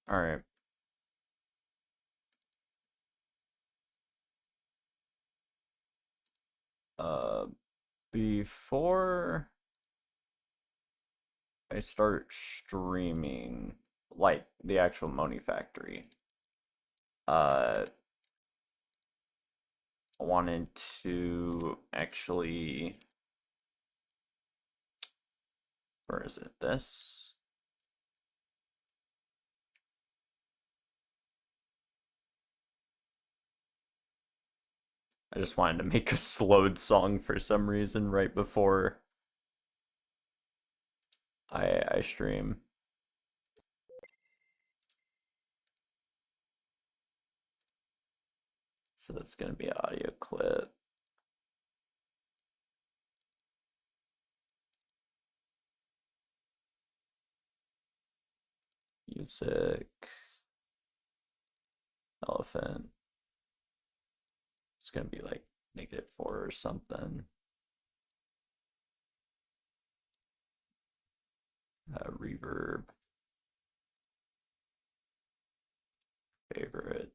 All right. Uh, Before I start streaming, like the actual Monifactory, I wanted to actually, where is it? This? I just wanted to make a slowed song for some reason right before I stream. So that's gonna be audio clip. Music. Elephant. It's gonna be like -4 or something. Reverb. Favorite.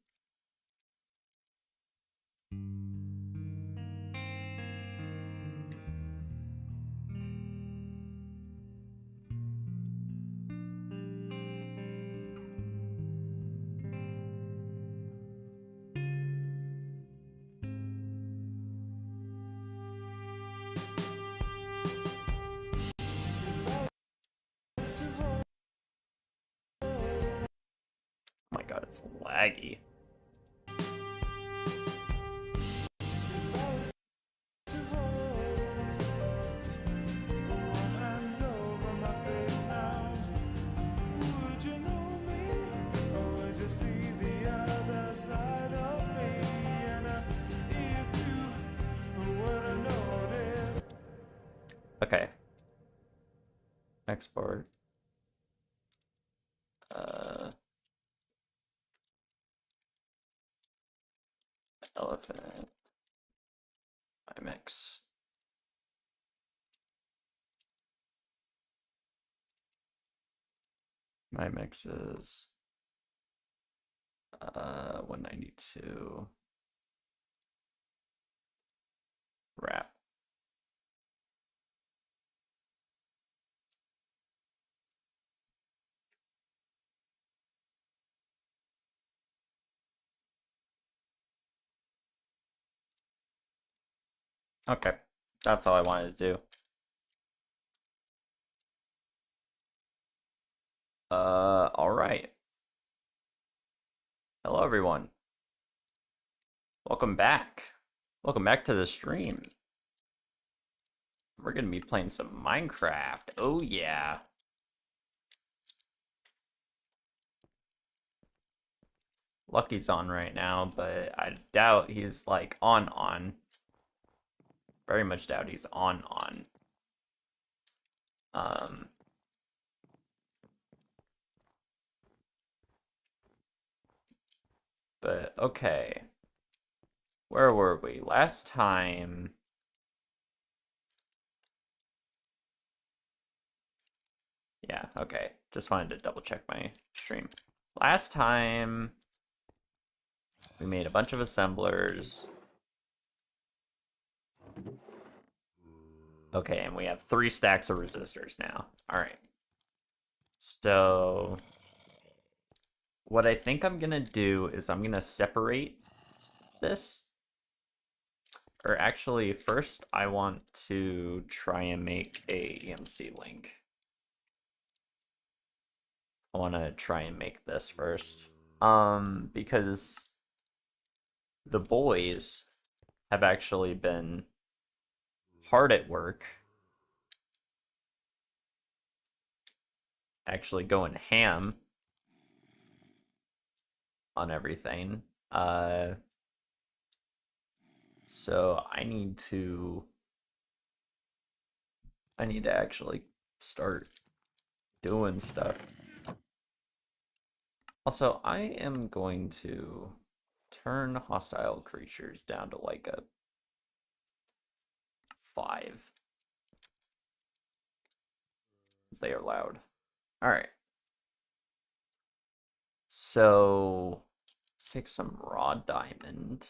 Oh my god, it's laggy. Okay. Export. Elephant. IMX. My mix is 192. Wrap. Okay, that's all I wanted to do. All right. Hello, everyone. Welcome back. Welcome back to the stream. We're gonna be playing some Minecraft. Oh yeah. Lucky's on right now, but I doubt he's like on. Very much doubt he's on. Um, but okay. Where were we? Last time. Yeah, okay. Just wanted to double check my stream. Last time we made a bunch of assemblers. Okay, and we have 3 stacks of resistors now. Alright. So what I think I'm gonna do is I'm gonna separate this. Or actually, first I want to try and make a EMC link. I want to try and make this first. Because the boys have actually been hard at work. Actually going ham on everything. So I need to actually start doing stuff. Also, I am going to turn hostile creatures down to like a 5. Because they are loud. Alright. So let's take some raw diamond.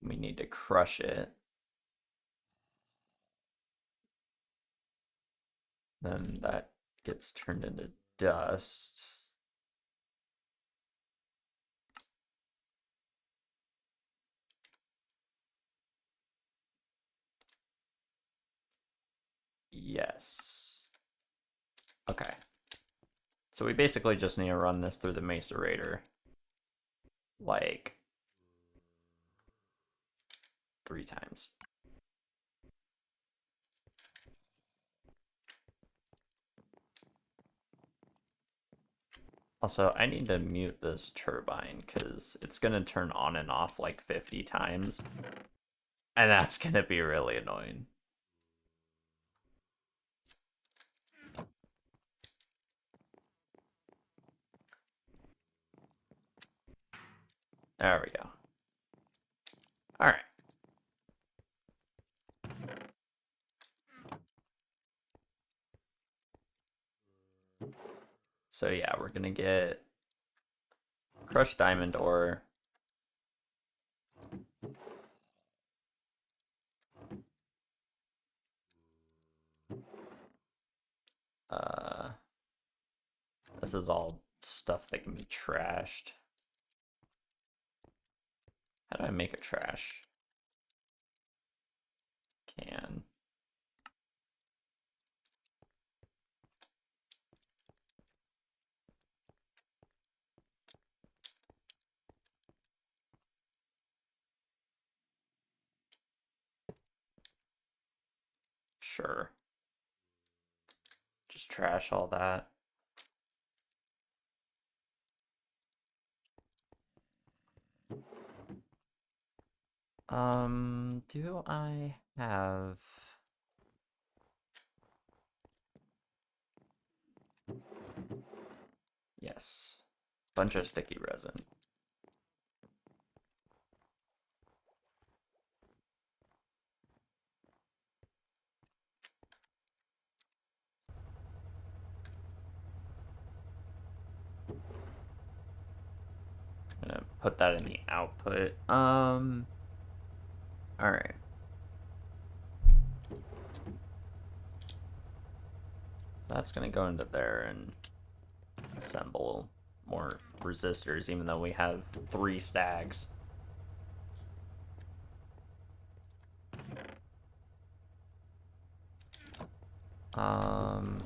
We need to crush it. Then that gets turned into dust. Yes. Okay. So we basically just need to run this through the macerator like 3 times. Also, I need to mute this turbine because it's going to turn on and off like 50 times. And that's going to be really annoying. There we go. All right. So yeah, we're going to get crushed diamond ore. This is all stuff that can be trashed. How do I make a trash can? Sure. Just trash all that. Do I have... Yes. Bunch of sticky resin. I'm gonna put that in the output. Alright. That's gonna go into there and assemble more resistors, even though we have 3 stacks. Um...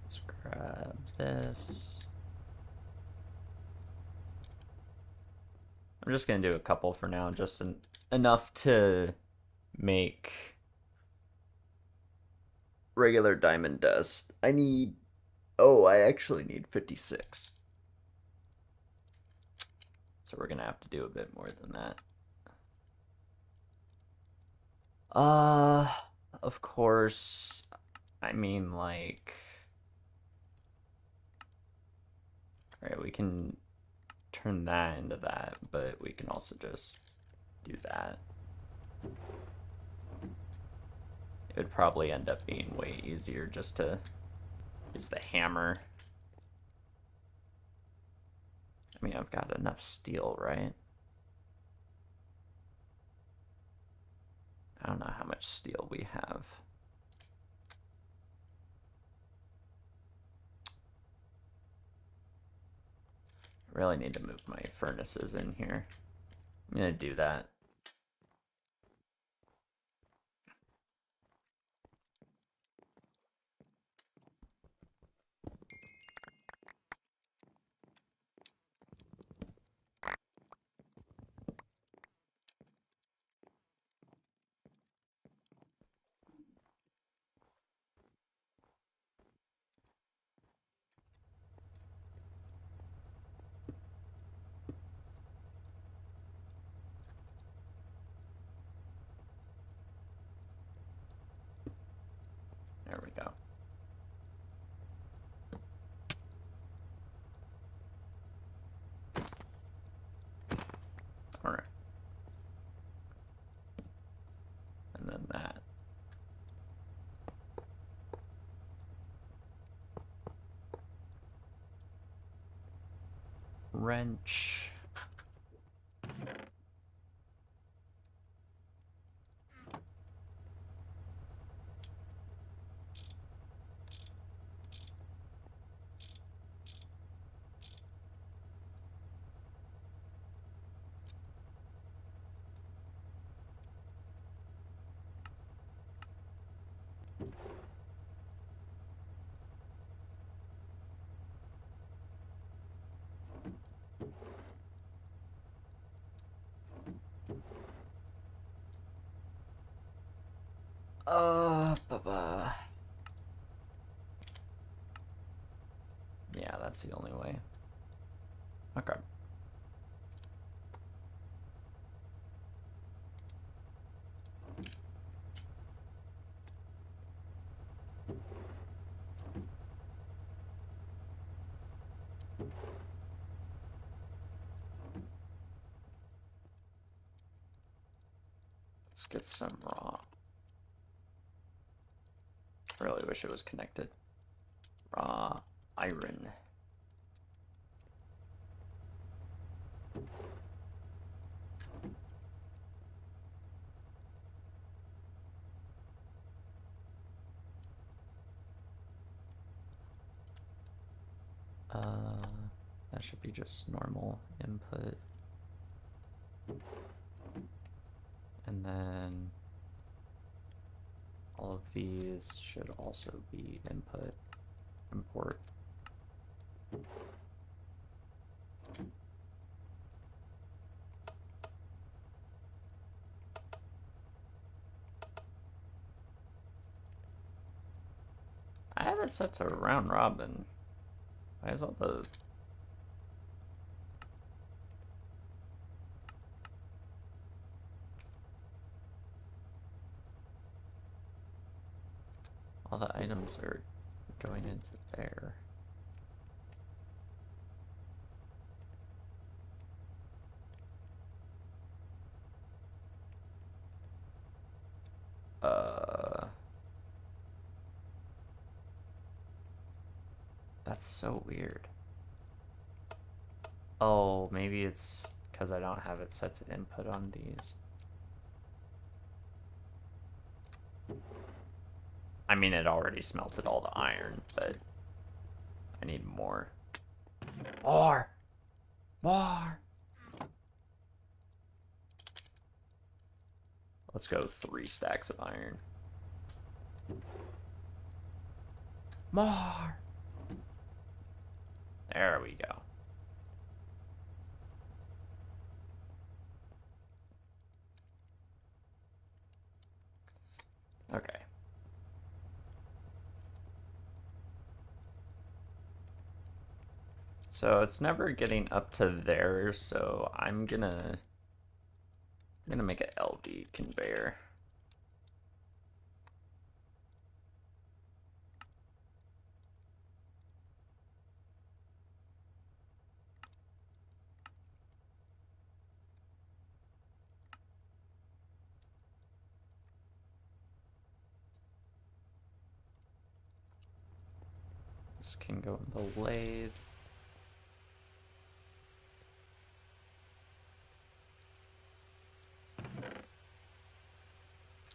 Let's grab this. I'm just gonna do a couple for now, just enough to make regular diamond dust. I need... Oh, I actually need 56. So we're gonna have to do a bit more than that. Of course, I mean, like... Alright, we can turn that into that, but we can also just do that. It would probably end up being way easier just to use the hammer. I mean, I've got enough steel, right? I don't know how much steel we have. I really need to move my furnaces in here. I'm gonna do that. wrench. Yeah, that's the only way. Okay. Let's get some raw. Really wish it was connected. Raw iron. That should be just normal input. And then all of these should also be input, import. I have it set to round robin. Why is all the... all the items are going into there. That's so weird. Oh, maybe it's because I don't have it set to input on these. I mean, it already smelted all the iron, but I need more. More! More! Let's go 3 stacks of iron. More! There we go. Okay. So it's never getting up to there, so I'm gonna make an LV conveyor. This can go in the lathe.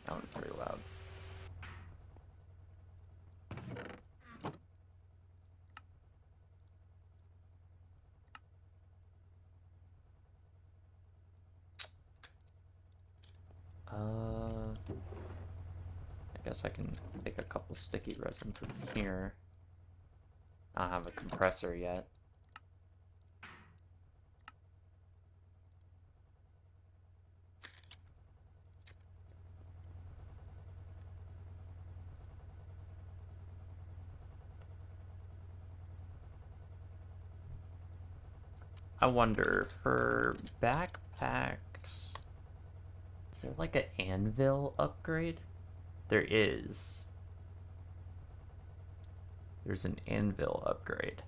That one's pretty loud. I guess I can take a couple sticky resin from here. I don't have a compressor yet. I wonder, for backpacks, is there like an anvil upgrade? There is. There's an anvil upgrade.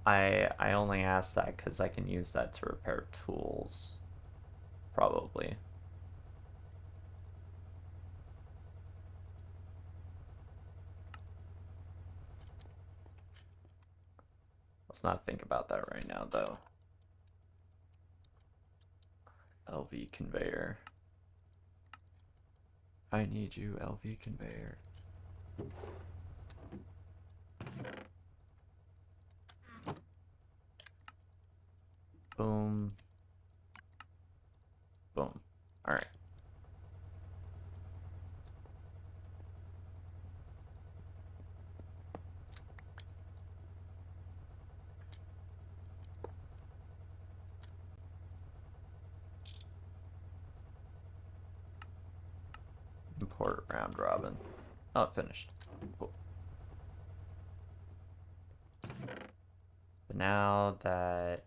I only asked that because I can use that to repair tools. Probably. Let's not think about that right now, though. LV conveyor. I need you, LV conveyor. Boom. Boom. All right. Import round robin. Oh, it finished. Cool. But now that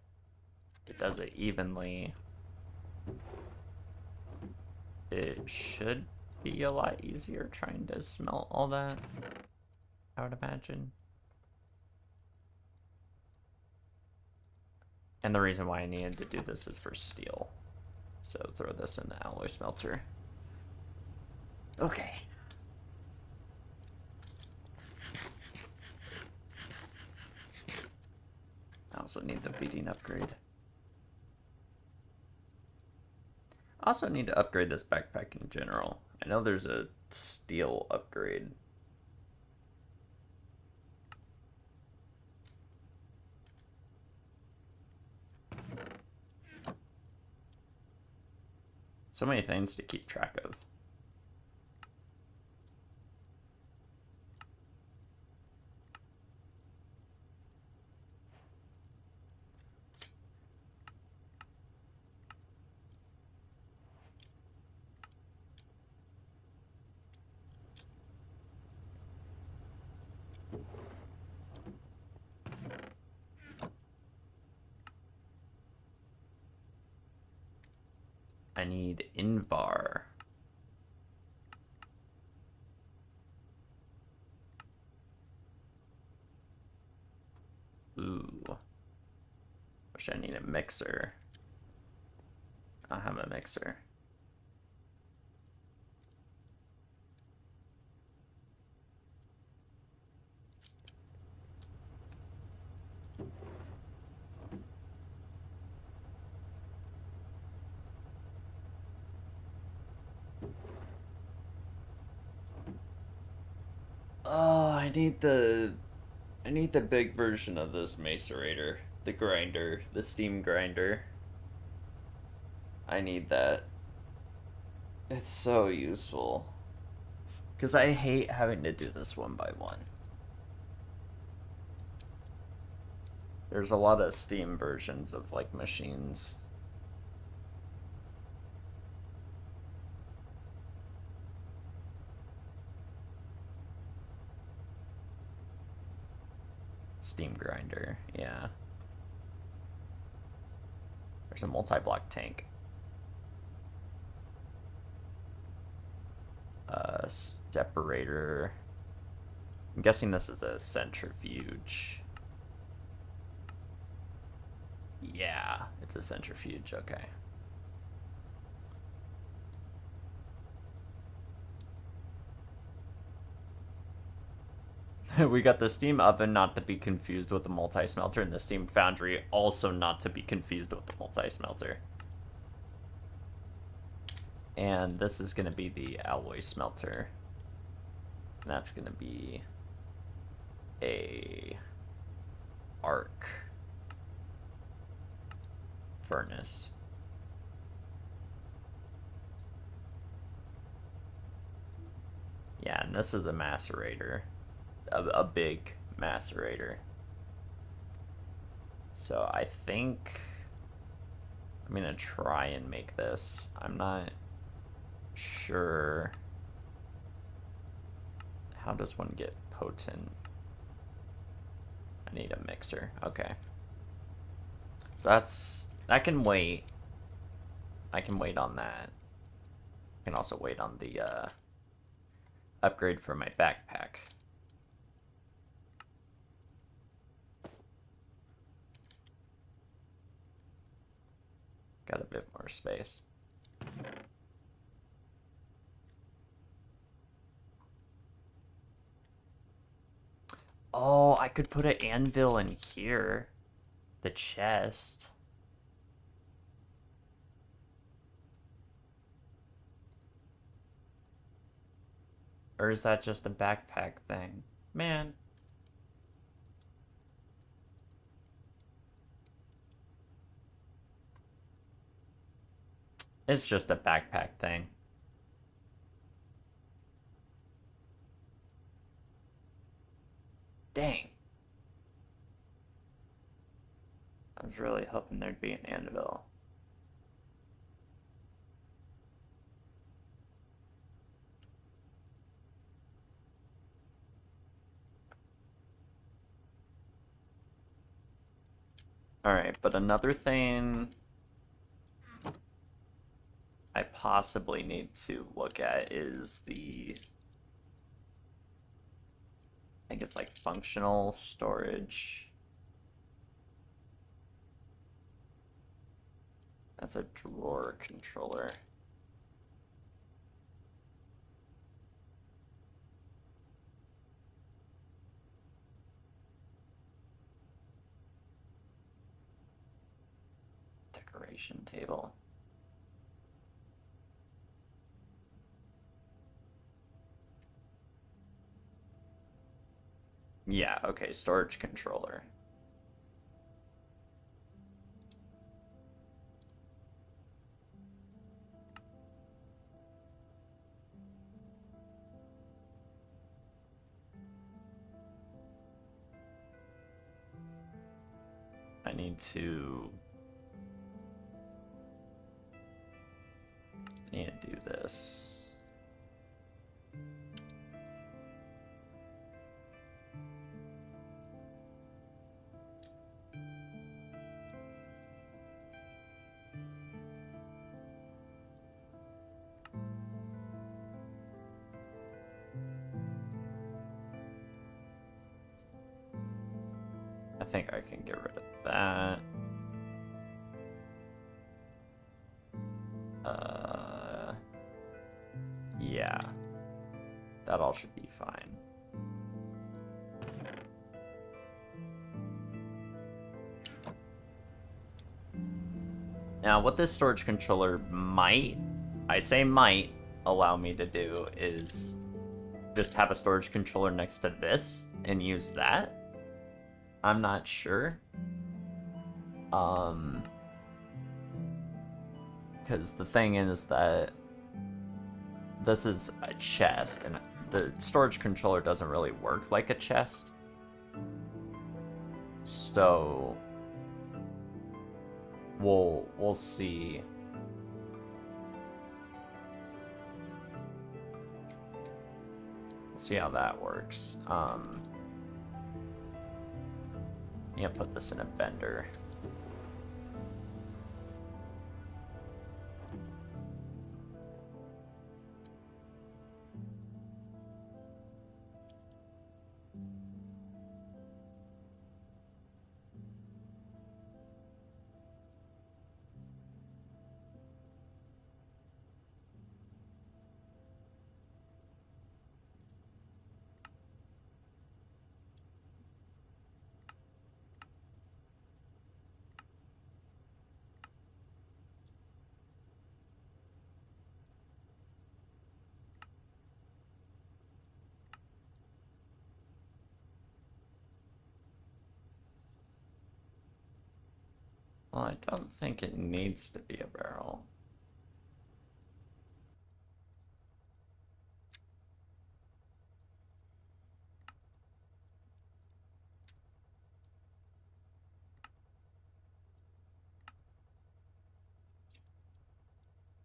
it does it evenly, it should be a lot easier trying to smelt all that, I would imagine. And the reason why I needed to do this is for steel. So throw this in the alloy smelter. Okay. I also need the beating upgrade. I also need to upgrade this backpack in general. I know there's a steel upgrade. So many things to keep track of. I need Invar. Ooh. Wish I need a mixer. I have a mixer. Oh, I need the big version of this macerator, the grinder, the steam grinder. I need that. It's so useful. Because I hate having to do this one by one. There's a lot of Steam versions of like machines. Steam grinder, yeah. There's a multi-block tank. Separator. I'm guessing this is a centrifuge. Yeah, it's a centrifuge, okay. We got the steam oven, not to be confused with the multi-smelter, and the steam foundry, also not to be confused with the multi-smelter. And this is going to be the alloy smelter. And that's going to be a arc furnace. Yeah, and this is a macerator. A big macerator. So I think I'm gonna try and make this. I'm not sure. How does one get potent? I need a mixer. Okay. So that can wait. I can wait on that. I can also wait on the upgrade for my backpack. Got a bit more space. Oh, I could put an anvil in here. The chest. Or is that just a backpack thing? Man. It's just a backpack thing. Dang. I was really hoping there'd be an anvil. Alright, but another thing I possibly need to look at is the... I think it's like functional storage. That's a drawer controller. Decoration table. Yeah, okay, storage controller. I need to do this. I think I can get rid of that. Yeah. That all should be fine. Now, what this storage controller might, I say might, allow me to do is just have a storage controller next to this and use that. I'm not sure. Because the thing is that this is a chest, and the storage controller doesn't really work like a chest. So we'll see. We'll see how that works. Yeah, put this in a bender. Well, I don't think it needs to be a barrel.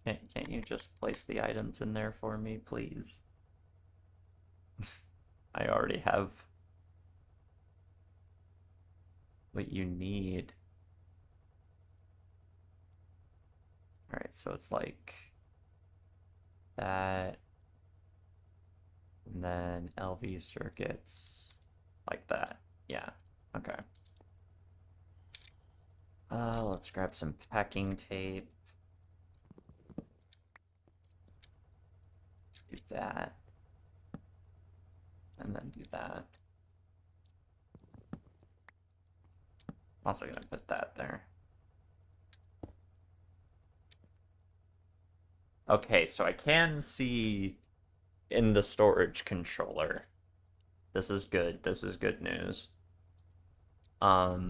Can't you just place the items in there for me, please? I already have what you need. Alright, so it's like that, and then LV circuits, like that. Yeah, okay. Let's grab some packing tape. Do that. And then do that. I'm also gonna put that there. Okay, so I can see in the storage controller. This is good. This is good news. Now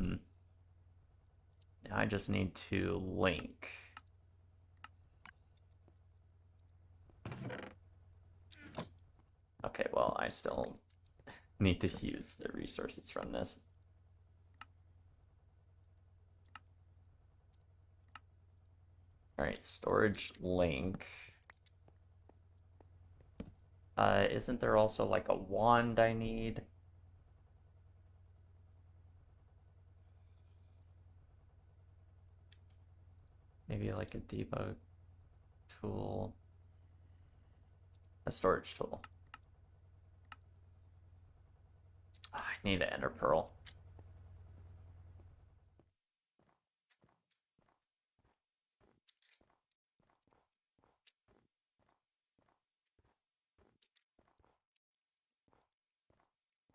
I just need to link. Okay, well, I still need to use the resources from this. All right, storage link. Isn't there also like a wand I need? Maybe like a debug tool. A storage tool. I need an ender pearl.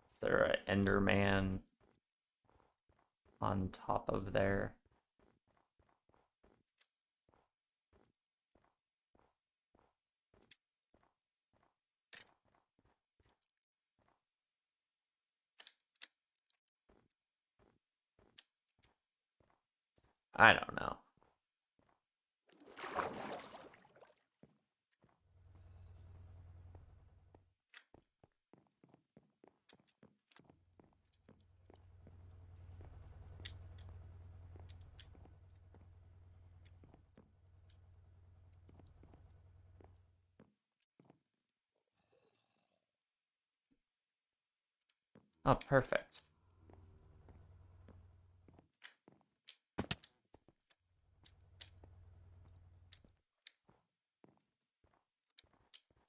Is there an enderman on top of there? I don't know. Oh, perfect.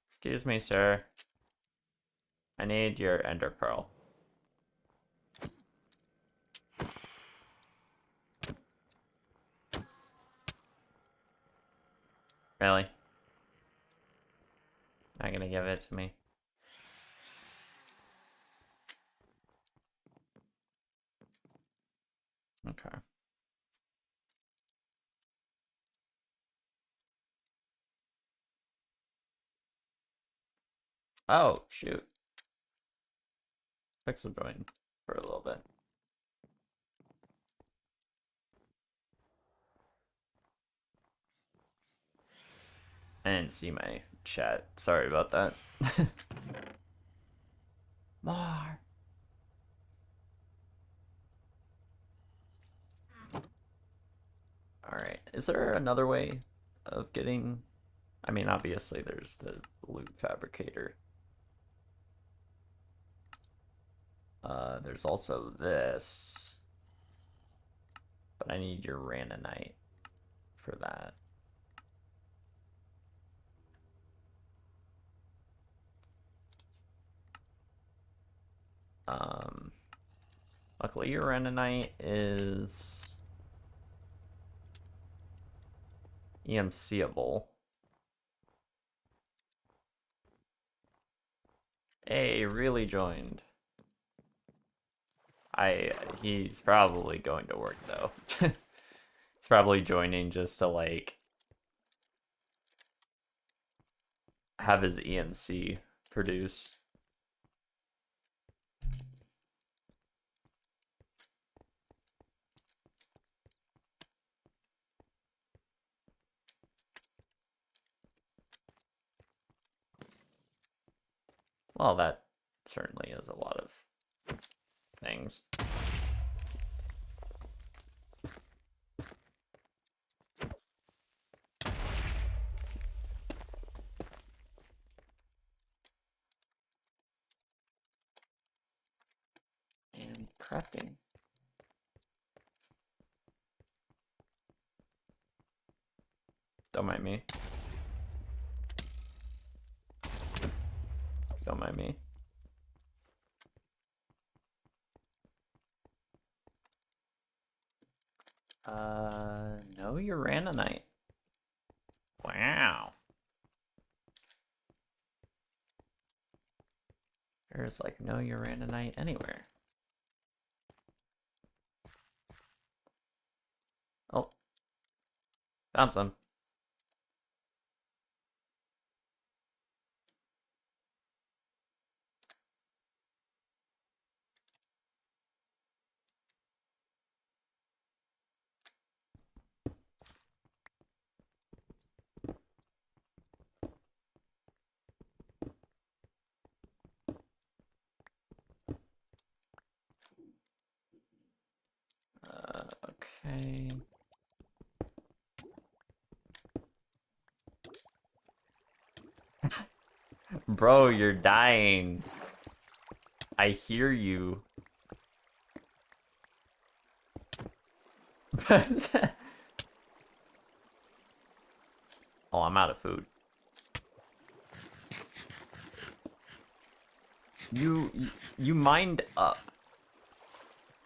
Excuse me, sir. I need your ender pearl. Really? Not gonna give it to me? Okay. Oh, shoot. Pixel join for a little bit. I didn't see my chat. Sorry about that. More. Alright. Is there another way of getting... I mean, obviously there's the loot fabricator. There's also this. But I need your ranonite for that. Luckily your ranonite is EMCable. Hey, really joined. He's probably going to work though. He's probably joining just to like have his EMC produce. Well, that certainly is a lot of things. And crafting. Don't mind me. Don't mind me. No uranite. Wow. There's like no uranite anywhere. Found some. Okay. Bro, you're dying. I hear you. Oh, I'm out of food. You mined up.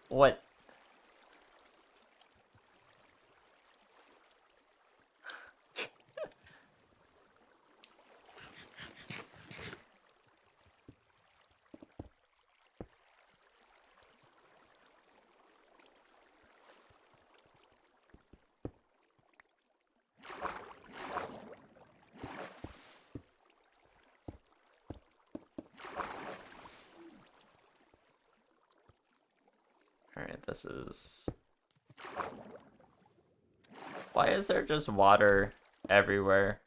What? Alright, this is... Why is there just water everywhere?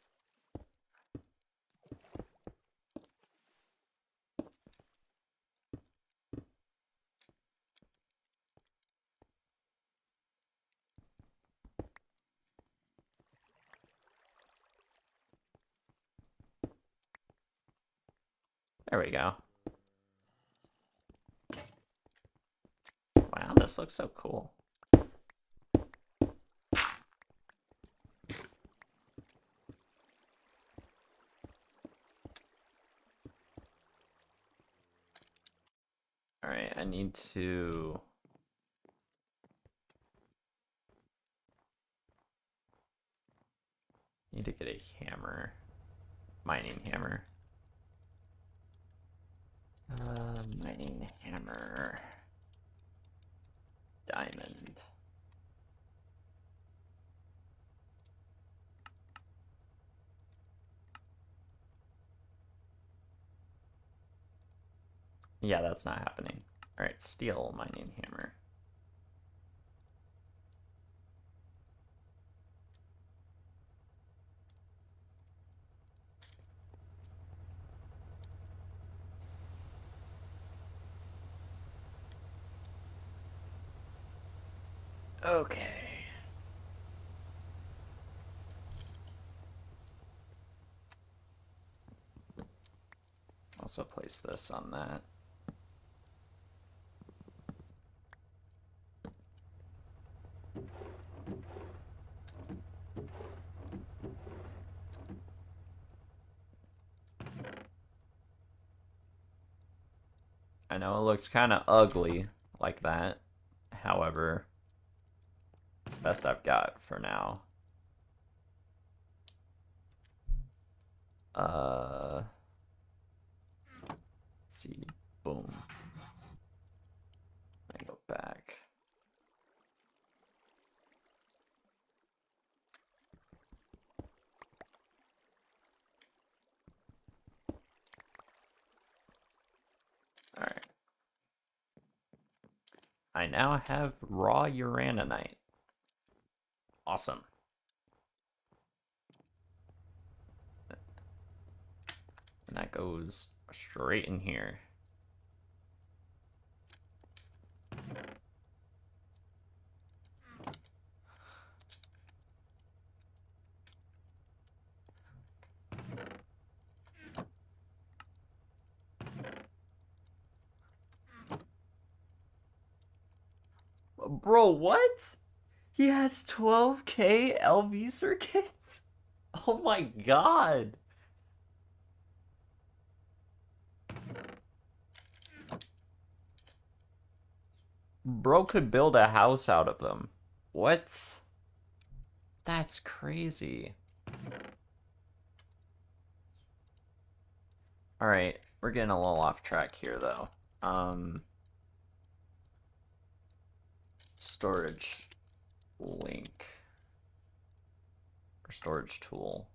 There we go. Wow, this looks so cool. Alright, I need to... Need to get a hammer. Mining hammer. Mining hammer. Diamond. Yeah, that's not happening. Alright, steel mining hammer. Okay. Also place this on that. I know it looks kind of ugly like that. However, it's the best I've got for now. Let's see. Boom. I go back. Alright. I now have raw uraninite. Awesome. And that goes straight in here. Bro, what? He has 12K LV circuits? Oh my god. Bro could build a house out of them. What? That's crazy. Alright, we're getting a little off track here though. Storage link. or storage tool.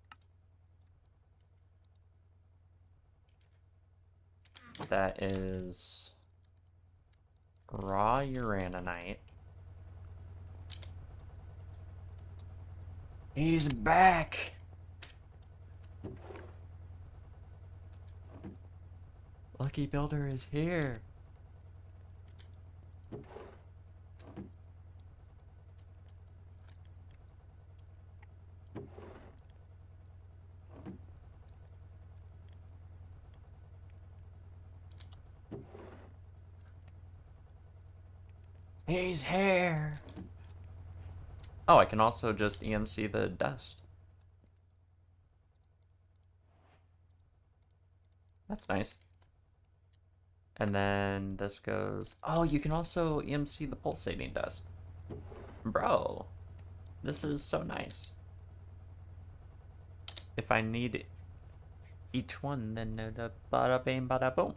That is raw uraninite. He's back! Lucky Builder is here. He's here. Oh, I can also just EMC the dust. That's nice. And then this goes... Oh, you can also EMC the pulsating dust. Bro, this is so nice. If I need each one, then the bada bing, bada boom.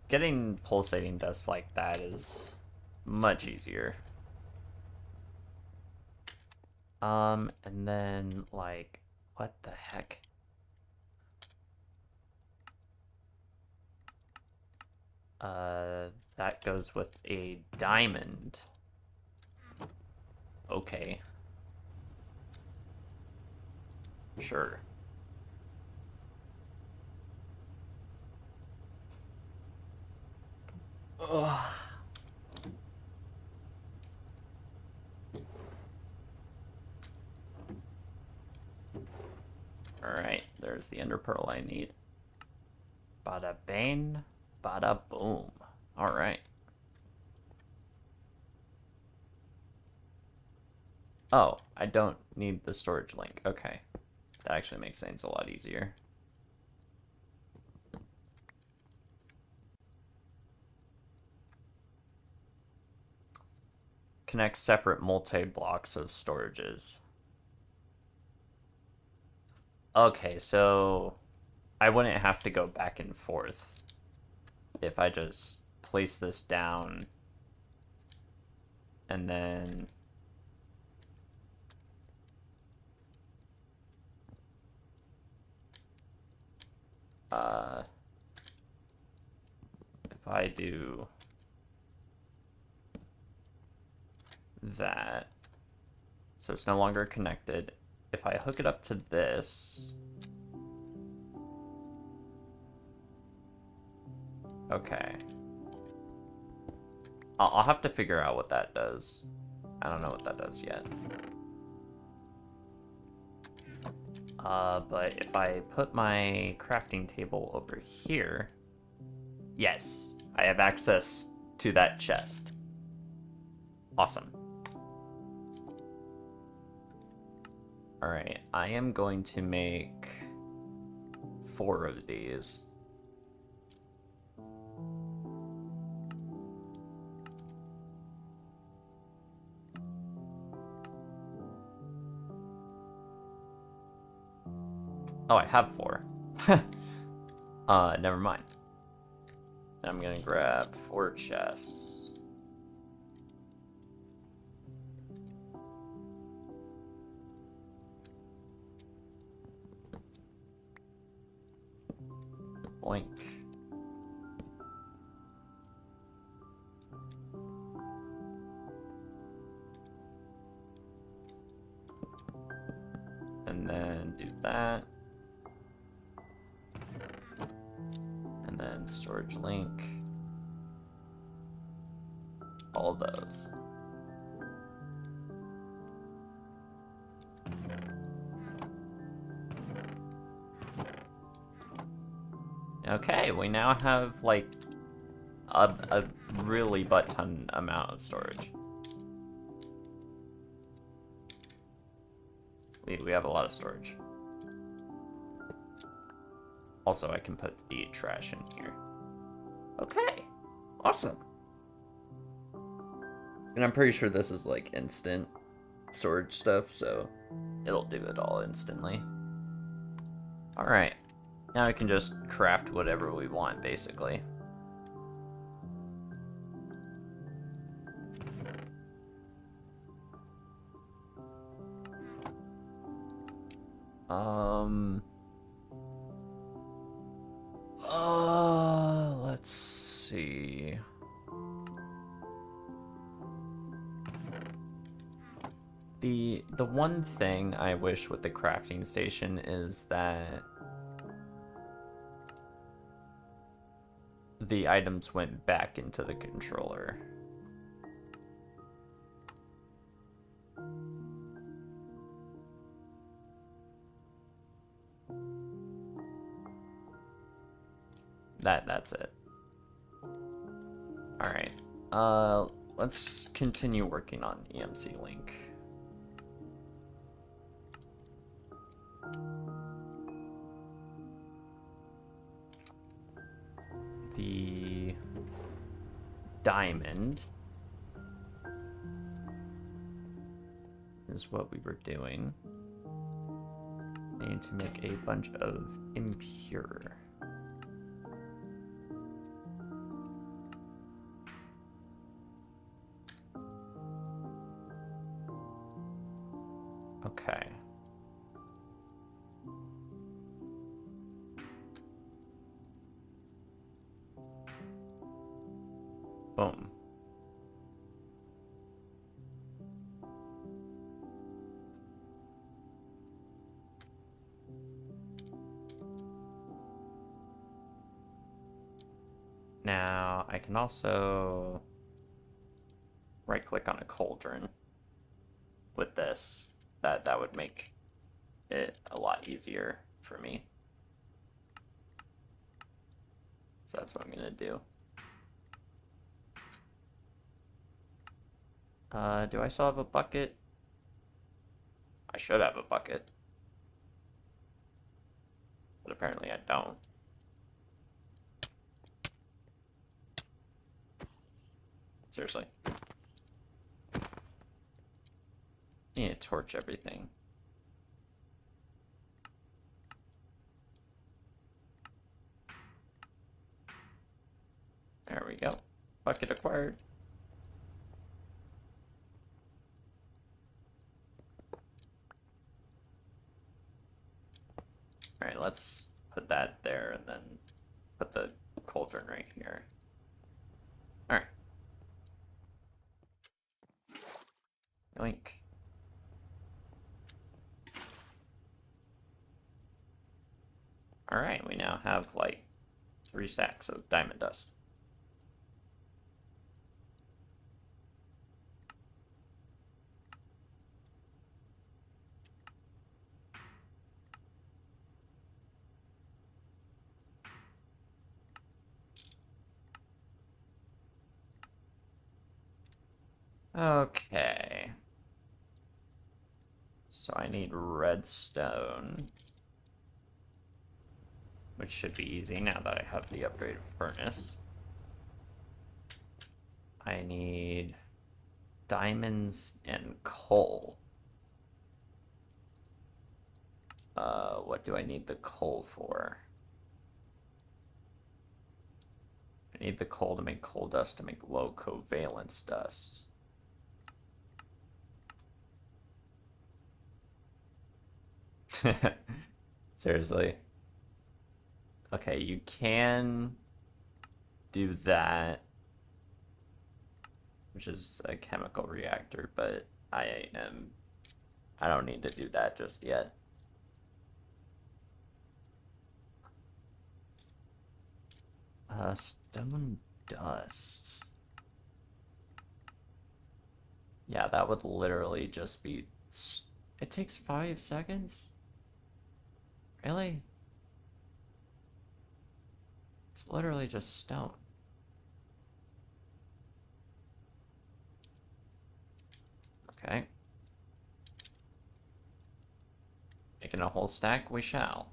Getting pulsating dust like that is much easier. And then, like, what the heck? That goes with a diamond. Okay. Sure. Ugh. Alright, there's the ender pearl I need. Bada bang, bada boom. Alright. Oh, I don't need the storage link. Okay. That actually makes things a lot easier. Connect separate multi-blocks of storages. Okay, so I wouldn't have to go back and forth if I just place this down and then if I do that, so it's no longer connected. If I hook it up to this, okay. I'll have to figure out what that does. I don't know what that does yet. But if I put my crafting table over here, yes, I have access to that chest. Awesome. Alright, I am going to make 4 of these. Oh, I have 4. Never mind. I'm gonna grab 4 chests. Boink. And then do that. And then storage link. All those. Okay, we now have like a really butt-ton amount of storage. We have a lot of storage. Also, I can put the trash in here. Okay, awesome. And I'm pretty sure this is like instant storage stuff, so it'll do it all instantly. All right. Now we can just craft whatever we want, basically. Let's see. The one thing I wish with the crafting station is that the items went back into the controller. That's it. All right. Let's continue working on EMC Link. The diamond is what we were doing. I need to make a bunch of impure. Okay. Boom. Now I can also right click on a cauldron with this. That would make it a lot easier for me. So that's what I'm gonna do. Do I still have a bucket? I should have a bucket. But apparently I don't. Seriously. Need to torch everything. There we go. Bucket acquired. Alright, let's put that there and then put the cauldron right here. Alright. Yoink. Alright, we now have like 3 stacks of diamond dust. Okay. So I need redstone, which should be easy now that I have the upgraded furnace. I need diamonds and coal. What do I need the coal for? I need the coal to make coal dust to make low covalence dust. Seriously. Okay, you can do that, which is a chemical reactor, but I don't need to do that just yet. Stone dust. Yeah, that would literally just be... It takes 5 seconds? Really? It's literally just stone. Okay. Making a whole stack, we shall.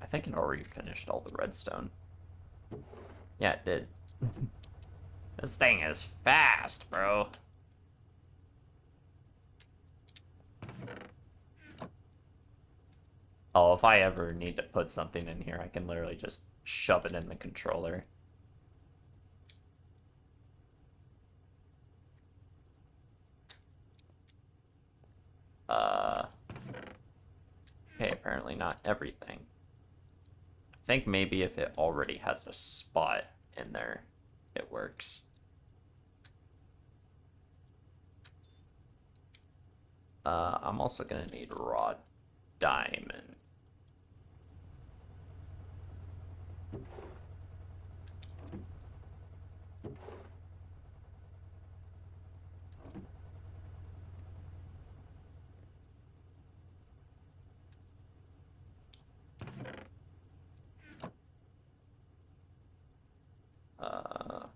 I think it already finished all the redstone. Yeah, it did. This thing is fast, bro. Oh, if I ever need to put something in here, I can literally just shove it in the controller. Okay, apparently not everything. I think maybe if it already has a spot in there, it works. I'm also gonna need raw diamond. Uh,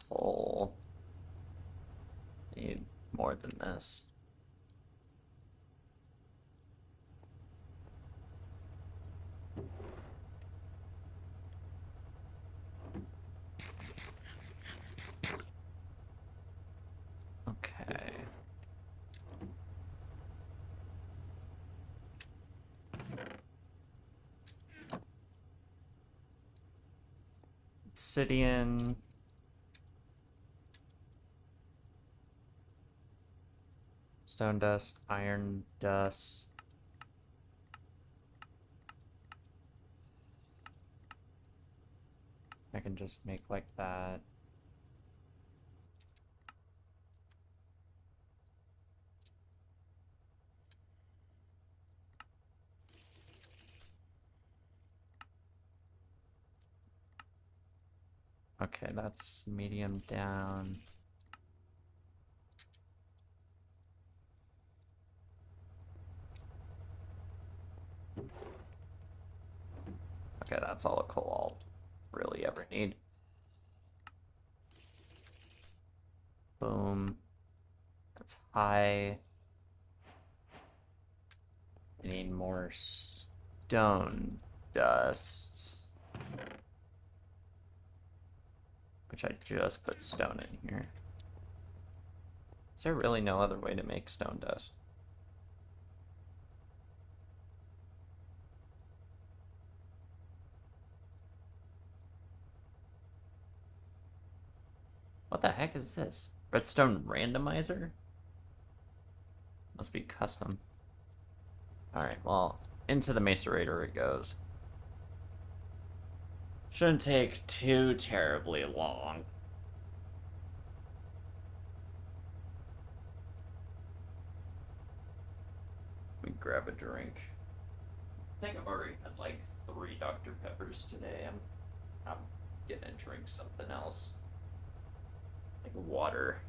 coal. Need more than this. Okay. Obsidian. Stone dust, iron dust. I can just make like that. Okay, that's medium down. Okay, that's all the coal I'll really ever need. Boom. That's high. I need more stone dust. Which I just put stone in here. Is there really no other way to make stone dust? What the heck is this? Redstone randomizer? Must be custom. Alright, well, into the macerator it goes. Shouldn't take too terribly long. Let me grab a drink. I think I've already had like 3 Dr. Peppers today. I'm gonna drink something else. Like water.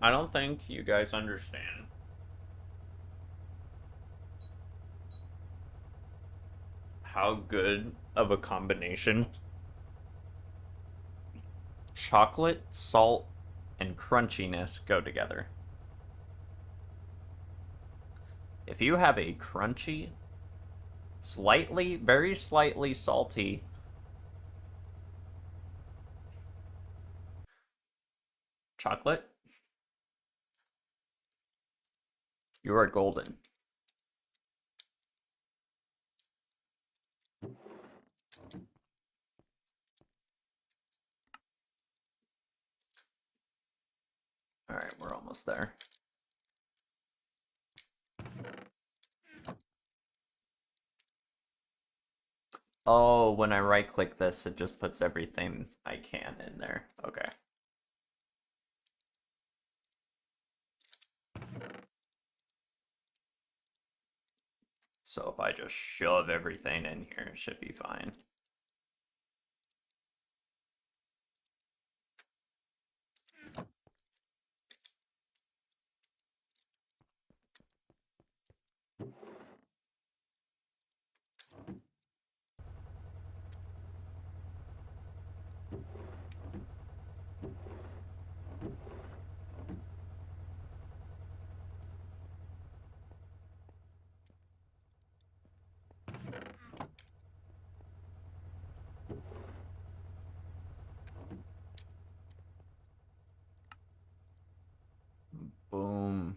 I don't think you guys understand how good of a combination chocolate, salt, and crunchiness go together. If you have a crunchy, slightly, very slightly salty chocolate, you are golden. All right, we're almost there. Oh, when I right click this, it just puts everything I can in there. Okay. So if I just shove everything in here, it should be fine. Boom.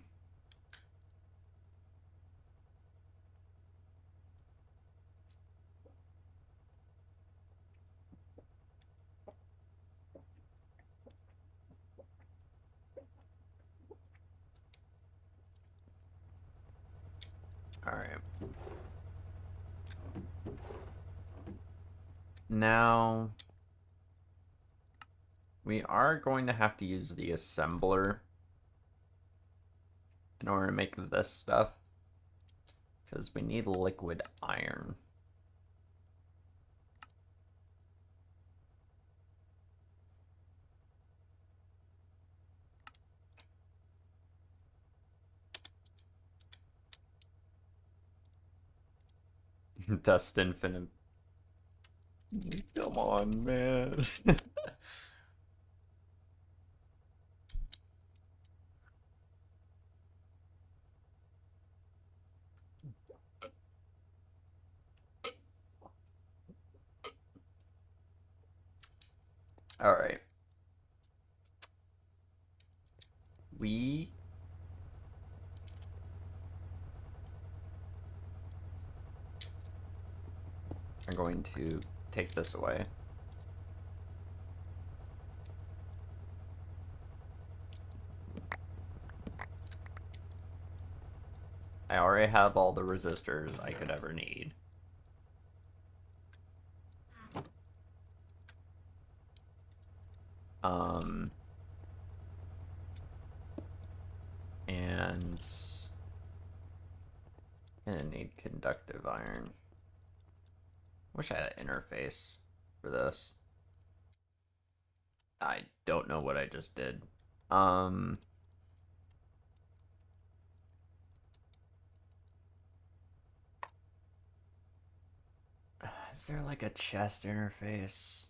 All right. Now we are going to have to use the assembler in order to make this stuff because we need liquid iron. Dust infinite. Come on, man. All right. We are going to take this away. I already have all the resistors I could ever need. Um, and gonna need conductive iron. Wish I had an interface for this. I don't know what I just did. Um, is there like a chest interface?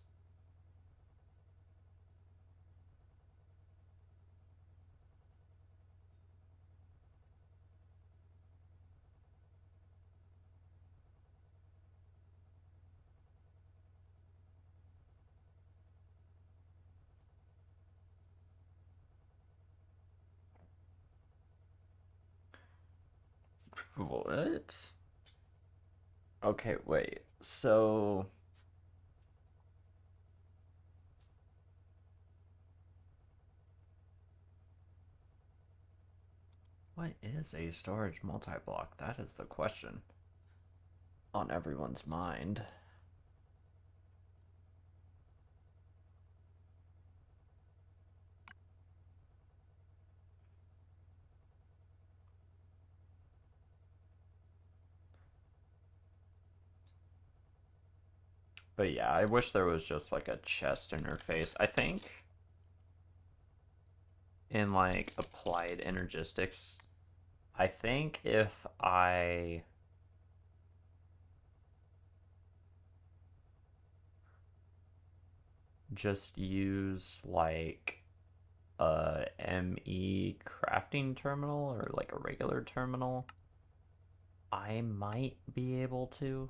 What? Okay, wait. So what is a storage multi-block? That is the question on everyone's mind. But yeah, I wish there was just like a chest interface. I think in like applied energistics, I think if I just use like a ME crafting terminal or like a regular terminal, I might be able to.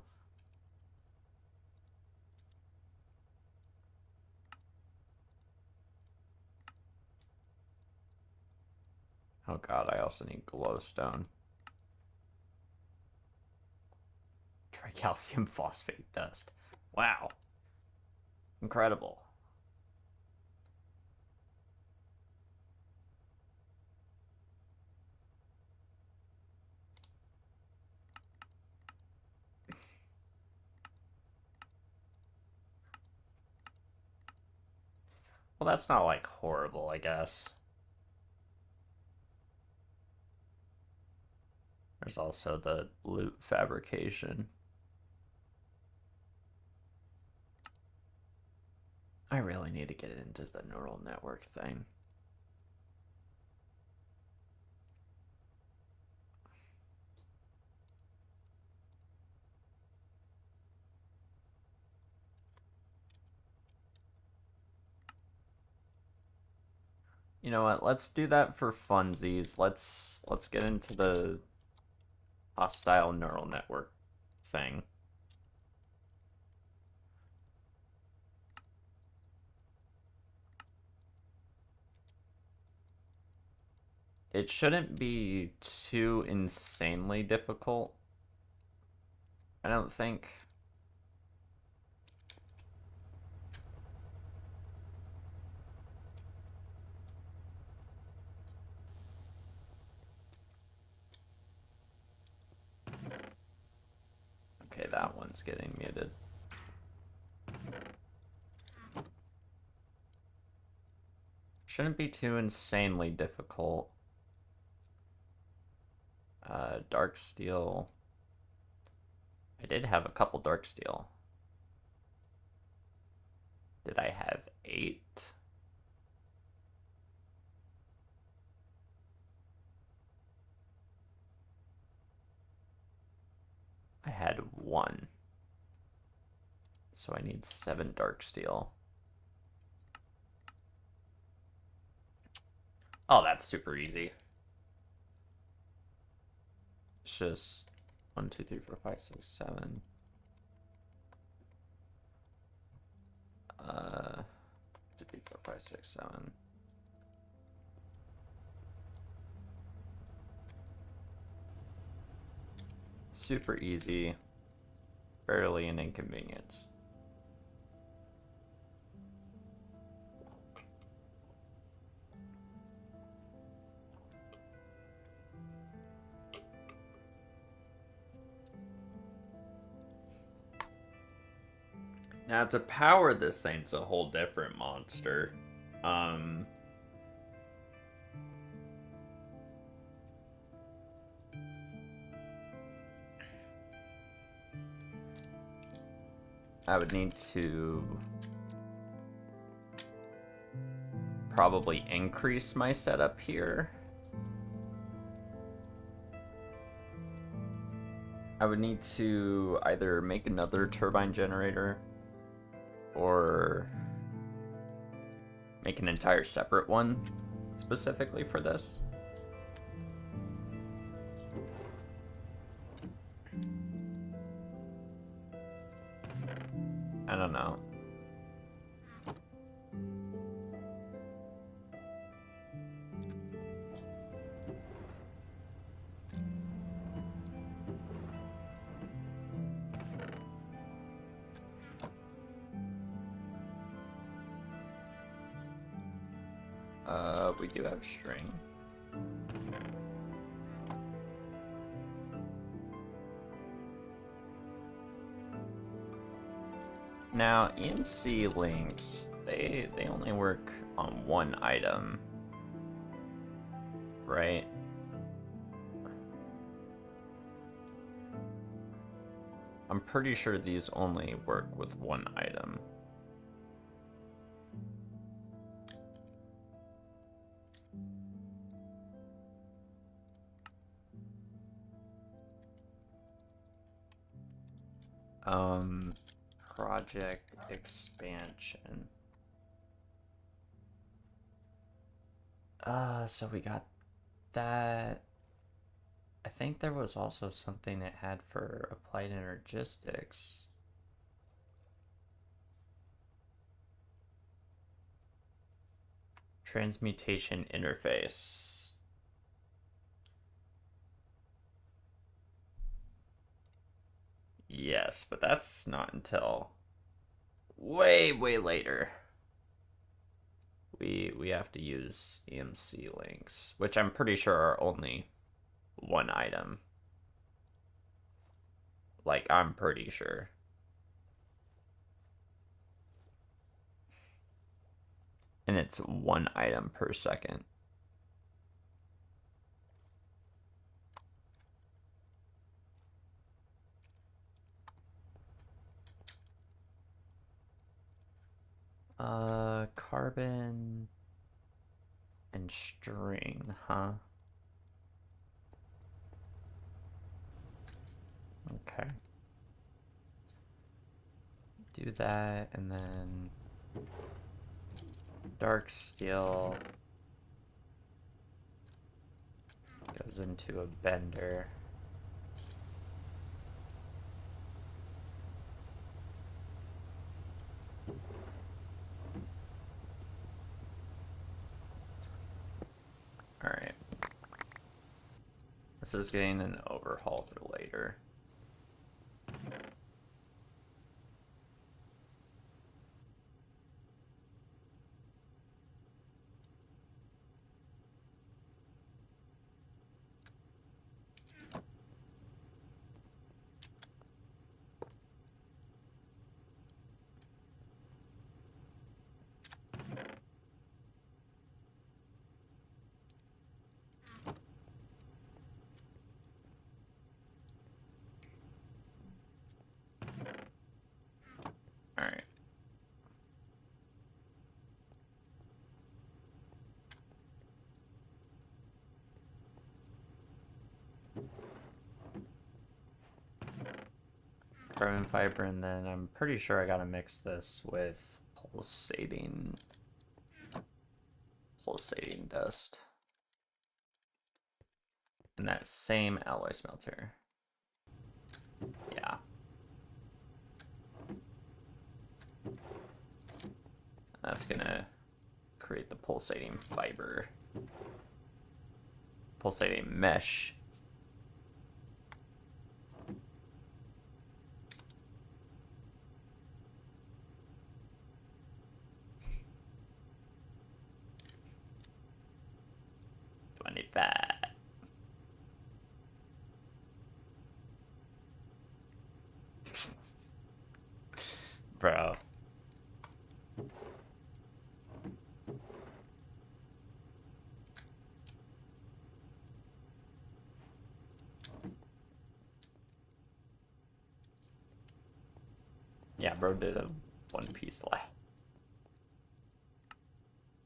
Oh god, I also need glowstone. Tricalcium phosphate dust. Wow. Incredible. Well, that's not like horrible, I guess. There's also the loot fabrication. I really need to get into the neural network thing. You know what? Let's do that for funsies. Let's get into the hostile neural network thing. It shouldn't be too insanely difficult, I don't think. Okay, that one's getting muted. Shouldn't be too insanely difficult. Dark steel. I did have a couple dark steel. Did I have 8? I had 1. So I need 7 dark steel. Oh, that's super easy. It's just 1, 2, 3, 4, 5, 6, 7. 2, 3, 4, 5, 6, 7. Super easy. Barely an inconvenience. Now to power this thing's a whole different monster. I would need to probably increase my setup here. I would need to either make another turbine generator or make an entire separate one specifically for this. I don't know. We do have string. Now, EMC links, they only work on one item, right? I'm pretty sure these only work with one item. Project expansion. So we got that. I think there was also something it had for applied energistics. Transmutation interface. Yes, but that's not until way later. We have to use EMC links, which I'm pretty sure are only one item. Like, I'm pretty sure. And it's one item per second. Carbon and string, huh? Okay. Do that, and then dark steel goes into a bender. Alright. This is getting an overhaul for later. Alright. Carbon fiber, and then I'm pretty sure I gotta mix this with pulsating dust. And that same alloy smelter. Yeah. That's gonna create the pulsating fiber. Pulsating mesh. Do I need that? Bro. Yeah, bro did a one piece left.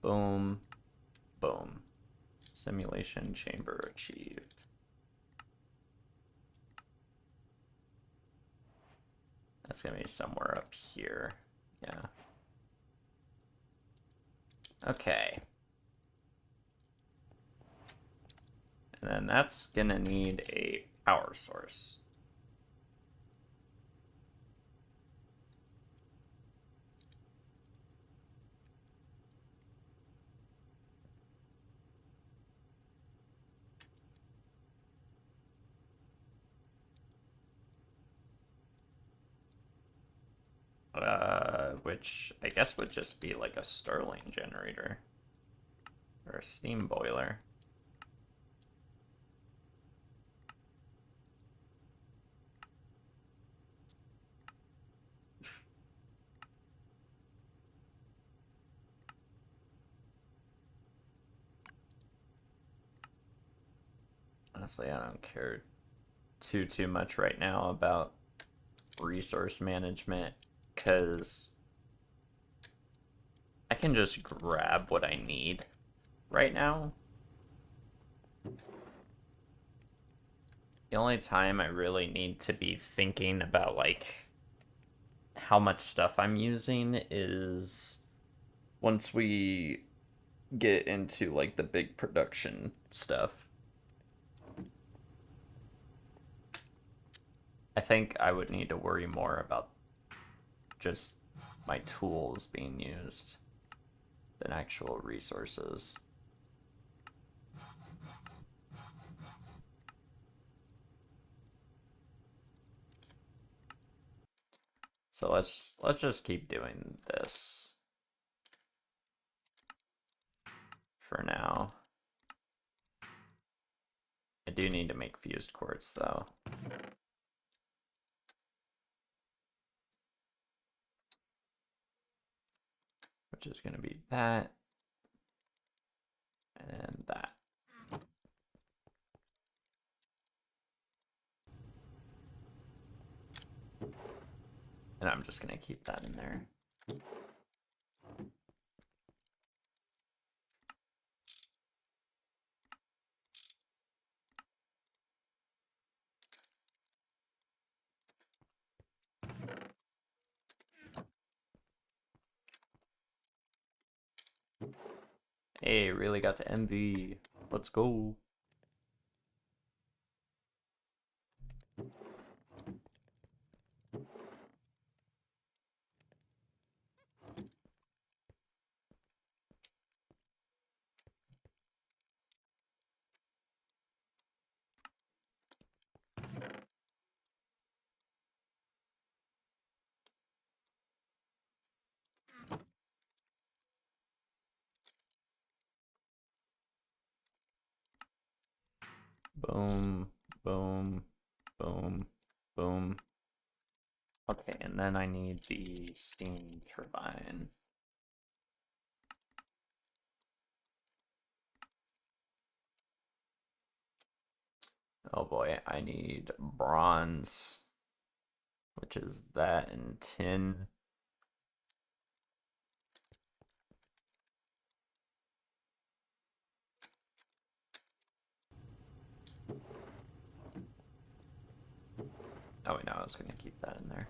Boom. Boom. Simulation chamber achieved. That's gonna be somewhere up here. Yeah. Okay. And then that's gonna need a power source. Which I guess would just be like a Stirling generator or a steam boiler. Honestly, I don't care too much right now about resource management because I can just grab what I need right now. The only time I really need to be thinking about like how much stuff I'm using is once we get into like the big production stuff. I think I would need to worry more about just my tools being used than actual resources. So let's just keep doing this for now. I do need to make fused quartz though. Which is gonna be that and that. And I'm just gonna keep that in there. Hey, really got to envy. Let's go. Boom, boom, boom, boom. Okay, and then I need the steam turbine. Oh boy, I need bronze, which is that and tin. Oh wait, no, I was gonna keep that in there.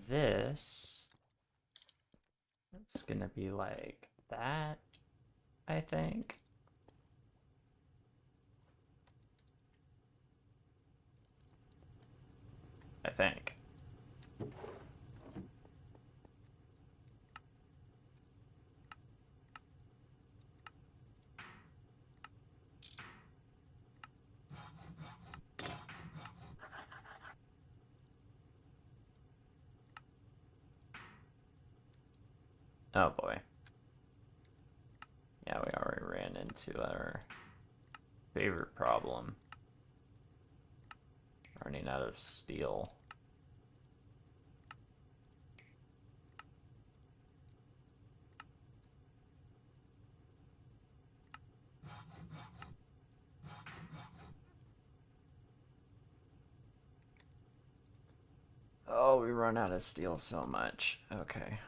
This it's gonna be like that, I think. I think. Oh boy. Yeah, we already ran into our favorite problem. Running out of steel. Oh, we run out of steel so much. Okay.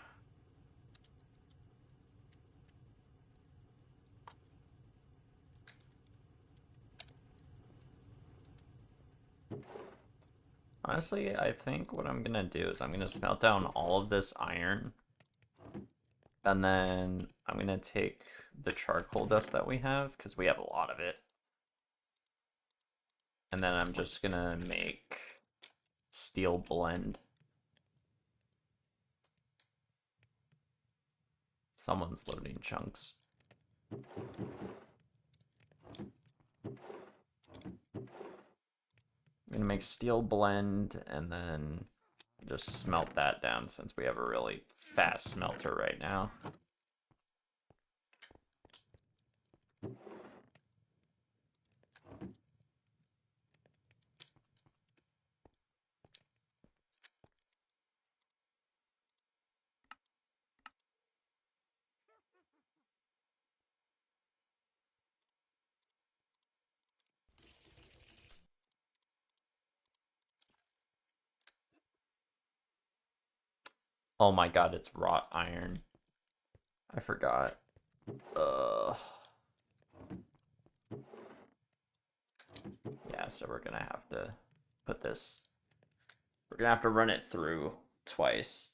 Honestly, I think what I'm gonna do is I'm gonna smelt down all of this iron. And then I'm gonna take the charcoal dust that we have, because we have a lot of it. And then I'm just gonna make steel blend. Someone's loading chunks. I'm gonna make steel blend and then just smelt that down since we have a really fast smelter right now. Oh my god, it's wrought iron. I forgot. Uh Yeah, so we're gonna have to put this, we're gonna have to run it through twice.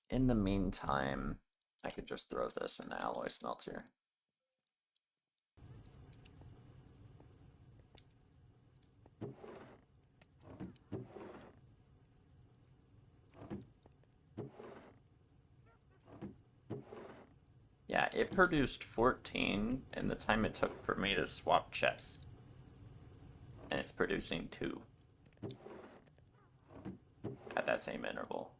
In the meantime, I could just throw this in the alloy smelter. Yeah, it produced 14 in the time it took for me to swap chests. And it's producing 2 at that same interval.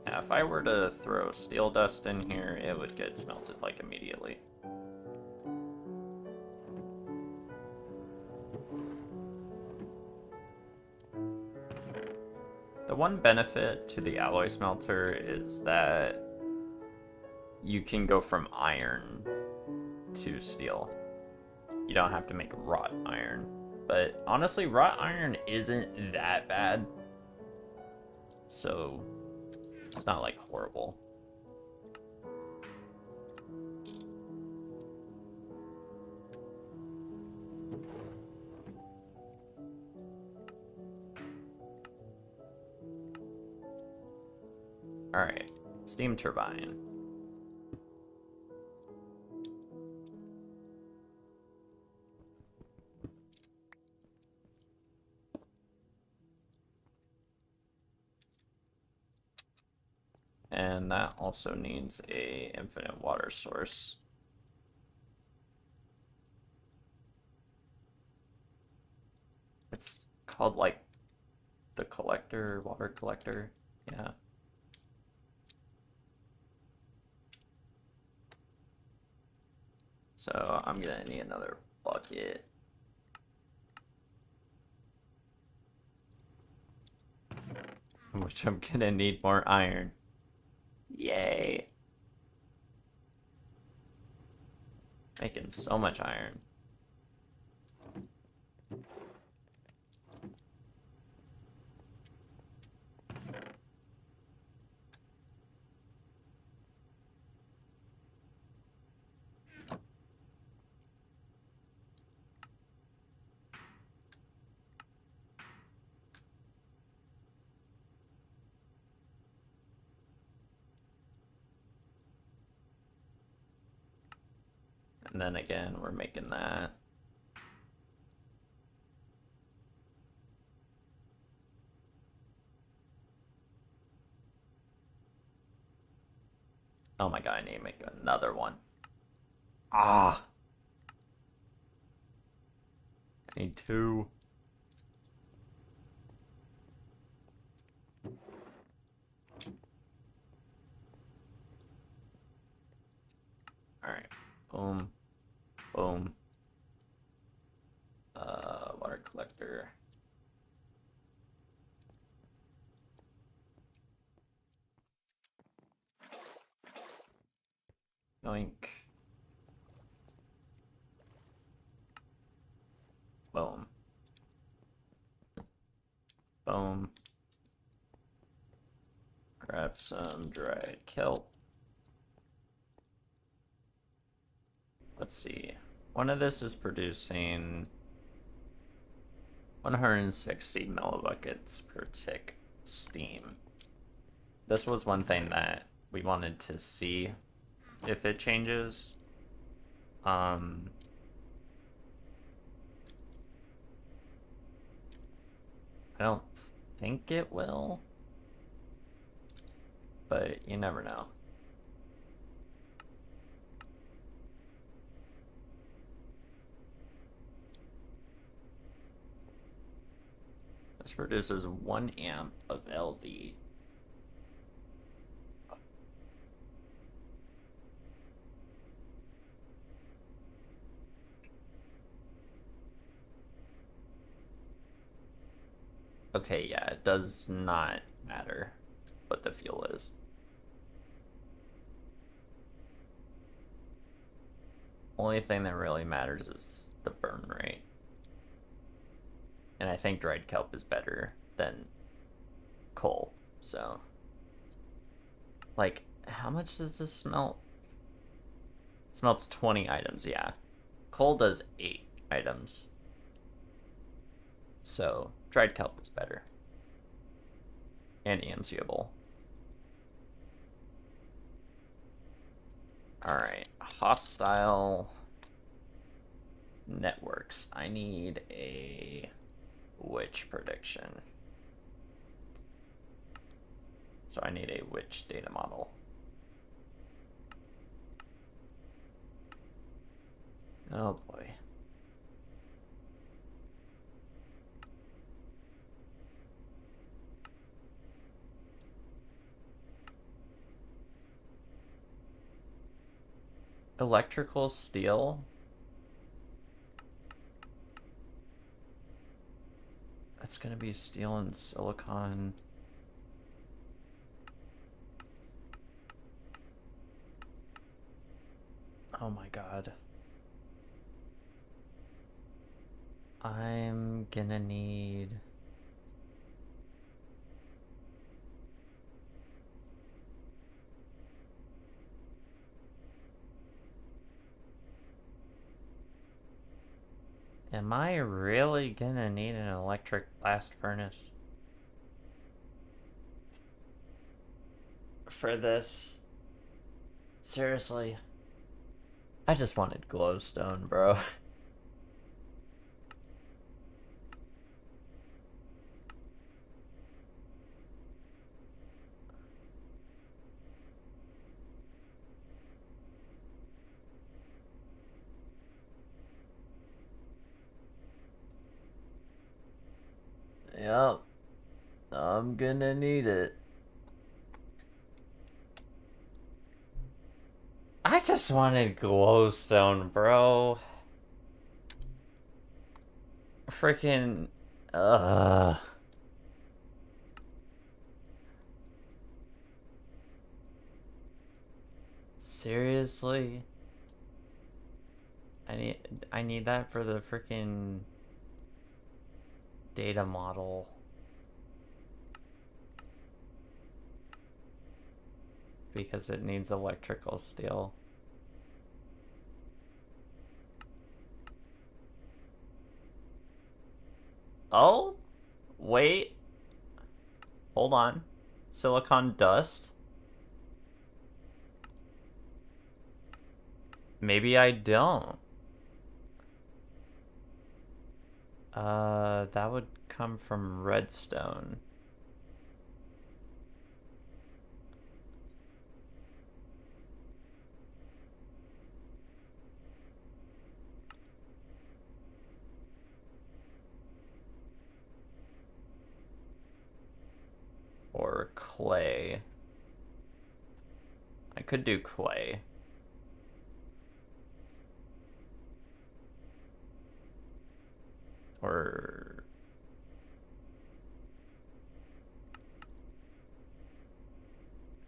Now, if I were to throw steel dust in here, it would get smelted like immediately. The one benefit to the alloy smelter is that you can go from iron to steel. You don't have to make wrought iron. But honestly, wrought iron isn't that bad. So it's not like horrible. Alright, steam turbine. And that also needs a infinite water source. It's called like the collector, water collector. Yeah. So I'm gonna need another bucket. Which I'm gonna need more iron. Yay! Making so much iron. And then again, we're making that. Oh my god, I need to make another one. Ah! I need 2. Alright. Boom. Boom. Water collector. Yoink. Boom. Boom. Grab some dried kelp. Let's see. One of this is producing 160 millibuckets per tick steam. This was one thing that we wanted to see if it changes. I don't think it will, but you never know. This produces 1 amp of LV. Okay, yeah, it does not matter what the fuel is. Only thing that really matters is the burn rate. And I think dried kelp is better than coal, so. Like, how much does this smelt? It smelts 20 items, yeah. Coal does 8 items. So, dried kelp is better. And EMCable. Alright, hostile networks. I need a witch prediction. So I need a witch data model. Oh boy. Electrical steel. That's gonna be steel and silicon. Oh my god. I'm gonna need... Am I really gonna need an electric blast furnace for this? Seriously? I just wanted glowstone, bro. Yep. I'm gonna need it. I just wanted glowstone, bro. Freaking... Seriously? I need that for the freaking data model. Because it needs electrical steel. Oh? Wait. Hold on. Silicon dust? Maybe I don't. That would come from redstone. Or clay. I could do clay. Or...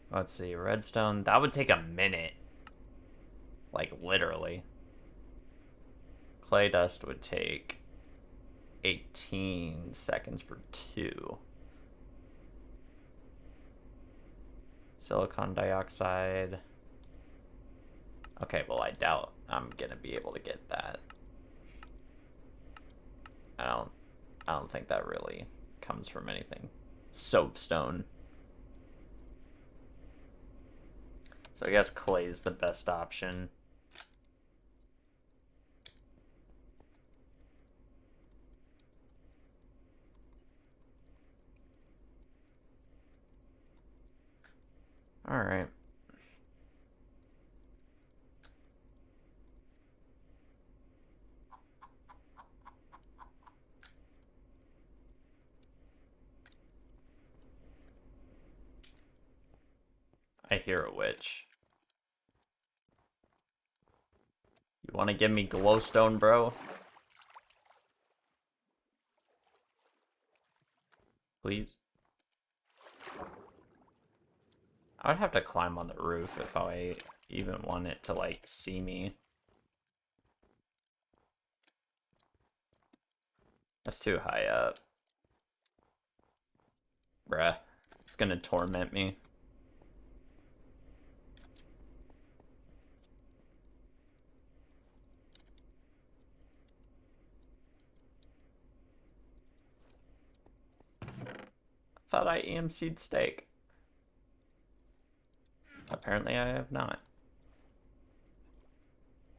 Let's see, redstone. That would take a minute. Like, literally. Clay dust would take 18 seconds for 2. Silicon dioxide. Okay, well, I doubt I'm gonna be able to get that. I don't think that really comes from anything. Soapstone. So I guess clay's the best option. Alright. I hear a witch. You want to give me glowstone, bro? Please? I would have to climb on the roof if I even want it to, like, see me. That's too high up. Bruh. It's gonna torment me. I thought I EMC'd steak. Apparently I have not.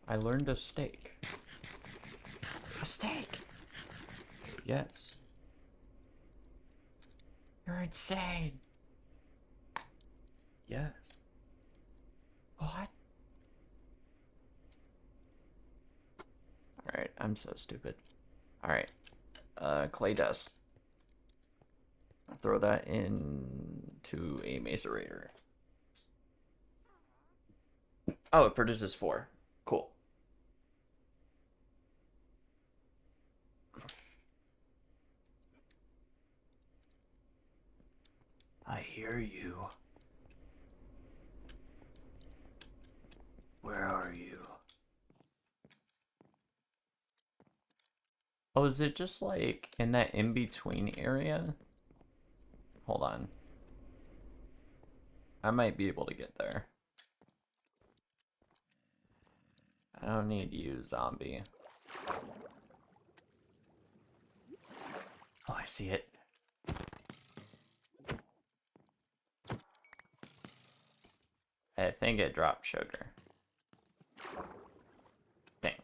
I learned a steak. A steak! Yes. You're insane! Yes. What? Alright, I'm so stupid. Alright. Clay dust. Throw that into a macerator. Oh, it produces 4. Cool. I hear you. Where are you? Oh, is it just like in that in-between area? Hold on. I might be able to get there. I don't need you, zombie. Oh, I see it. I think it dropped sugar. Dang.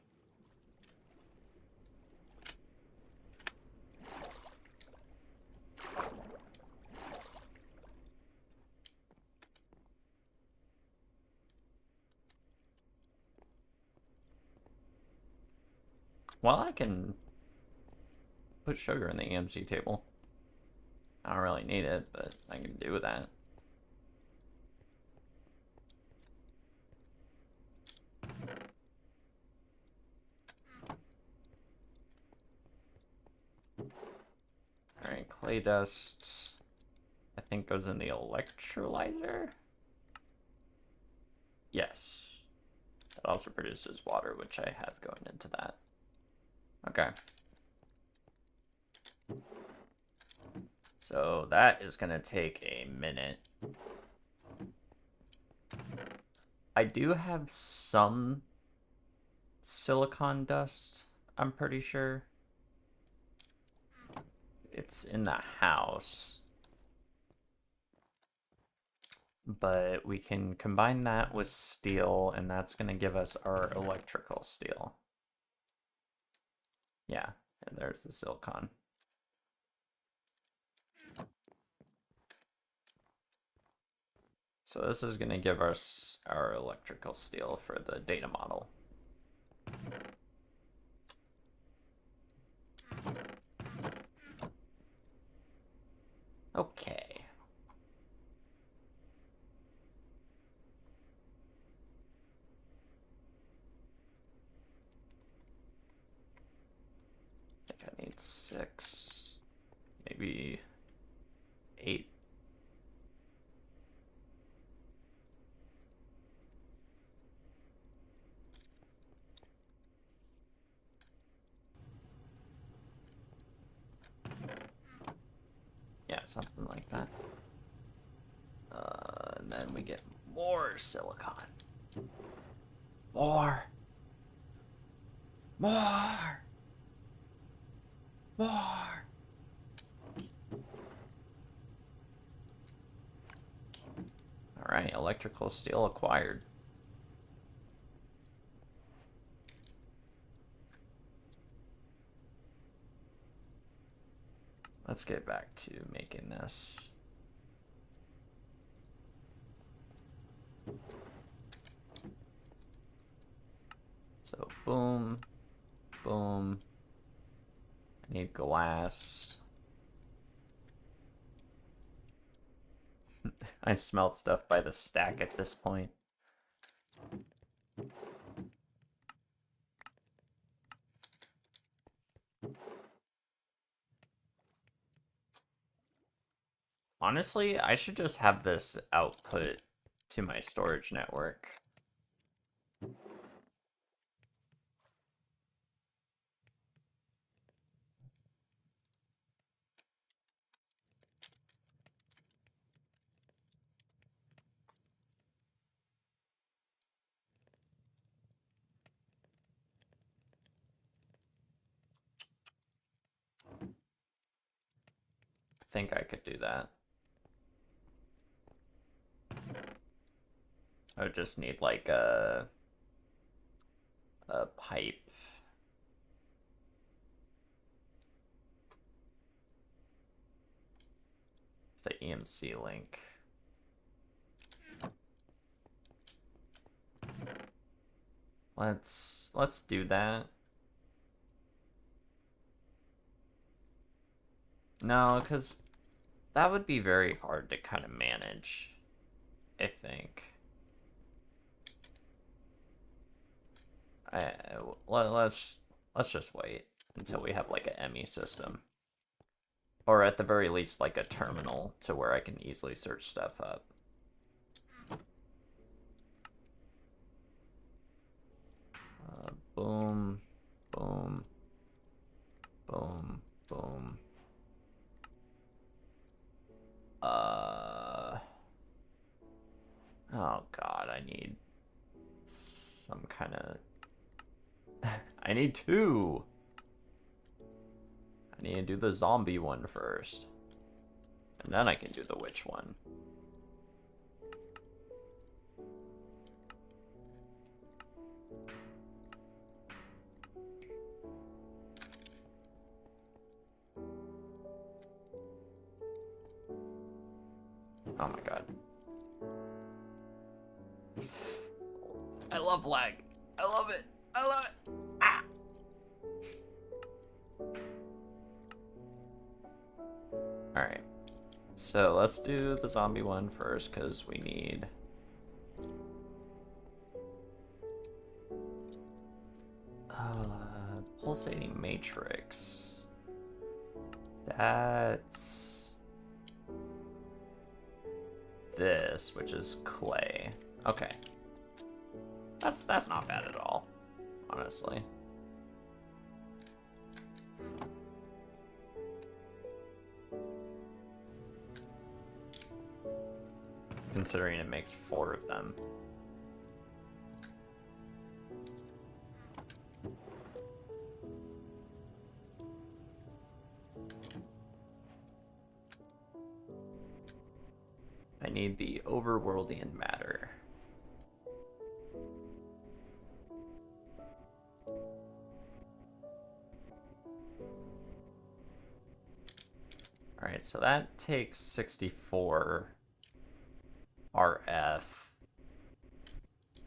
Well, I can put sugar in the EMC table. I don't really need it, but I can do that. Alright, clay dust, I think goes in the electrolyzer? Yes. That also produces water, which I have going into that. Okay. So that is gonna take a minute. I do have some silicon dust, I'm pretty sure. It's in the house. But we can combine that with steel, and that's gonna give us our electrical steel. Yeah, and there's the silicon. So this is gonna give us our electrical steel for the data model. Okay. I think I need 6, maybe 8. Yeah, something like that. And then we get more silicon. More. More. More. All right, electrical steel acquired. Let's get back to making this. So boom, boom. I need glass. I smelt stuff by the stack at this point. Honestly, I should just have this output to my storage network. I think I could do that. I would just need like a pipe. It's the EMC link. Let's do that. No, because that would be very hard to kind of manage, I think. I let's just wait until we have like an ME system, or at the very least like a terminal to where I can easily search stuff up. Boom, boom, boom, boom. Oh god, I need some kind of. I need two. I need to do the zombie one first, and then I can do the witch one. Oh my god. I love lag. I love it. I love it. Ah! Alright. So let's do the zombie one first, because we need... pulsating matrix. That's... this, which is clay. Okay. That's not bad at all, honestly. Considering it makes 4 of them. I need the overworldian matter. Alright, so that takes 64 RF.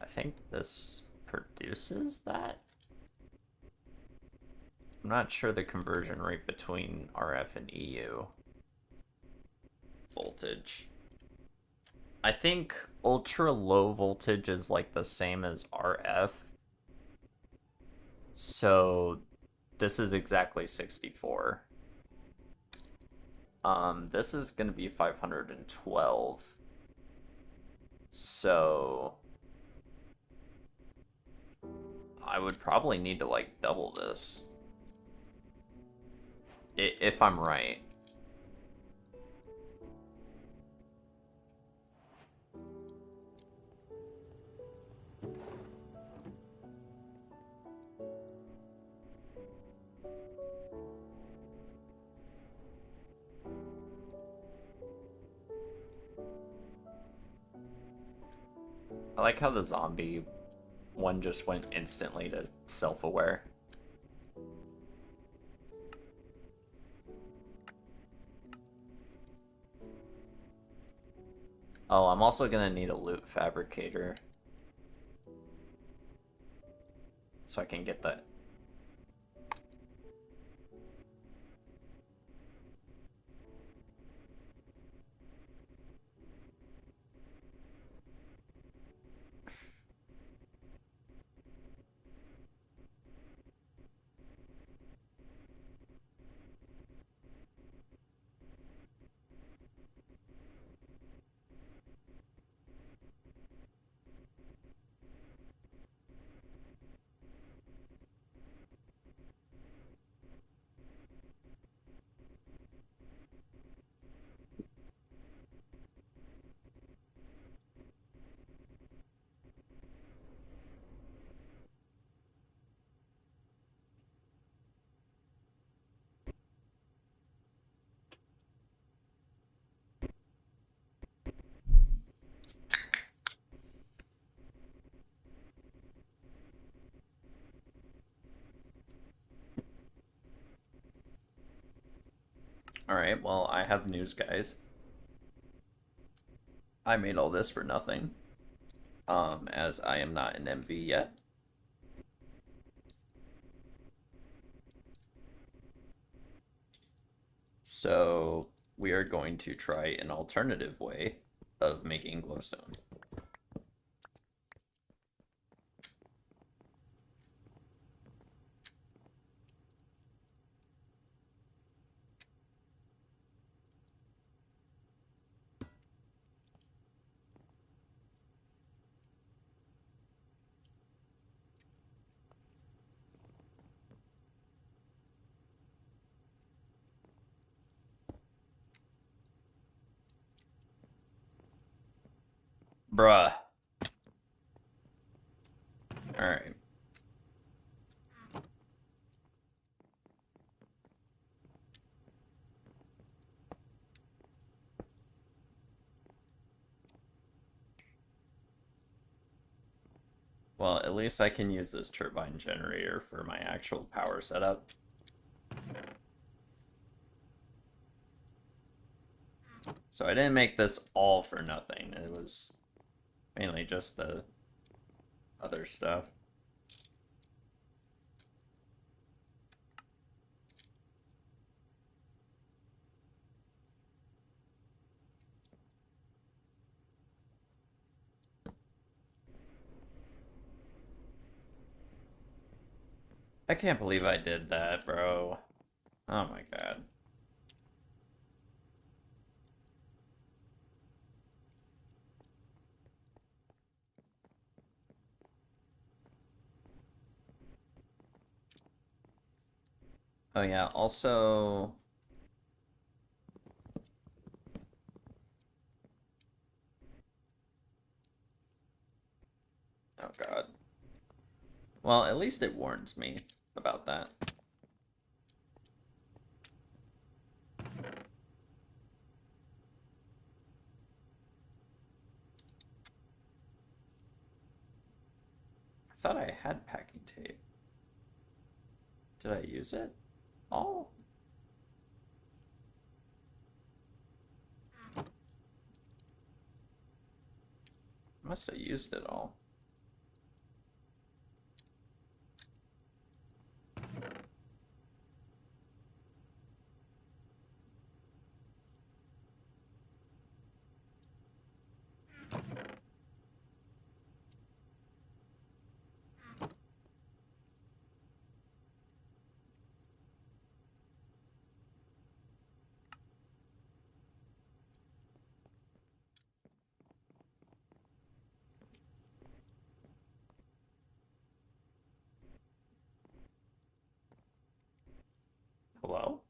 I think this produces that? I'm not sure the conversion rate between RF and EU voltage. I think ultra low voltage is like the same as RF. So this is exactly 64. This is gonna be 512. So I would probably need to like double this. If I'm right. I like how the zombie one just went instantly to self-aware. Oh, I'm also gonna need a loot fabricator. So I can get that. Alright, well, I have news, guys. I made all this for nothing, as I am not an MV yet. So we are going to try an alternative way of making glowstone. Bruh. Alright. Well, at least I can use this turbine generator for my actual power setup. So I didn't make this all for nothing. It was mainly just the other stuff. I can't believe I did that, bro. Oh my god. Oh yeah, also... Oh god. Well, at least it warns me about that. I thought I had packing tape. Did I use it all? Must have used it all. Hello?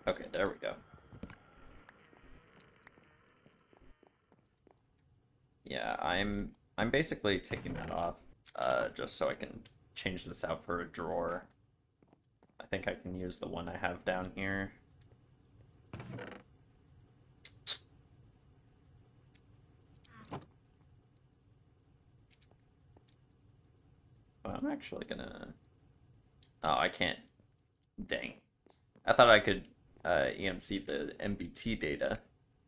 Okay, there we go. Yeah, I'm basically taking that off, just so I can change this out for a drawer. I think I can use the one I have down here. Well, I'm actually gonna... Oh, I can't. Dang. I thought I could EMC the MBT data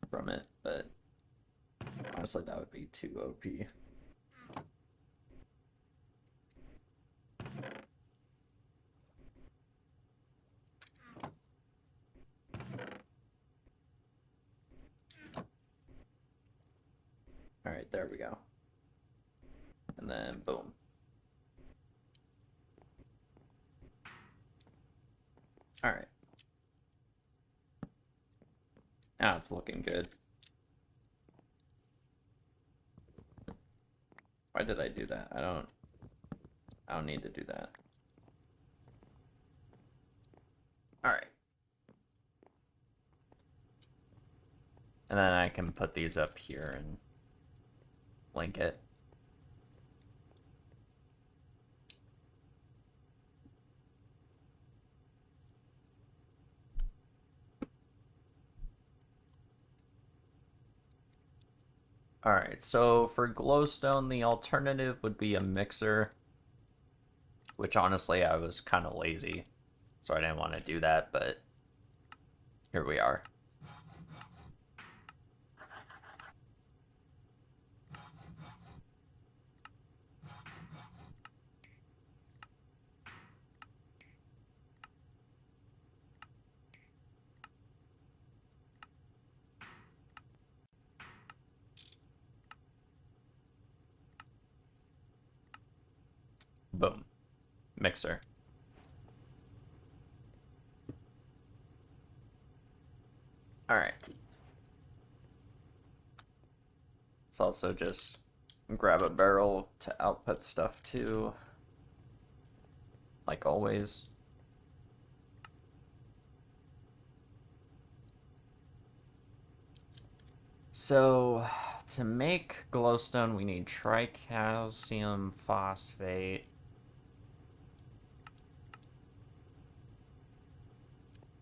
from it, but honestly, that would be too OP. All right, there we go. And then boom. All right. Now it's looking good. Why did I do that? I don't need to do that. All right. And then I can put these up here and link it. Alright, so for glowstone, the alternative would be a mixer, which honestly I was kind of lazy, so I didn't want to do that, but here we are. Boom. Mixer. Alright. Let's also just grab a barrel to output stuff too, like always. So, to make glowstone, we need tricalcium phosphate.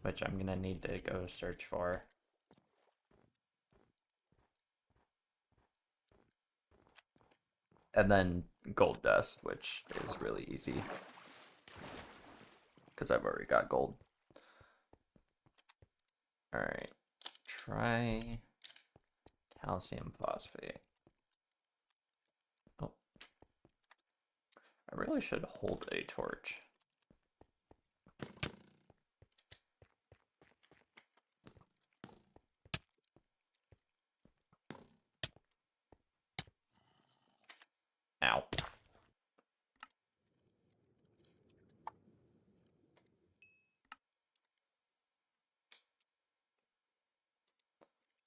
Which I'm gonna need to go search for. And then gold dust, which is really easy. Because I've already got gold. Alright. Try calcium phosphate. Oh. I really should hold a torch. Ow.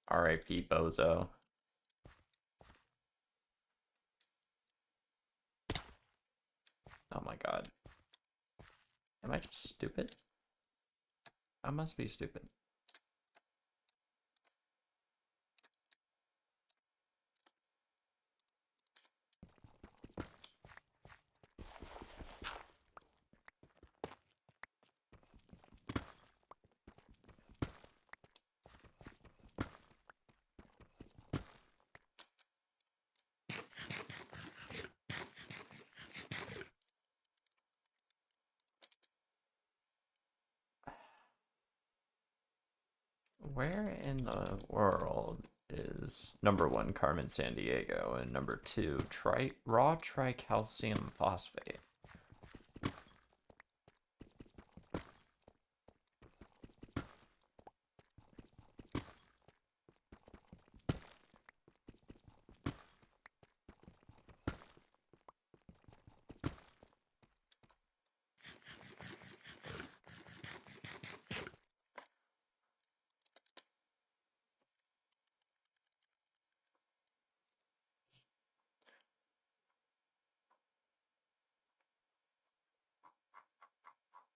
R.I.P. Bozo. Oh my god. Am I just stupid? I must be stupid. Where in the world is number 1 Carmen Sandiego and number 2 raw tricalcium phosphate?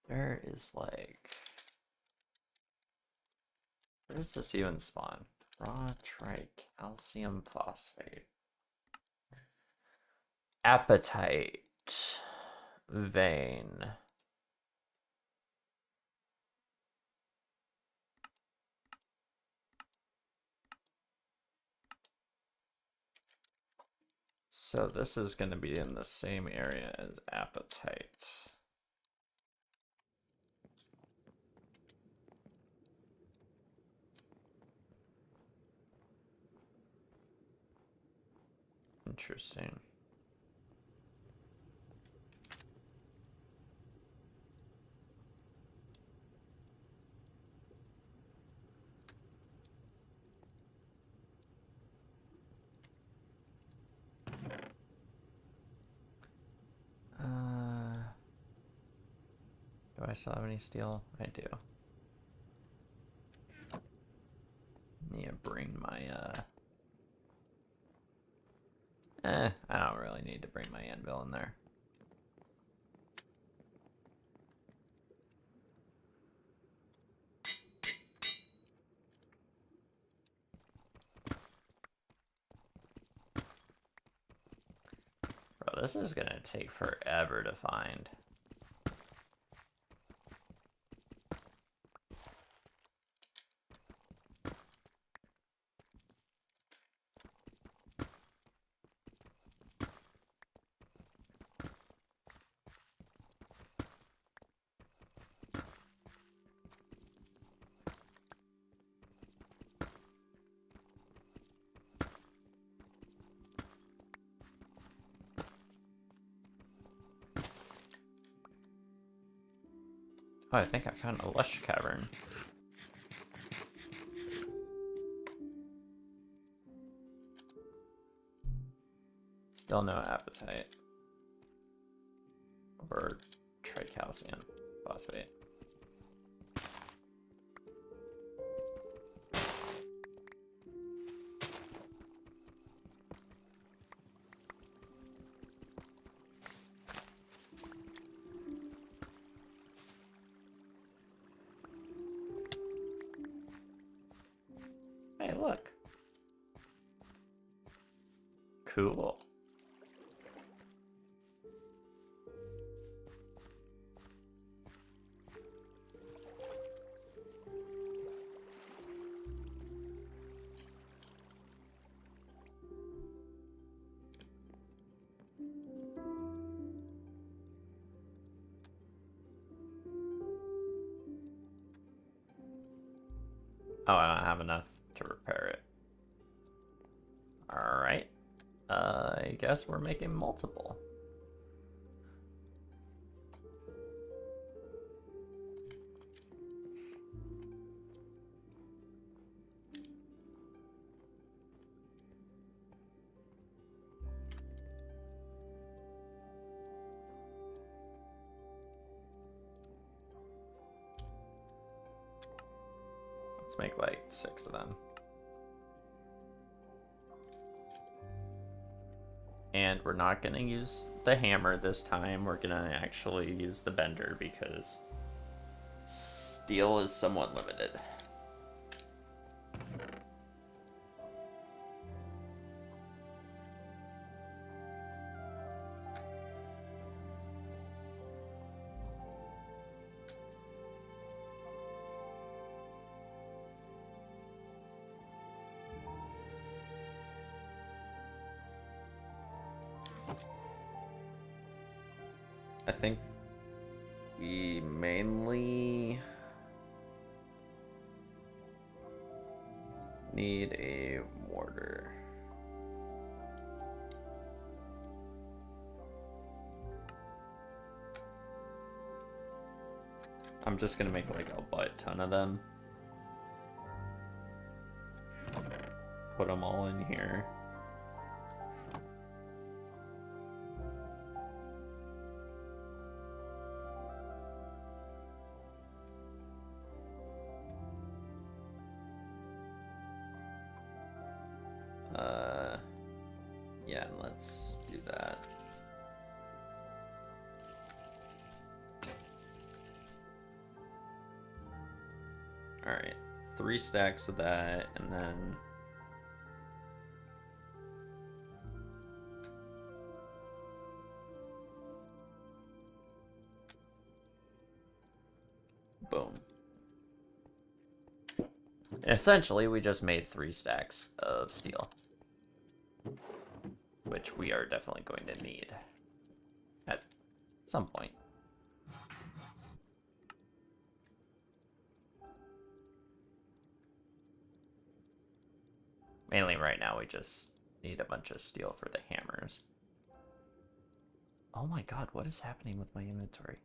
There is like... Where does this even spawn? Raw tricalcium phosphate. Appetite. Vein. So this is going to be in the same area as appetite. Interesting. Do I still have any steel? I do. Need to bring my, I don't really need to bring my anvil in there. Bro, this is gonna take forever to find. Oh, I think I found a lush cavern. Still no appetite. Or tricalcium phosphate. Hey, look. Cool. Oh, I don't have enough to repair it. Alright. I guess we're making multiple. Let's make like 6 of them. And we're not going to use the hammer this time. We're going to actually use the bender because steel is somewhat limited. I think we mainly need a mortar. I'm just gonna make like a butt ton of them. Put them all in here. Yeah, let's do that. All right, 3 stacks of that, and then boom. Essentially, we just made 3 stacks of steel, which we are definitely going to need at some point. Mainly right now, we just need a bunch of steel for the hammers. Oh my god, what is happening with my inventory?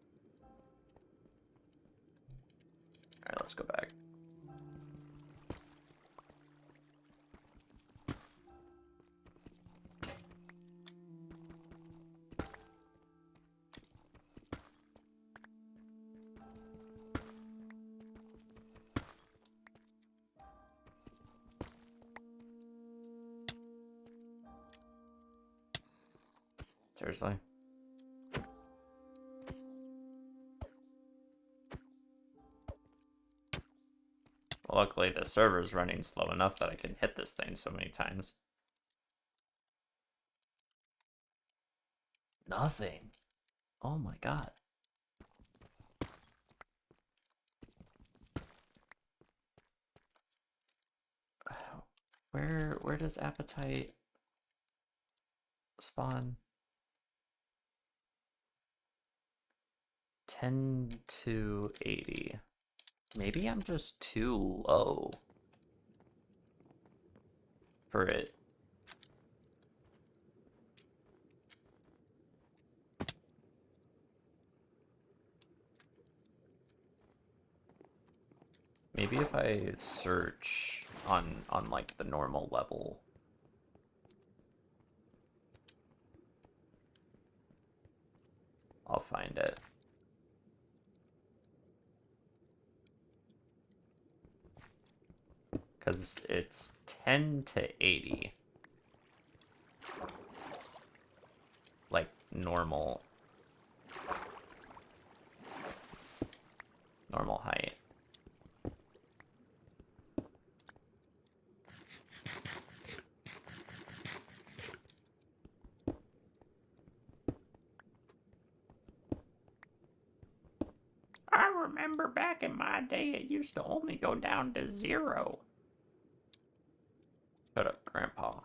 Alright, let's go back. Seriously? Well, luckily the server's running slow enough that I can hit this thing so many times. Nothing. Oh my god. Where does appetite spawn? 10 to 80. Maybe I'm just too low for it. Maybe if I search on like the normal level. I'll find it. Because it's 10 to 80. Like normal height. I remember back in my day, it used to only go down to 0. Shut up, Grandpa.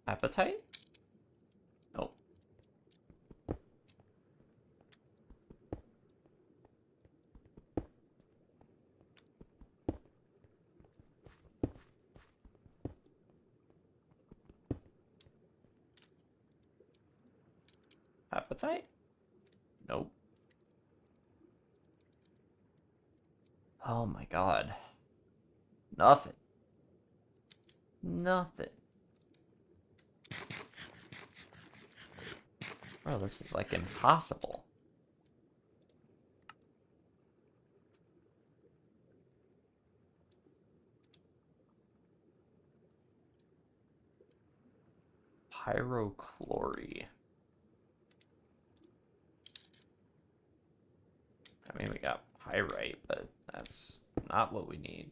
Appetite? Nope. Appetite? Nope. Oh my god. Nothing. Nothing. Bro, this is like impossible. Pyrochlorine. I mean, we got pyrite, but that's not what we need.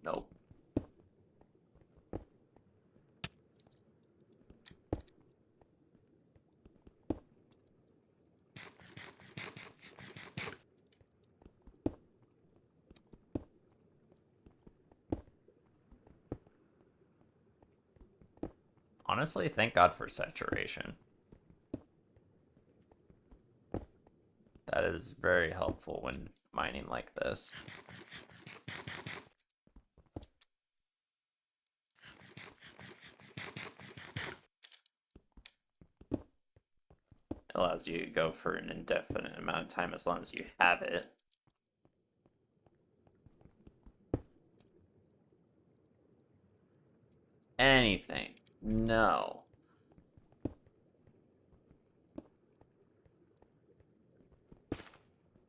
Nope. Honestly, thank God for saturation. That is very helpful when mining like this. It allows you to go for an indefinite amount of time as long as you have it. Anything. No.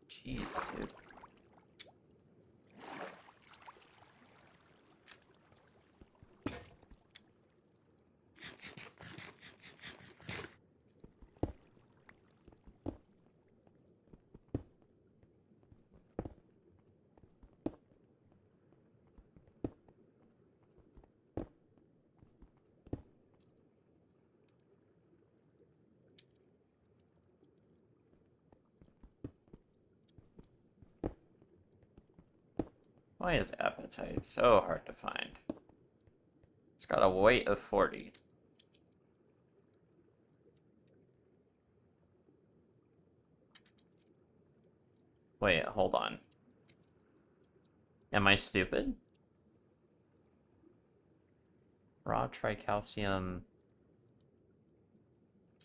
Jeez, dude. Why is appetite so hard to find? It's got a weight of 40. Wait, hold on. Am I stupid? Raw tricalcium.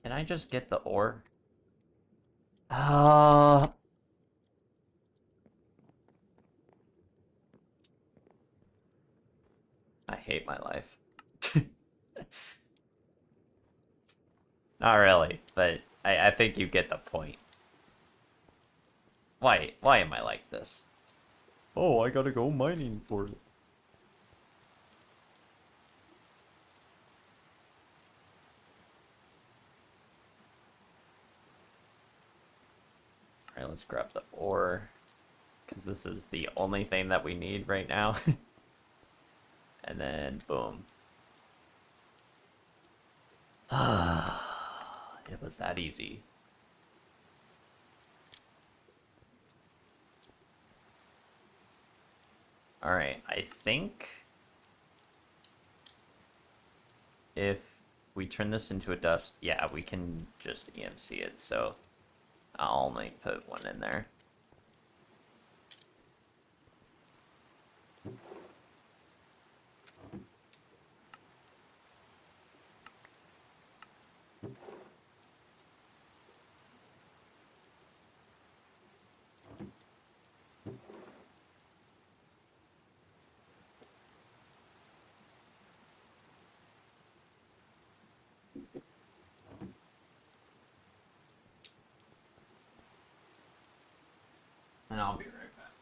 Can I just get the ore? Uh, I hate my life. Not really, but I think you get the point. Why am I like this? Oh, I gotta go mining for it. Alright, let's grab the ore. Because this is the only thing that we need right now. And then, boom. It was that easy. Alright, I think if we turn this into a dust, yeah, we can just EMC it, so I'll only put one in there. And I'll be right back.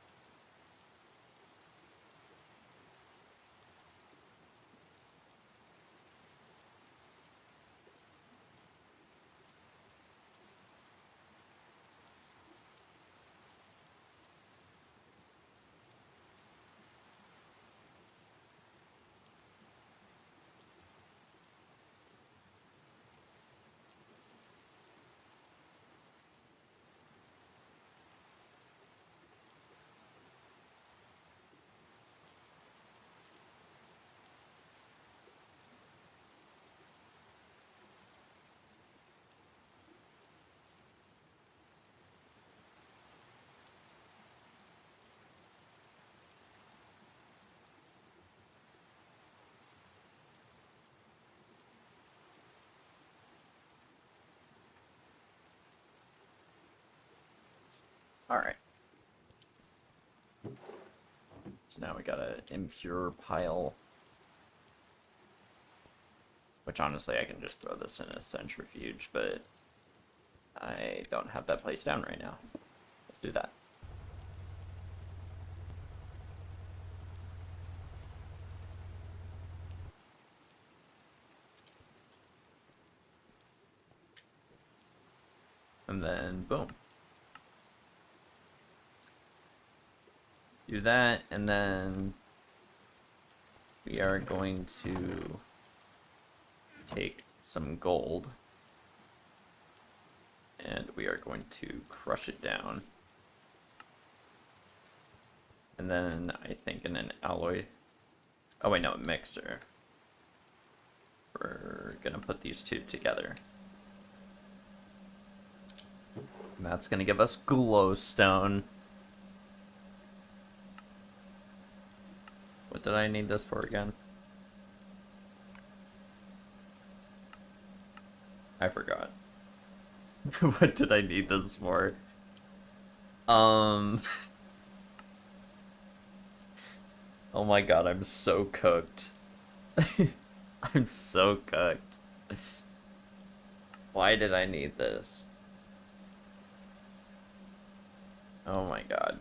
Alright. So now we got an impure pile. Which honestly I can just throw this in a centrifuge, but I don't have that place down right now. Let's do that. And then boom. Do that, and then we are going to take some gold and we are going to crush it down. And then I think in an alloy, oh wait, no, a mixer, we're gonna put these two together. And that's gonna give us glowstone. What did I need this for again? I forgot. What did I need this for? Oh my god, I'm so cooked. I'm so cooked. Why did I need this? Oh my god.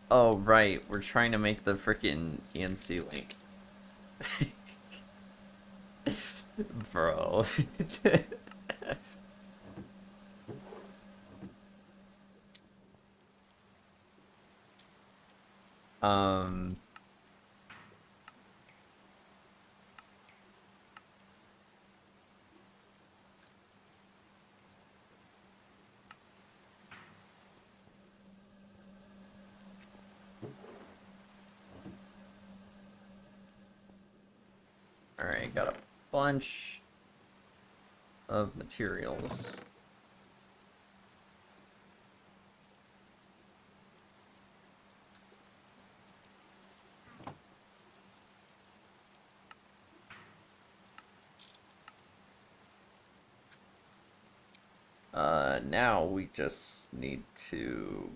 Oh right, we're trying to make the frickin' ENC link. Bro. um Alright, got a bunch. of materials. Now we just need to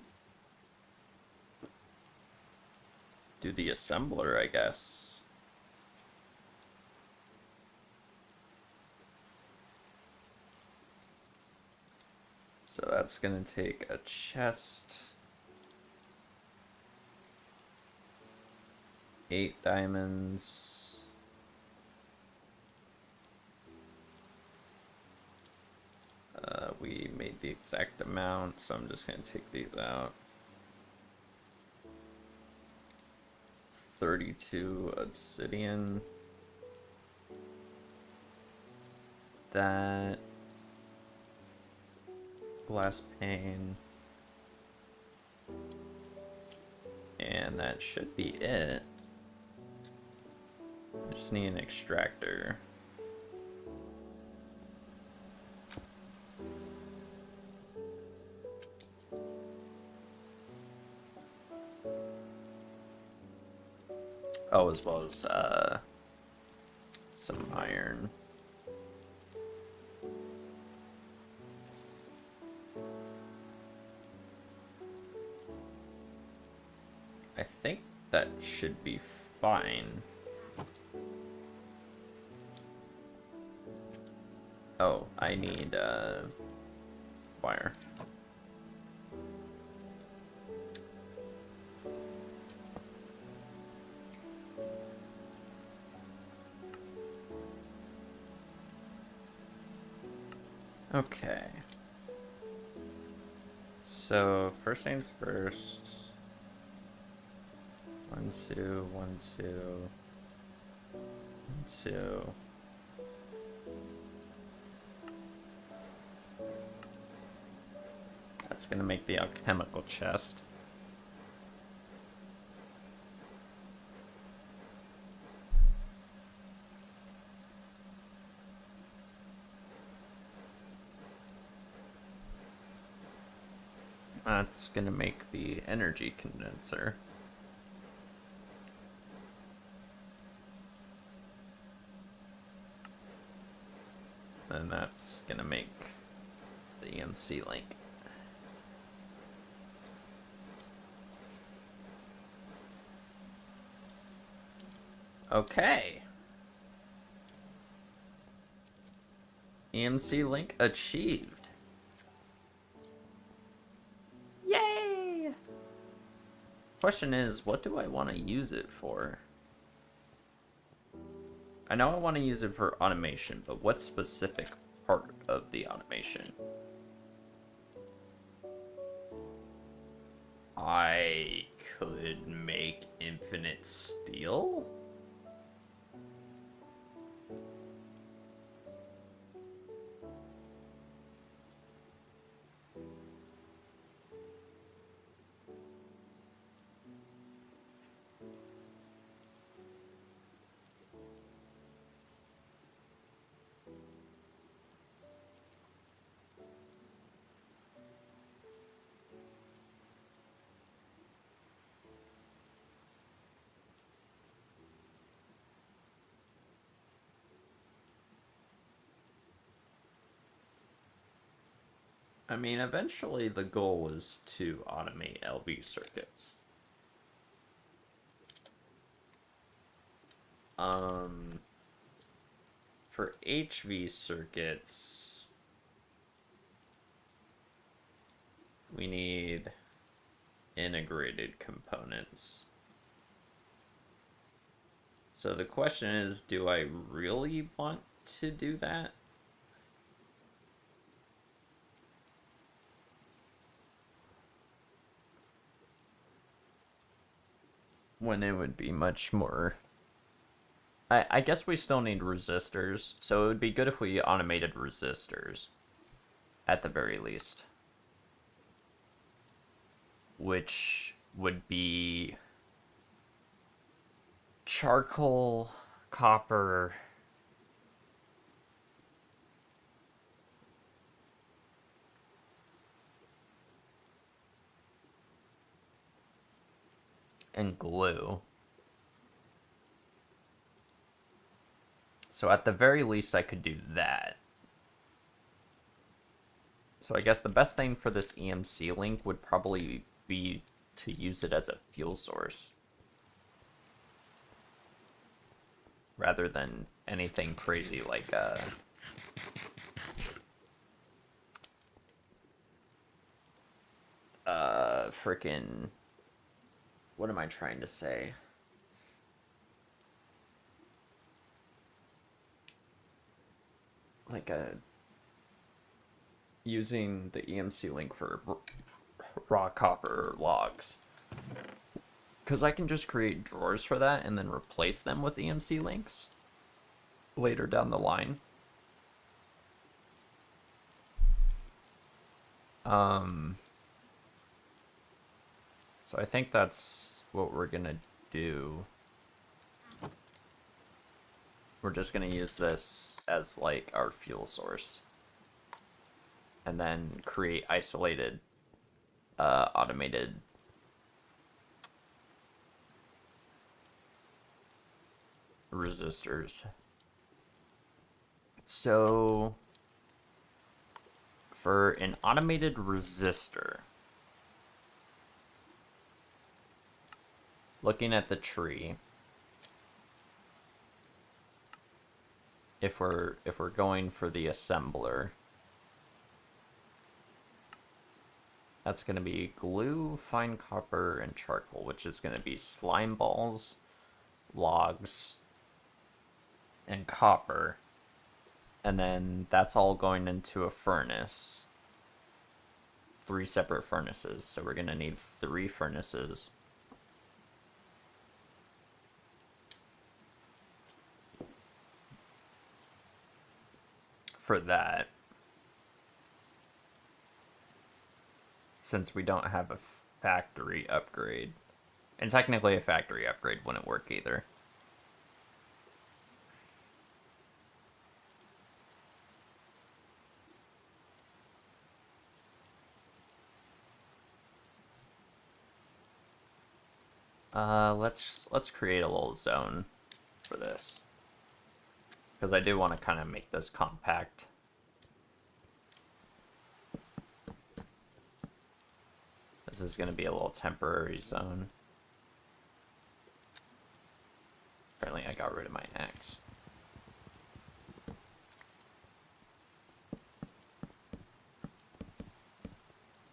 do the assembler, I guess. So that's gonna take a chest, 8 diamonds. We made the exact amount, so I'm just gonna take these out. 32 obsidian. That glass pane. And that should be it. I just need an extractor. Oh, as well as some iron. I think that should be fine. Oh, I need wire. Okay. So, first things first. 1, 2, 1, 2, 1, 2. That's gonna make the alchemical chest. That's gonna make the energy condenser. And that's gonna make the EMC link. Okay. EMC link achieved. Yay! Question is, what do I want to use it for? I know I want to use it for automation, but what specific part of the automation? I could make infinite steel? I mean, eventually the goal is to automate LV circuits. For HV circuits, we need integrated components. So the question is, do I really want to do that? When it would be much more... I guess we still need resistors, so it would be good if we automated resistors, at the very least. Which would be charcoal, copper, and glue. So at the very least, I could do that. So I guess the best thing for this EMC link would probably be to use it as a fuel source, rather than anything crazy like freaking, what am I trying to say? Like using the EMC link for raw copper logs. Because I can just create drawers for that and then replace them with EMC links later down the line. So I think that's what we're gonna do. We're just gonna use this as like our fuel source, and then create isolated automated resistors. So for an automated resistor, looking at the tree, if we're going for the assembler, that's going to be glue, fine copper, and charcoal, which is going to be slime balls, logs, and copper. And then that's all going into a furnace. 3 separate furnaces. So we're going to need 3 furnaces. For that. Since we don't have a factory upgrade. And technically a factory upgrade wouldn't work either. Let's create a little zone for this, because I do want to kind of make this compact. This is going to be a little temporary zone. Apparently I got rid of my X.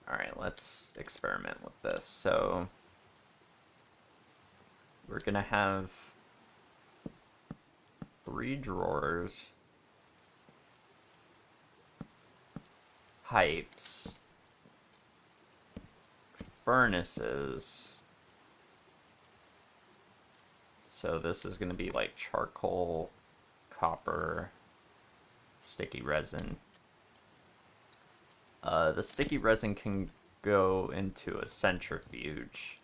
Alright, let's experiment with this. So we're gonna have 3 drawers, pipes, furnaces. So this is gonna be like charcoal, copper, sticky resin. The sticky resin can go into a centrifuge.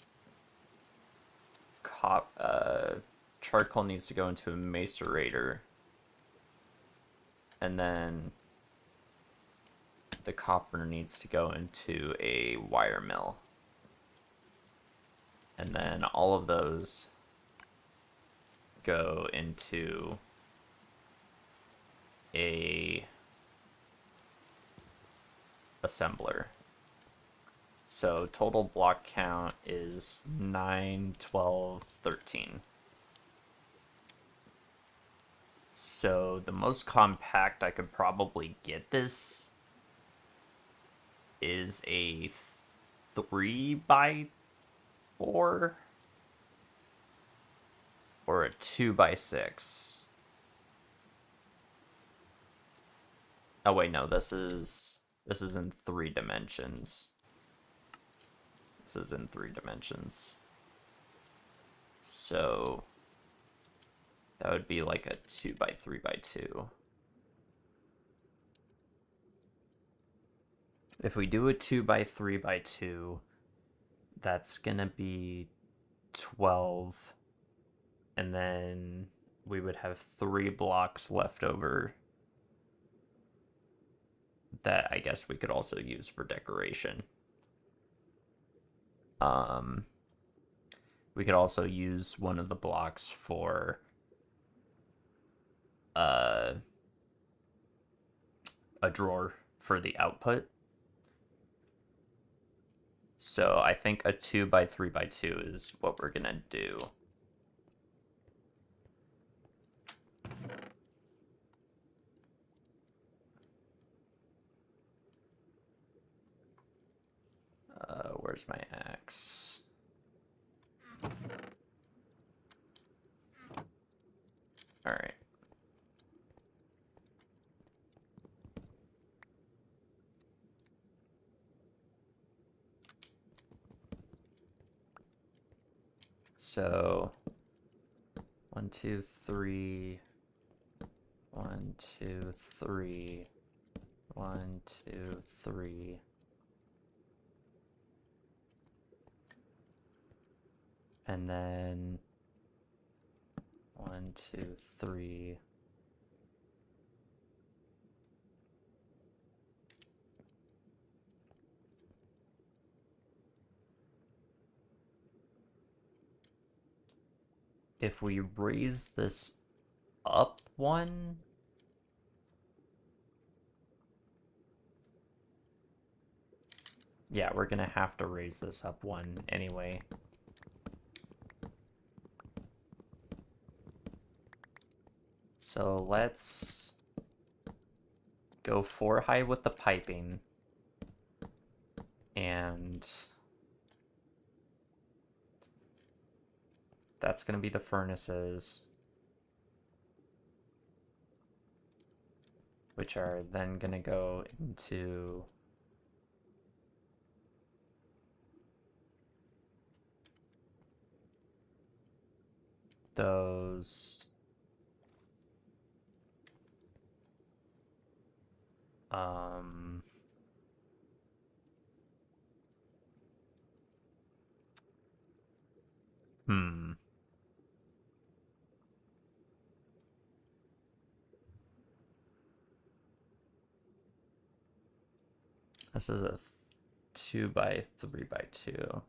Charcoal needs to go into a macerator. And then the copper needs to go into a wire mill. And then all of those go into a assembler. So total block count is 9, 12, 13. So the most compact I could probably get this is a 3x4 or a 2x6. Oh wait, no, this is in 3 dimensions. This is in 3 dimensions. So that would be like a 2x3x2. If we do a 2x3x2, that's gonna be 12. And then we would have 3 blocks left over that I guess we could also use for decoration. We could also use one of the blocks for a drawer for the output. So I think a 2x3x2 is what we're gonna do. Where's my axe? All right. So 1, 2, 3. 1, 2, 3. 1, 2, 3. And then 1, 2, 3. If we raise this up one, yeah, we're gonna have to raise this up one anyway. So let's go 4 high with the piping. And that's gonna be the furnaces, which are then gonna go into those this is a 2x3x2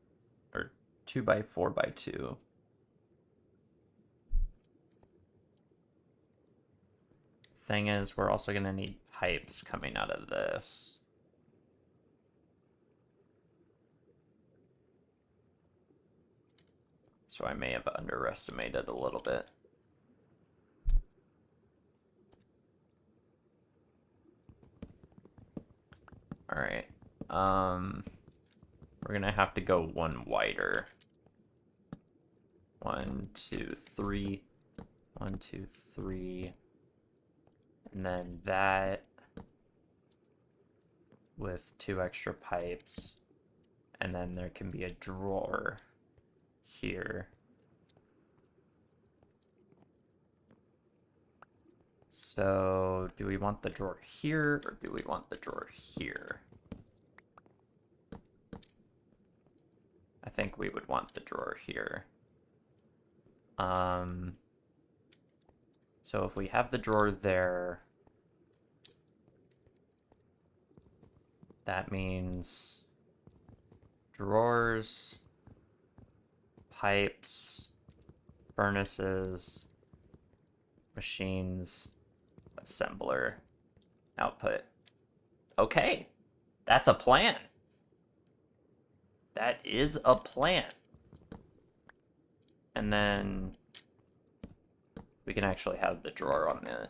or 2x4x2. Thing is, we're also gonna need pipes coming out of this. So I may have underestimated a little bit. All right. We're gonna have to go one wider. 1, 2, 3. 1, 2, 3. And then that with 2 extra pipes. And then there can be a drawer here. So do we want the drawer here or do we want the drawer here? I think we would want the drawer here. So if we have the drawer there, that means drawers, pipes, furnaces, machines, assembler, output. Okay, that's a plan. That is a plan. And then we can actually have the drawer on the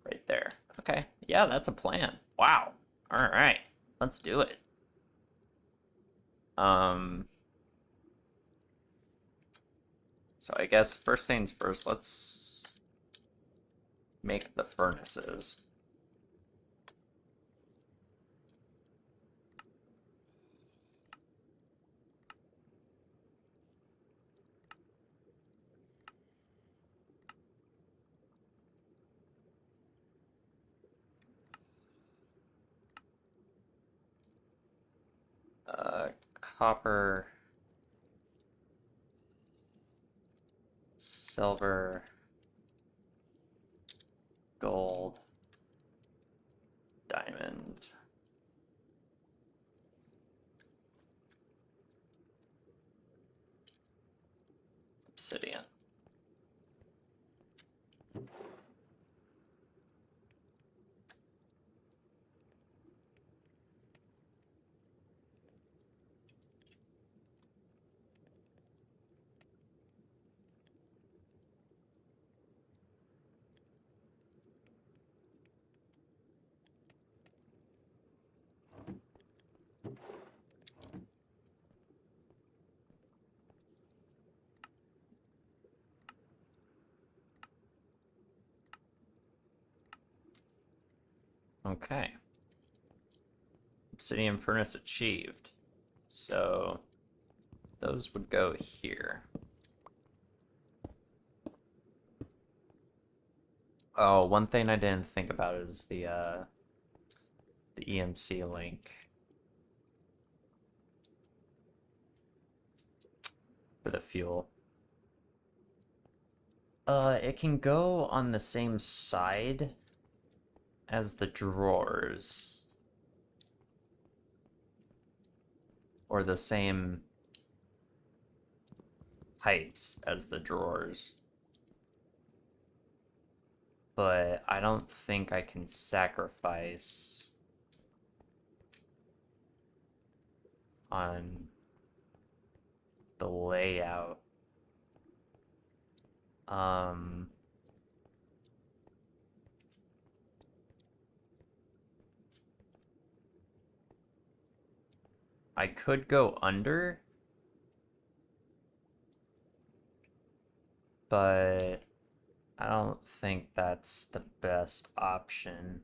right there. Okay, yeah, that's a plan. Wow. All right, let's do it. So I guess first things first, let's make the furnaces. Copper, silver, gold, diamond. obsidian. Okay. Obsidian furnace achieved. So those would go here. Oh, one thing I didn't think about is the EMC link for the fuel. It can go on the same side as the drawers. Or the same pipes as the drawers. But I don't think I can sacrifice on the layout. I could go under, but I don't think that's the best option.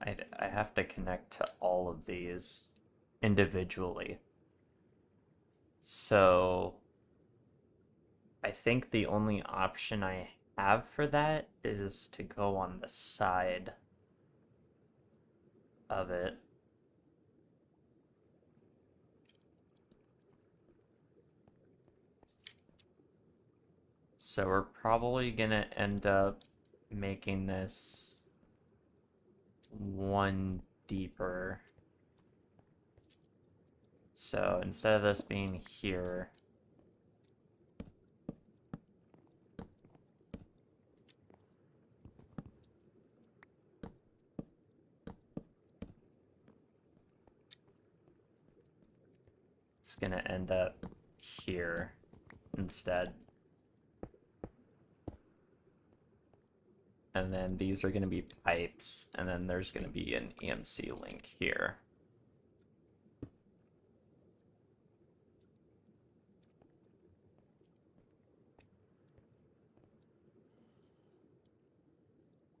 I have to connect to all of these individually. So I think the only option I have for that is to go on the side of it. So we're probably gonna end up making this one deeper. So instead of this being here, it's gonna end up here instead. And then these are gonna be pipes, and then there's gonna be an EMC link here.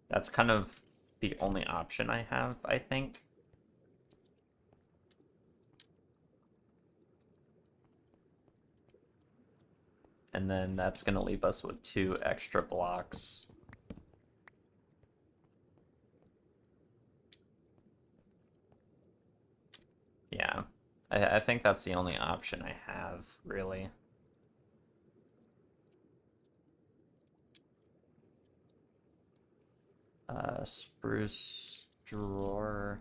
That's kind of the only option I have, I think. And then that's gonna leave us with 2 extra blocks. Yeah, I think that's the only option I have, really. Spruce drawer.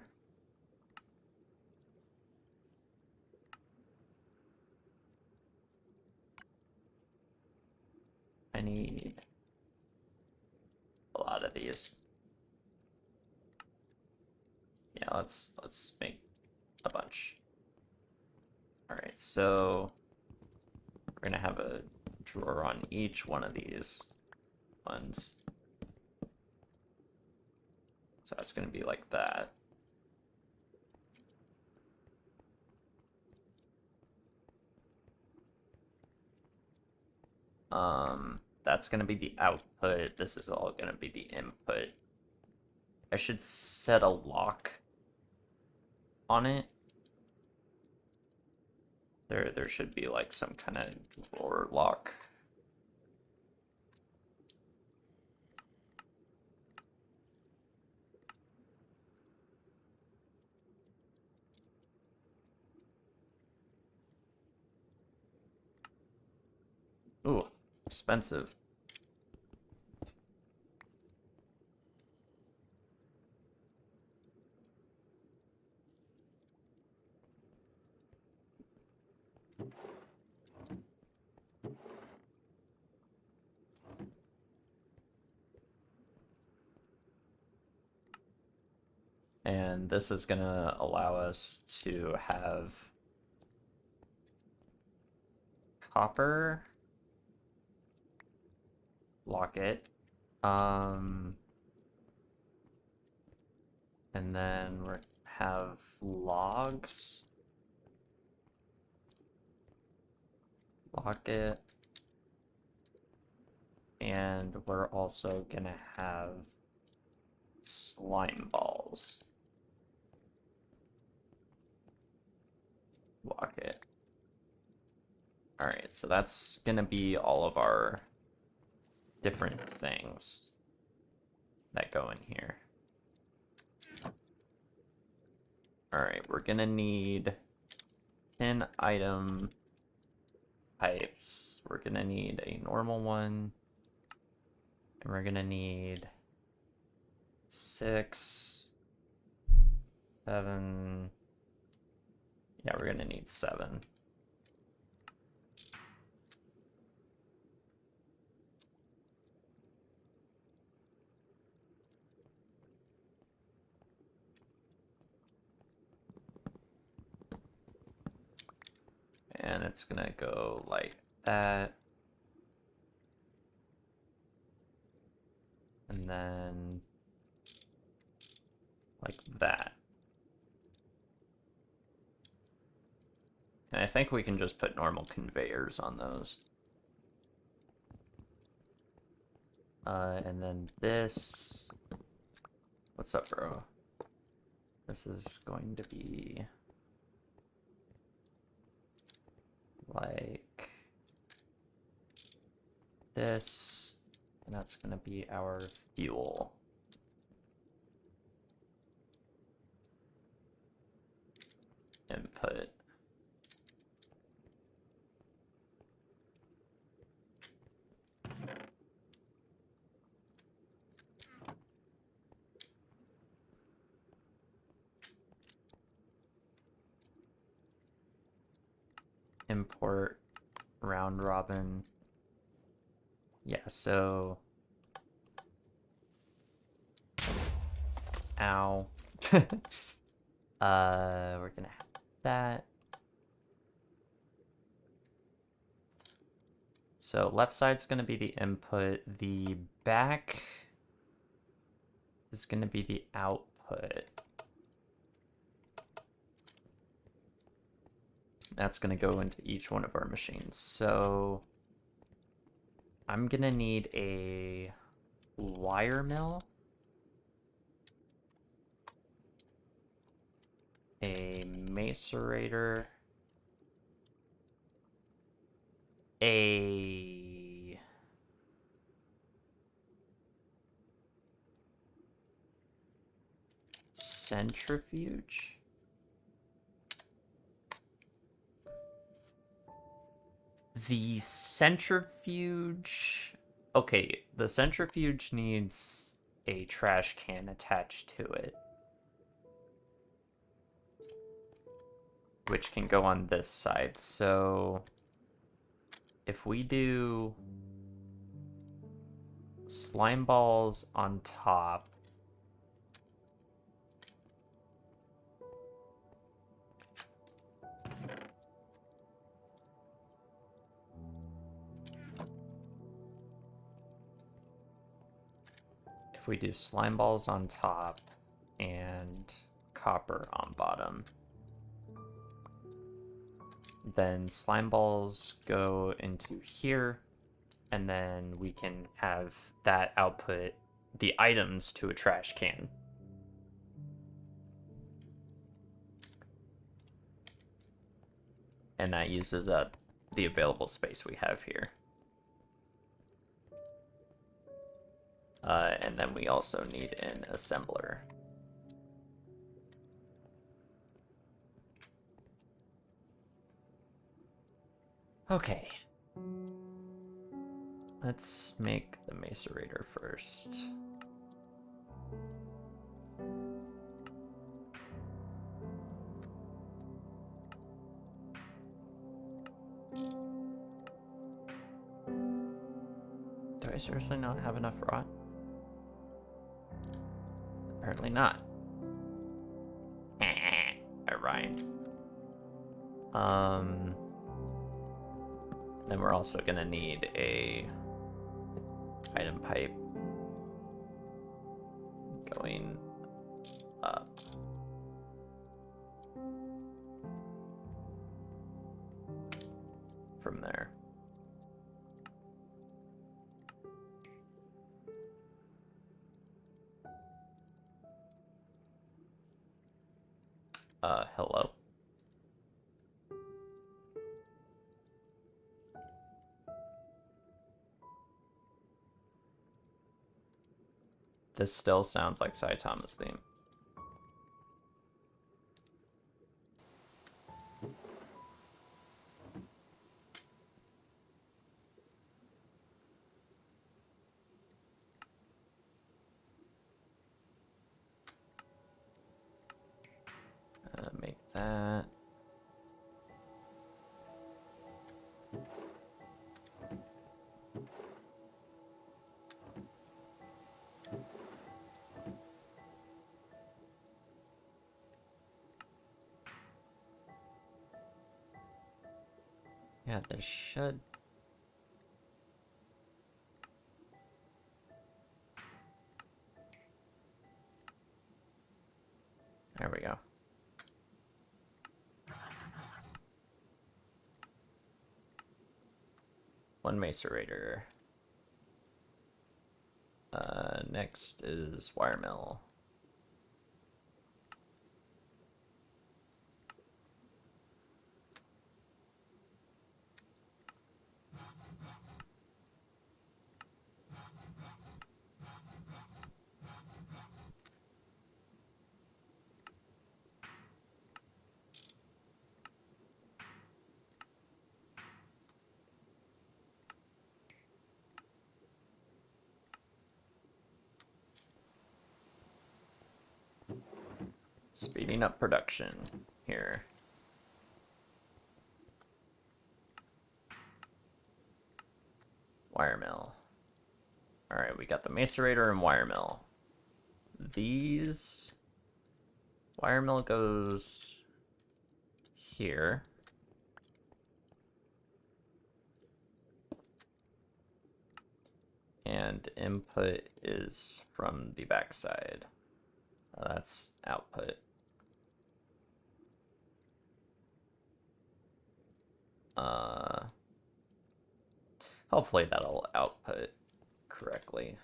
I need a lot of these. Yeah, let's make a bunch. All right, so we're gonna have a drawer on each one of these ones. So that's gonna be like that. That's gonna be the output. This is all gonna be the input. I should set a lock on it. There should be like some kind of drawer lock. Ooh, expensive. And this is going to allow us to have copper, lock it, and then we have logs, lock it, and we're also gonna have slime balls, lock it. All right, so that's gonna be all of our different things that go in here. All right, we're gonna need 10 item pipes. We're gonna need a normal one, and we're gonna need 6, 7. Yeah, we're gonna need 7. And it's gonna go like that. And then like that. And I think we can just put normal conveyors on those. And then this. What's up, bro? This is going to be like this. And that's going to be our fuel. Input. Import round robin. Yeah, so ow. We're gonna have that. So left side's gonna be the input, the back is gonna be the output. That's gonna go into each one of our machines. So I'm gonna need a wire mill, a macerator, a centrifuge. The centrifuge... Okay, the centrifuge needs a trash can attached to it, which can go on this side. So if we do slime balls on top, if we do slime balls on top and copper on bottom, then slime balls go into here, and then we can have that output the items to a trash can. And that uses up the available space we have here. And then we also need an assembler. Okay. Let's make the macerator first. Do I seriously not have enough rot? Apparently not. grind. Then we're also gonna need a item pipe going up. From there. Hello? This still sounds like Saitama's theme. Make that. Yeah, this should. There we go. One macerator. Next is wire mill. Speeding up production here. Wire mill. Alright, we got the macerator and wire mill. These... Wire mill goes here. And input is from the backside. That's output. Hopefully that'll output correctly.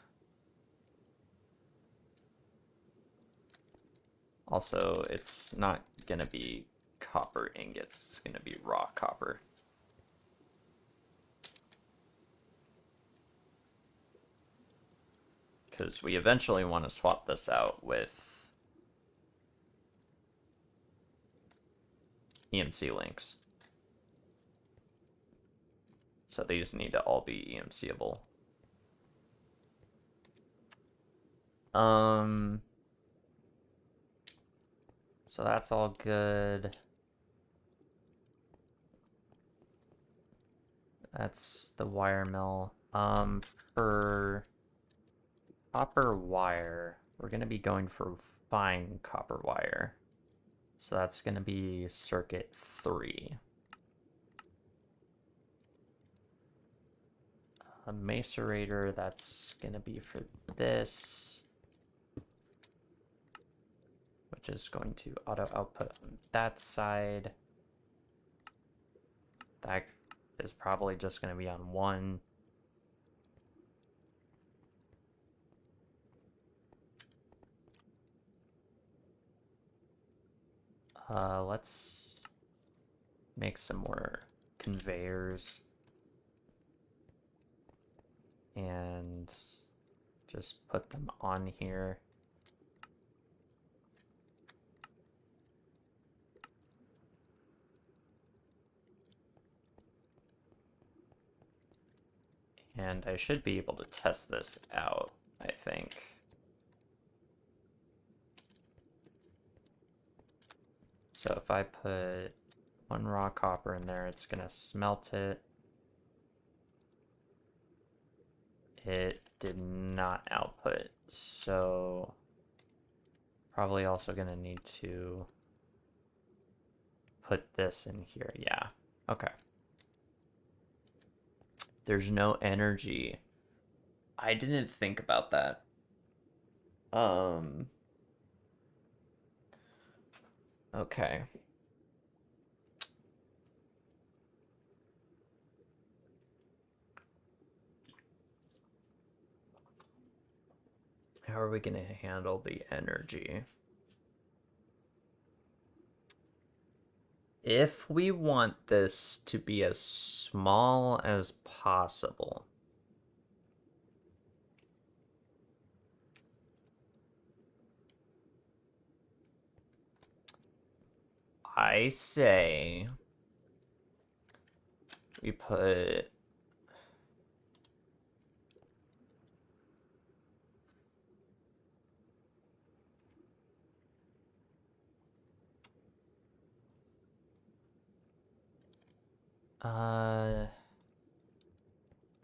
Also, it's not gonna be copper ingots, it's gonna be raw copper. Because we eventually want to swap this out with EMC links. So these need to all be EMCable. So that's all good. That's the wire mill. For copper wire, we're gonna be going for fine copper wire. So that's gonna be circuit 3. A macerator, that's gonna be for this, which is going to auto output on that side. That is probably just gonna be on 1. Let's make some more conveyors and just put them on here. And I should be able to test this out, I think. So if I put 1 raw copper in there, it's gonna smelt it. It did not output, so probably also gonna need to put this in here. Yeah. Okay. There's no energy. I didn't think about that. Um, okay. How are we going to handle the energy? If we want this to be as small as possible, I say we put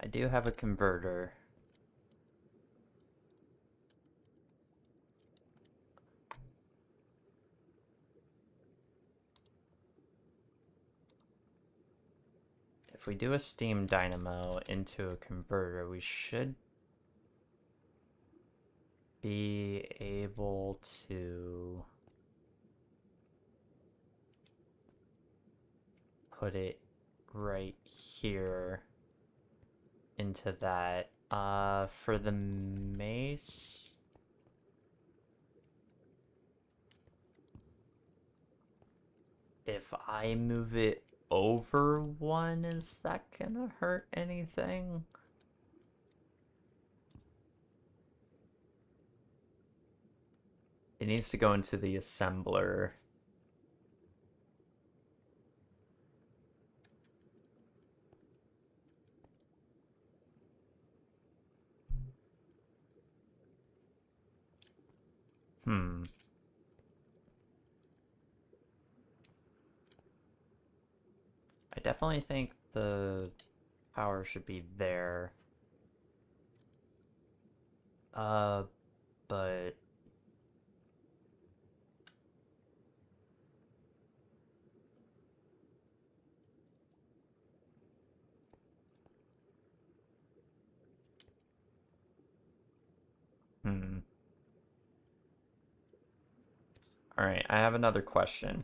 I do have a converter. If we do a steam dynamo into a converter, we should be able to put it right here into that. For the mace, if I move it over one, is that gonna hurt anything? It needs to go into the assembler. Hmm. I definitely think the power should be there. Uh, but hmm. All right, I have another question.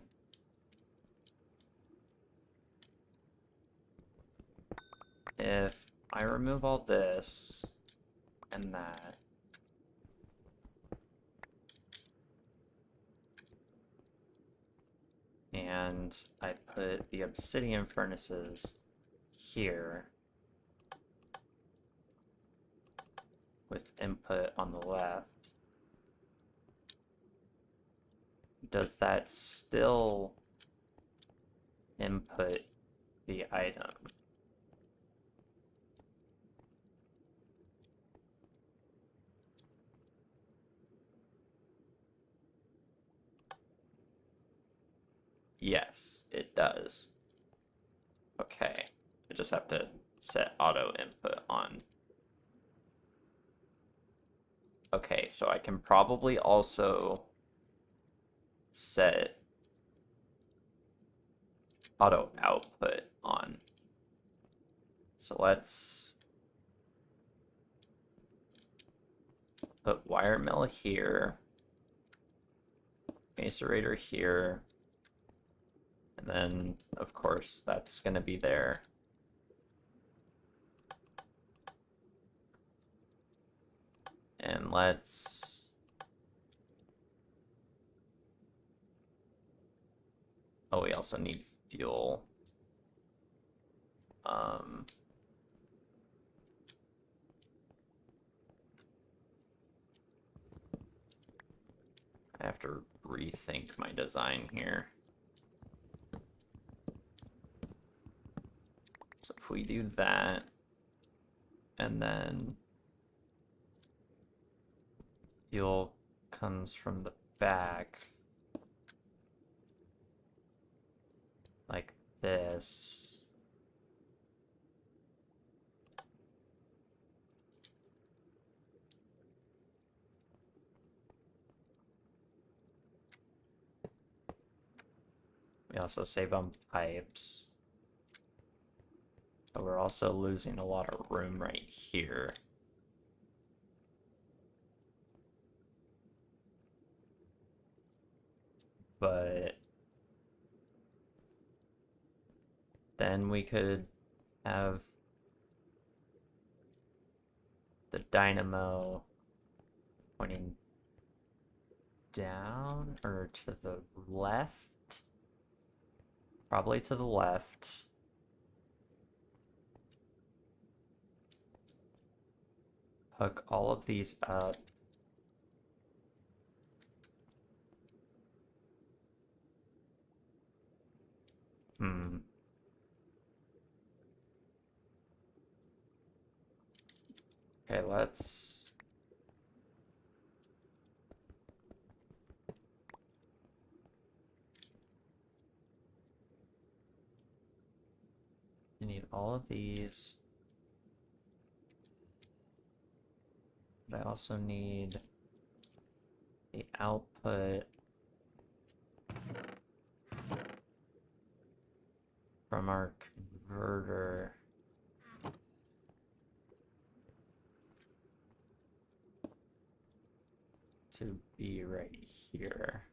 If I remove all this and that, and I put the obsidian furnaces here with input on the left, does that still input the item? Yes, it does. Okay, I just have to set auto input on. Okay, so I can probably also set auto output on. So let's put wire mill here, macerator here, and then of course that's going to be there. And let's, oh, we also need fuel. I have to rethink my design here. So if we do that, and then fuel comes from the back, like this. We also save on pipes. But we're also losing a lot of room right here. But then we could have the dynamo pointing down or to the left. Probably to the left. Hook all of these up. Okay, let's... I need all of these. But I also need the output from our converter. To be right here.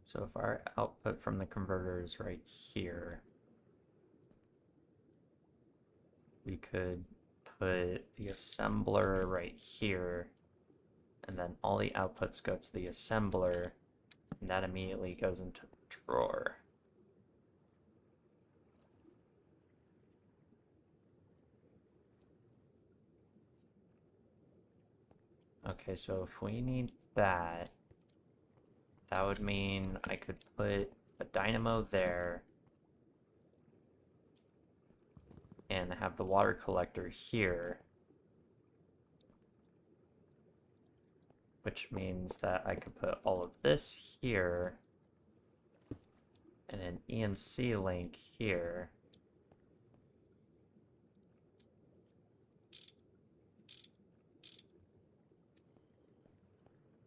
So if our output from the converter is right here, we could put the assembler right here, and then all the outputs go to the assembler, and that immediately goes into the drawer. Okay, so if we need that, that would mean I could put a dynamo there and have the water collector here, which means that I could put all of this here and an EMC link here.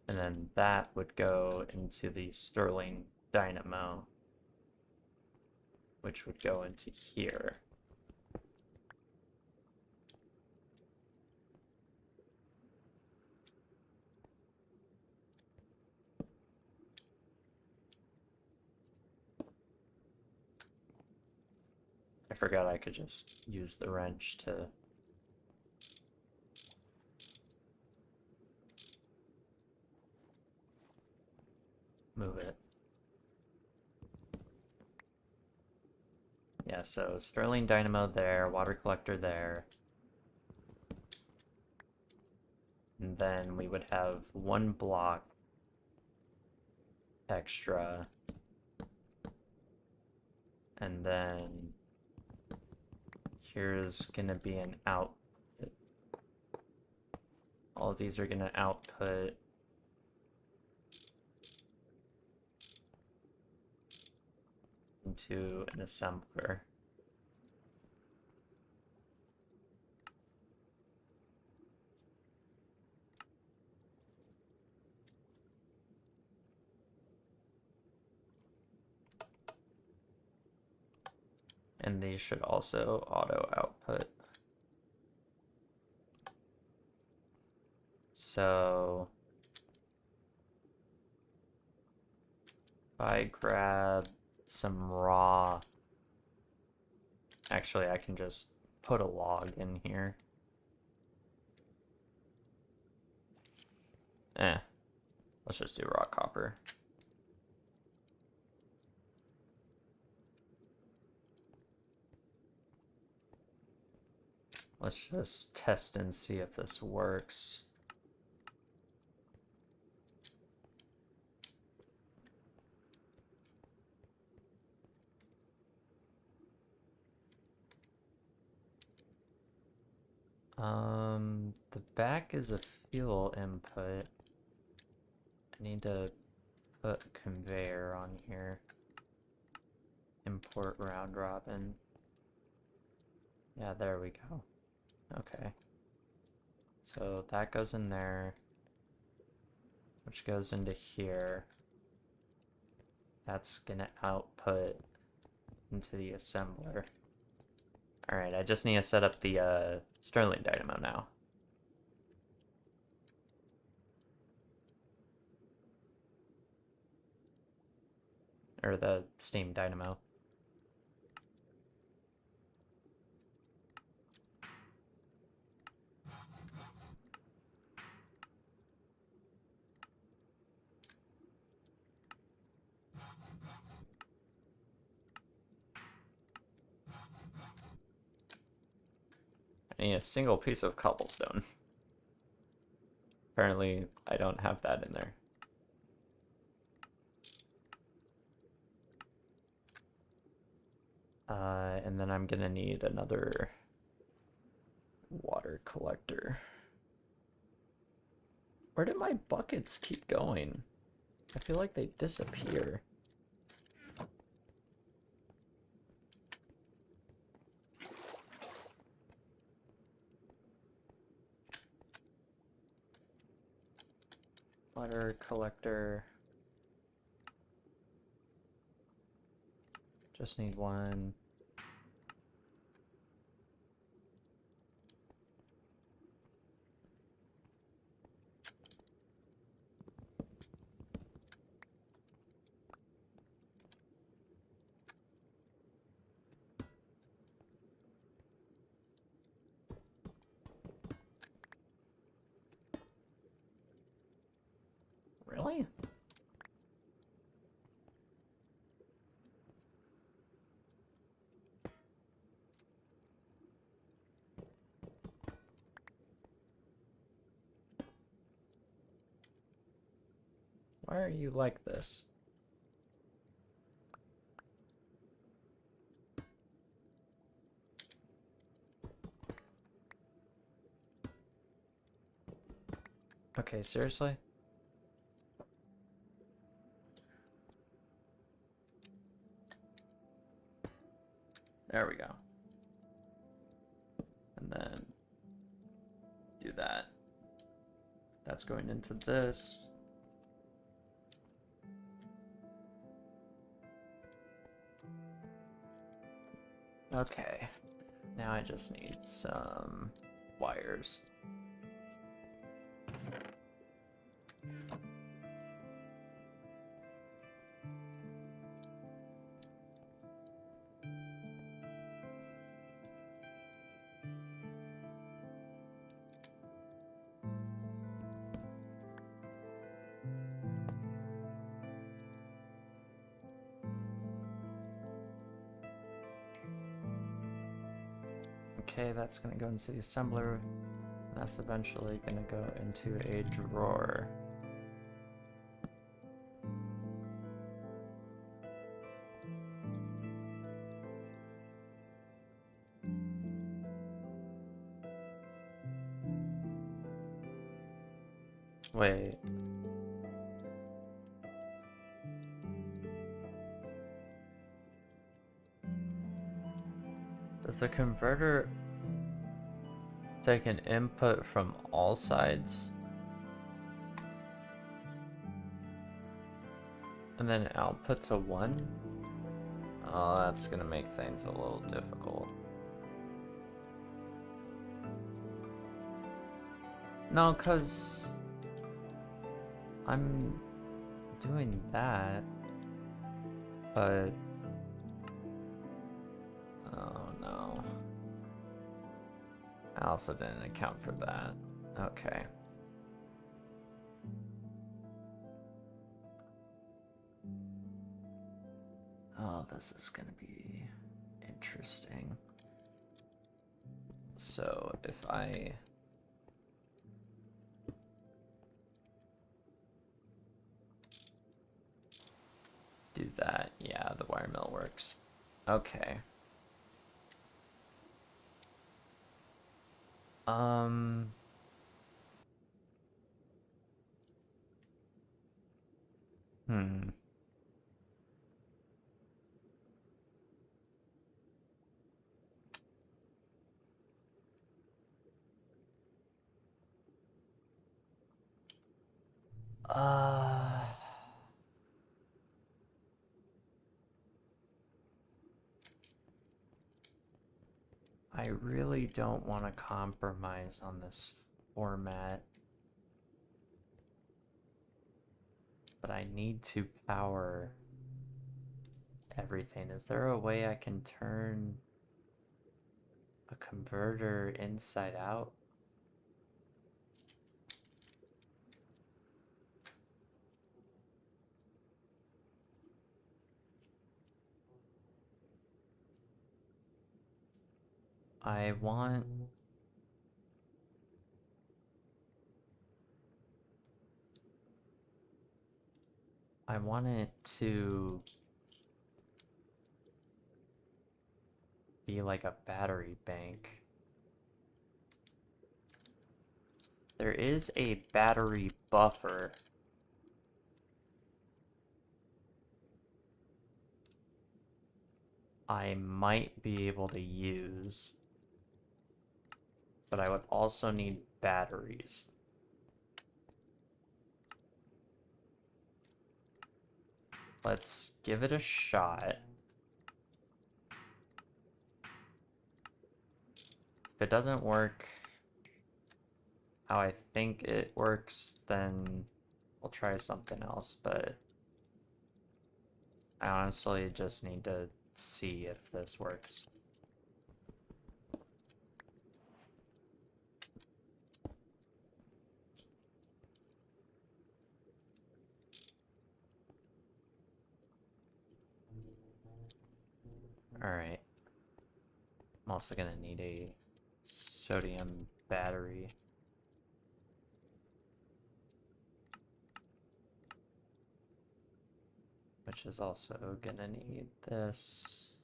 And then that would go into the Stirling dynamo, which would go into here. I forgot I could just use the wrench to move it. Yeah, so Stirling dynamo there, water collector there. And then we would have one block extra. And then here's gonna be an output. All of these are gonna output into an assembler. And these should also auto output. So if I grab some raw, actually I can just put a log in here. Let's just do raw copper. Let's just test and see if this works. The back is a fuel input. I need to put a conveyor on here. Import round robin. Yeah, there we go. Okay. So that goes in there. which goes into here. That's gonna output into the assembler. Alright, I just need to set up the Stirling dynamo now. Or the steam dynamo. I need a single piece of cobblestone. Apparently, I don't have that in there. And then I'm gonna need another water collector. Where did my buckets keep going? I feel like they disappear. Water collector. Just need one. Really? Why are you like this? Okay, seriously? There we go. And then do that. That's going into this. Okay. Now I just need some wires. Okay, that's gonna go into the assembler. That's eventually gonna go into a drawer. Wait. Does the converter take an input from all sides and then output to 1? Oh, that's gonna make things a little difficult. No, cause I'm doing that, but oh no. I also didn't account for that. Okay. Oh, this is gonna be interesting. So if I do that, yeah, the wire mill works. Okay. Hmm. Uh, I really don't want to compromise on this format, but I need to power everything. Is there a way I can turn a converter inside out? I want it to be like a battery bank. There is a battery buffer. I might be able to use, but I would also need batteries. Let's give it a shot. If it doesn't work how I think it works, then we'll try something else, but I honestly just need to see if this works. Alright. I'm also gonna need a sodium battery. Which is also gonna need this.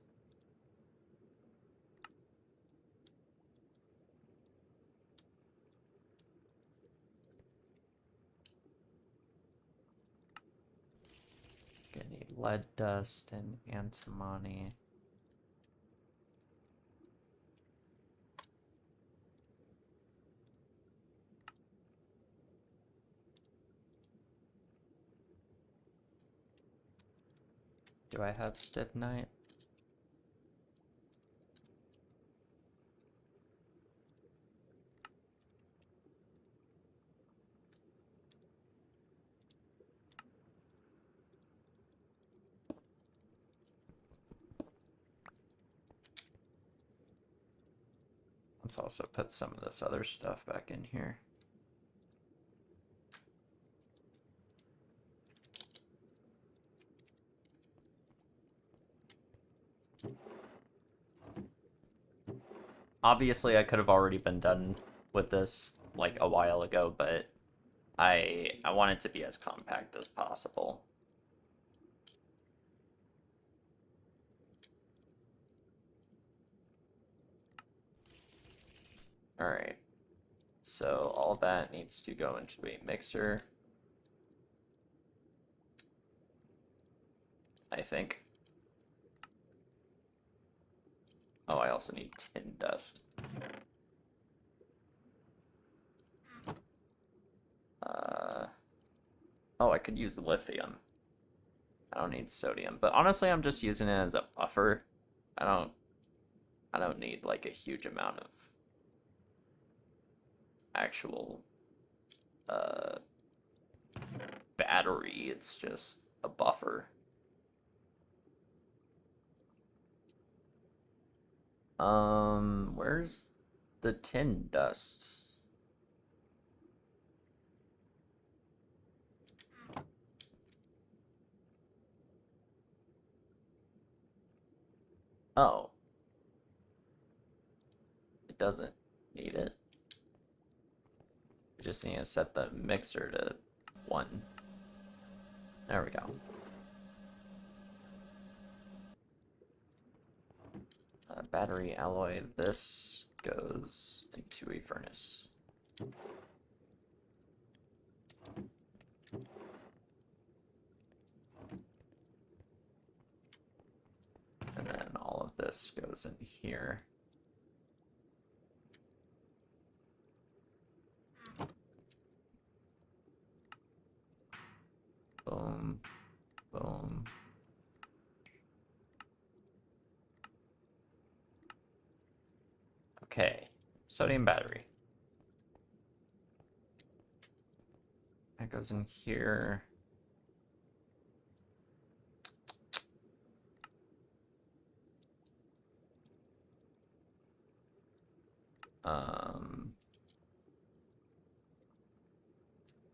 Gonna need lead dust and antimony. Do I have stibnite? Let's also put some of this other stuff back in here. Obviously, I could have already been done with this like a while ago, but I want it to be as compact as possible. Alright, so all that needs to go into a mixer, I think. Oh, I also need tin dust. Oh, I could use lithium. I don't need sodium, but honestly, I'm just using it as a buffer. I don't need like a huge amount of actual uh, battery. It's just a buffer. Where's the tin dust? Oh. It doesn't need it. We just need to set the mixer to 1. There we go. Battery alloy. This goes into a furnace. And then all of this goes in here. boom. Okay, sodium battery. That goes in here.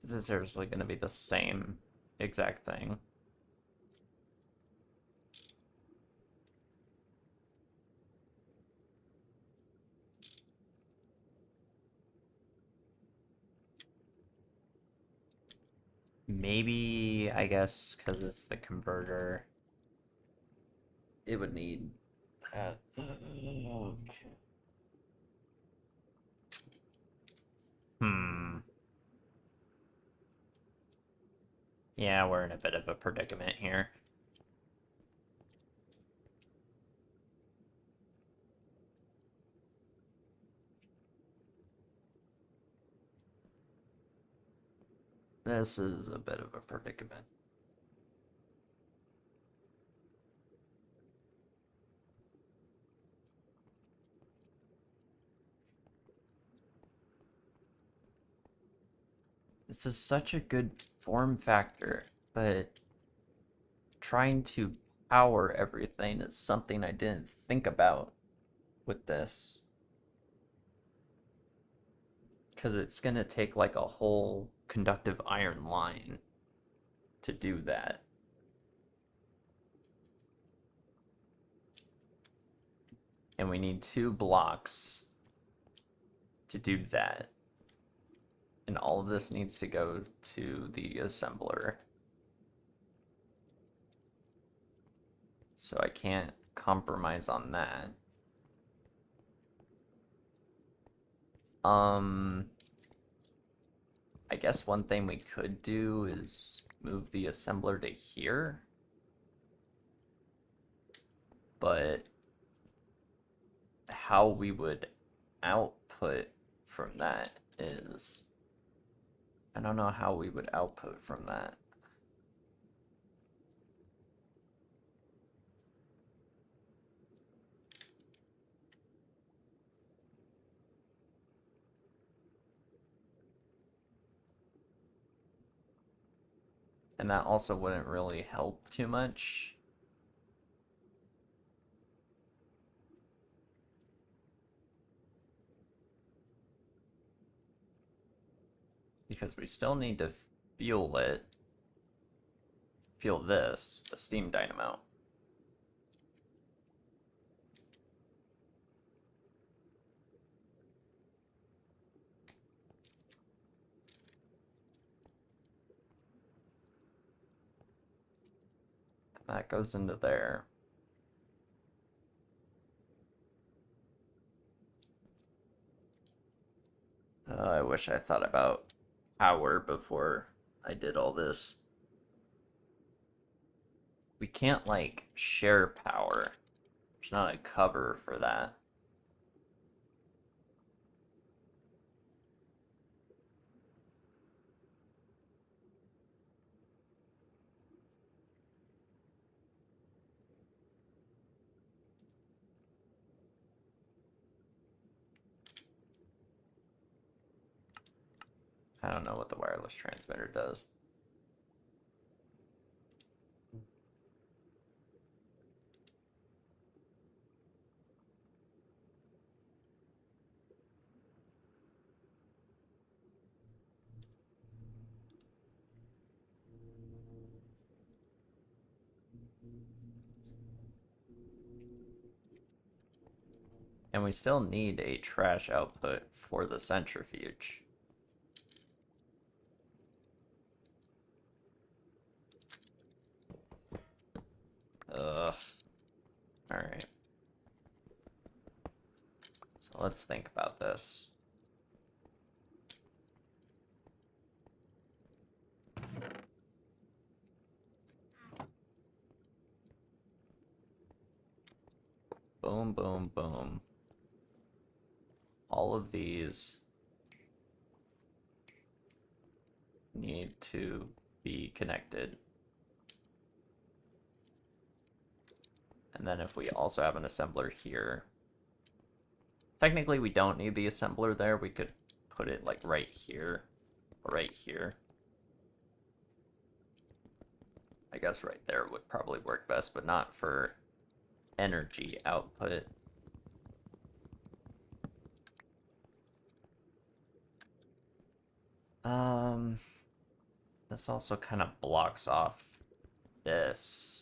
This is seriously going to be the same exact thing. Maybe, I guess, because it's the converter, it would need that. Hmm. Yeah, we're in a bit of a predicament here. This is a bit of a predicament. This is such a good form factor, but trying to power everything is something I didn't think about with this. Because it's going to take like a whole conductive iron line to do that. And we need 2 blocks to do that. And all of this needs to go to the assembler. So I can't compromise on that. I guess one thing we could do is move the assembler to here. But how we would output from that is... I don't know how we would output from that. And that also wouldn't really help too much. Because we still need to fuel it. Fuel this, the steam dynamo. That goes into there. I wish I thought about power before I did all this. We can't, like, share power. There's not a cover for that. I don't know what the wireless transmitter does. And we still need a trash output for the centrifuge. Ugh. Alright. So let's think about this. Boom, boom, boom. All of these need to be connected. And then if we also have an assembler here, technically we don't need the assembler there. We could put it like right here or right here. I guess right there would probably work best, but not for energy output. This also kind of blocks off this.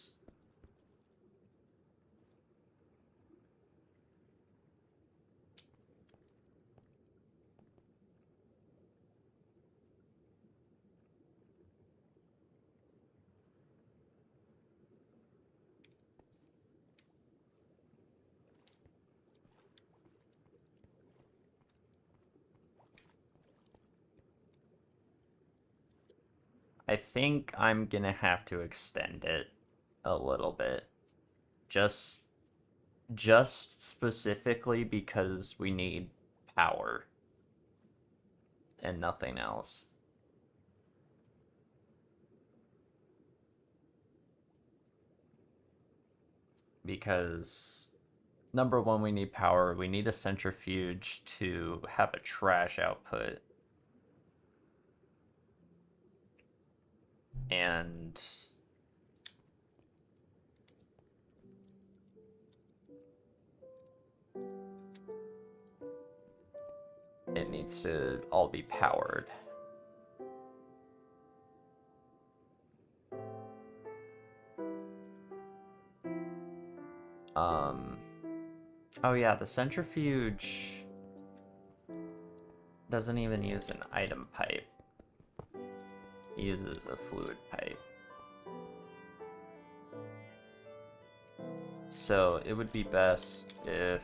I think I'm gonna have to extend it a little bit. Just specifically because we need power and nothing else. Because number one, we need power. We need a centrifuge to have a trash output. And it needs to all be powered. Oh yeah, the centrifuge doesn't even use an item pipe. It uses a fluid pipe. So it would be best if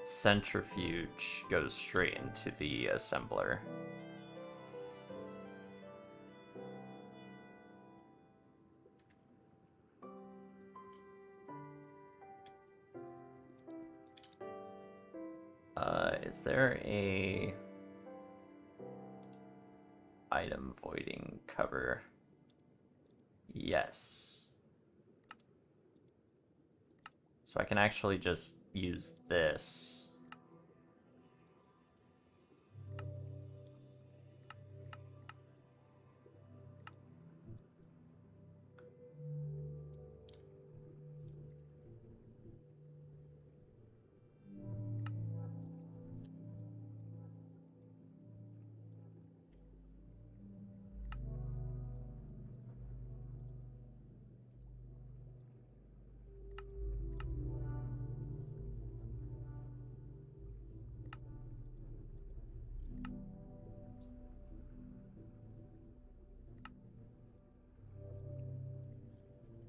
centrifuge goes straight into the assembler. Is there a item voiding cover? Yes. So I can actually just use this.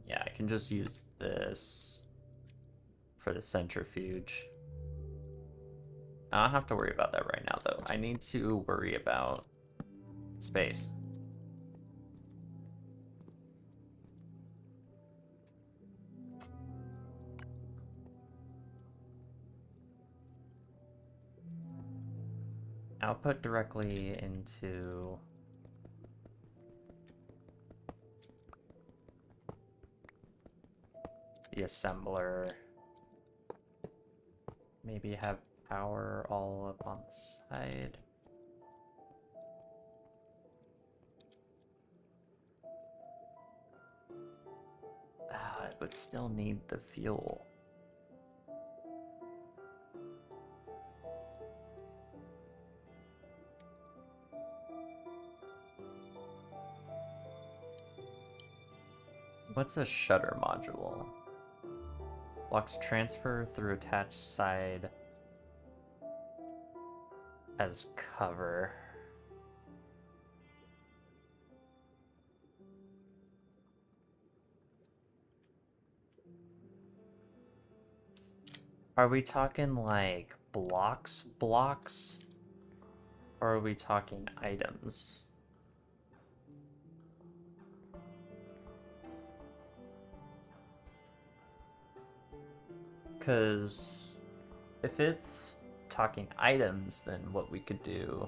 Yeah, I can just use this for the centrifuge. I don't have to worry about that right now, though. I need to worry about space. Output directly into the assembler. Maybe have power all up on the side. It would still need the fuel. What's a shutter module? Blocks transfer through attached side as cover. Are we talking like blocks? Or are we talking items? Because if it's talking items, then what we could do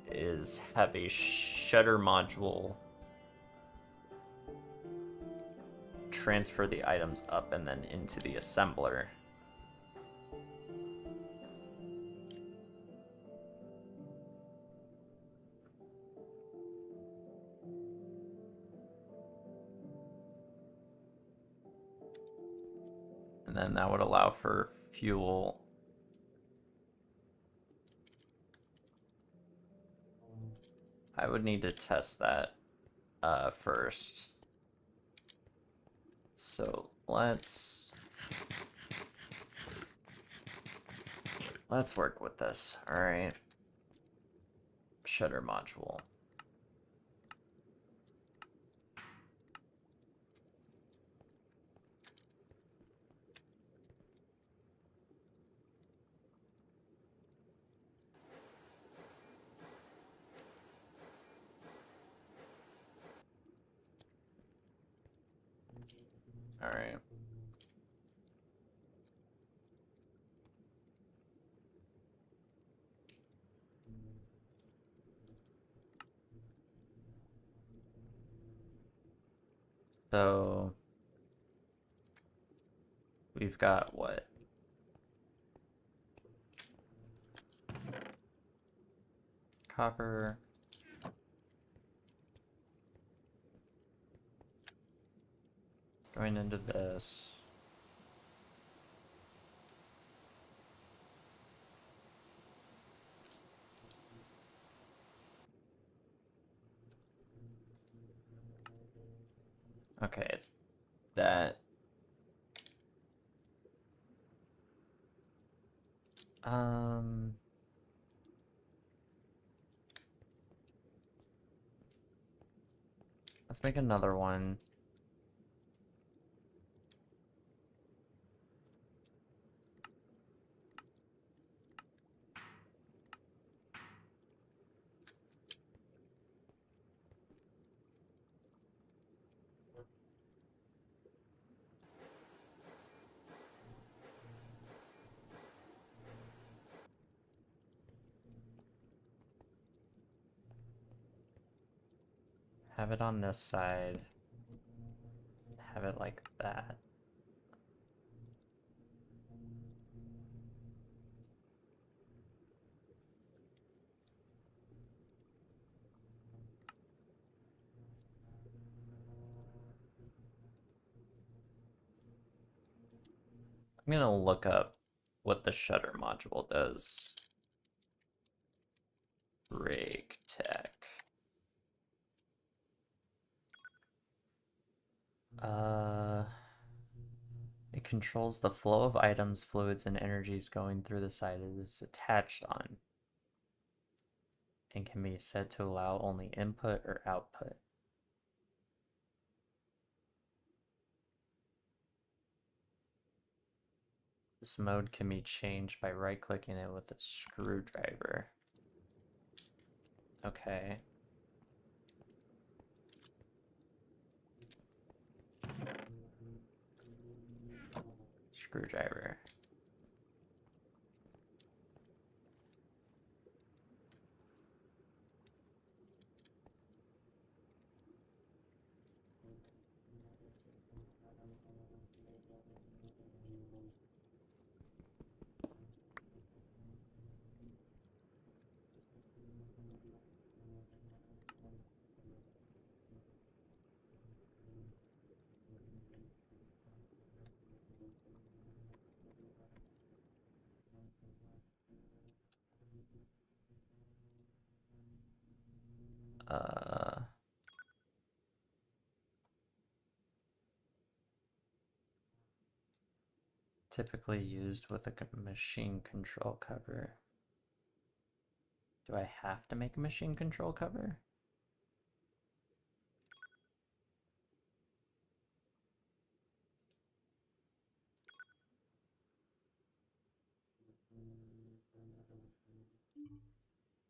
is have a shutter module transfer the items up and then into the assembler. And then that would allow for fuel. I would need to test that first. So let's work with this. All right. Shutter module. All right. So we've got what? Copper. Going into this. Okay, that let's make another one. Have it on this side. Have it like that. I'm gonna look up what the shutter module does. Rig tech. It controls the flow of items, fluids, and energies going through the side it is attached on, and can be said to allow only input or output. This mode can be changed by right-clicking it with a screwdriver. Okay. Screwdriver. Typically used with a machine control cover. Do I have to make a machine control cover?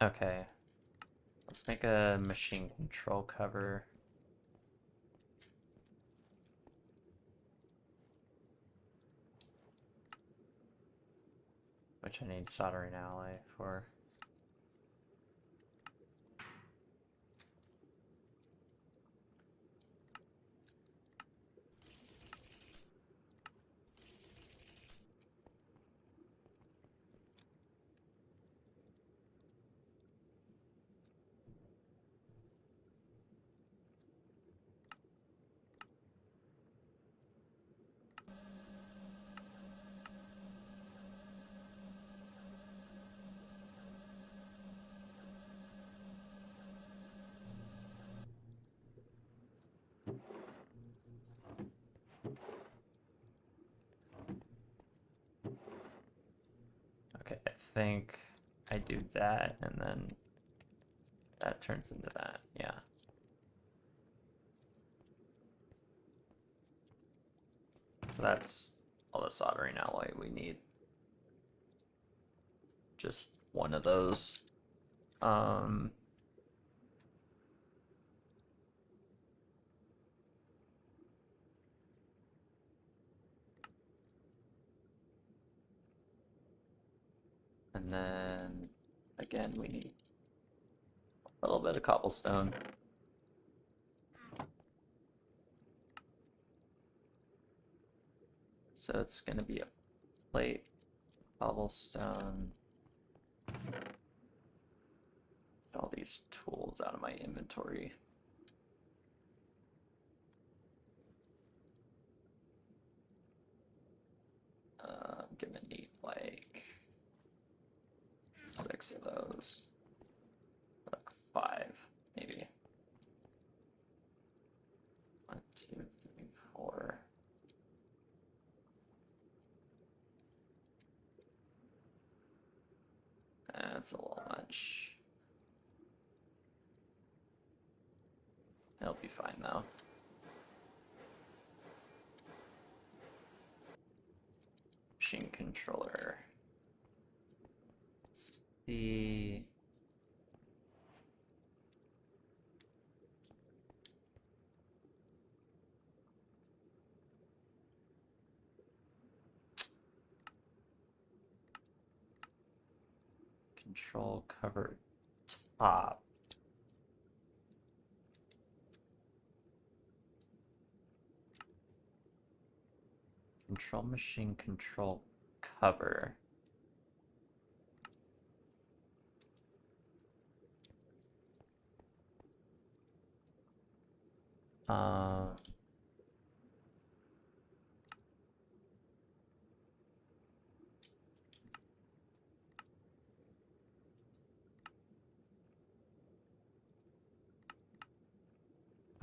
Okay. Let's make a machine control cover. Which I need soldering alloy for. think I do that, and then that turns into that, yeah. So that's all the soldering alloy we need. Just one of those. And then, again, we need a little bit of cobblestone. So it's going to be a plate, cobblestone. Get all these tools out of my inventory. I'm gonna need like 6 of those. Like 5, maybe. 1, 2, 3, 4. That's a little much. It'll be fine though. Machine controller. Let's see. Control cover top. Control machine control cover.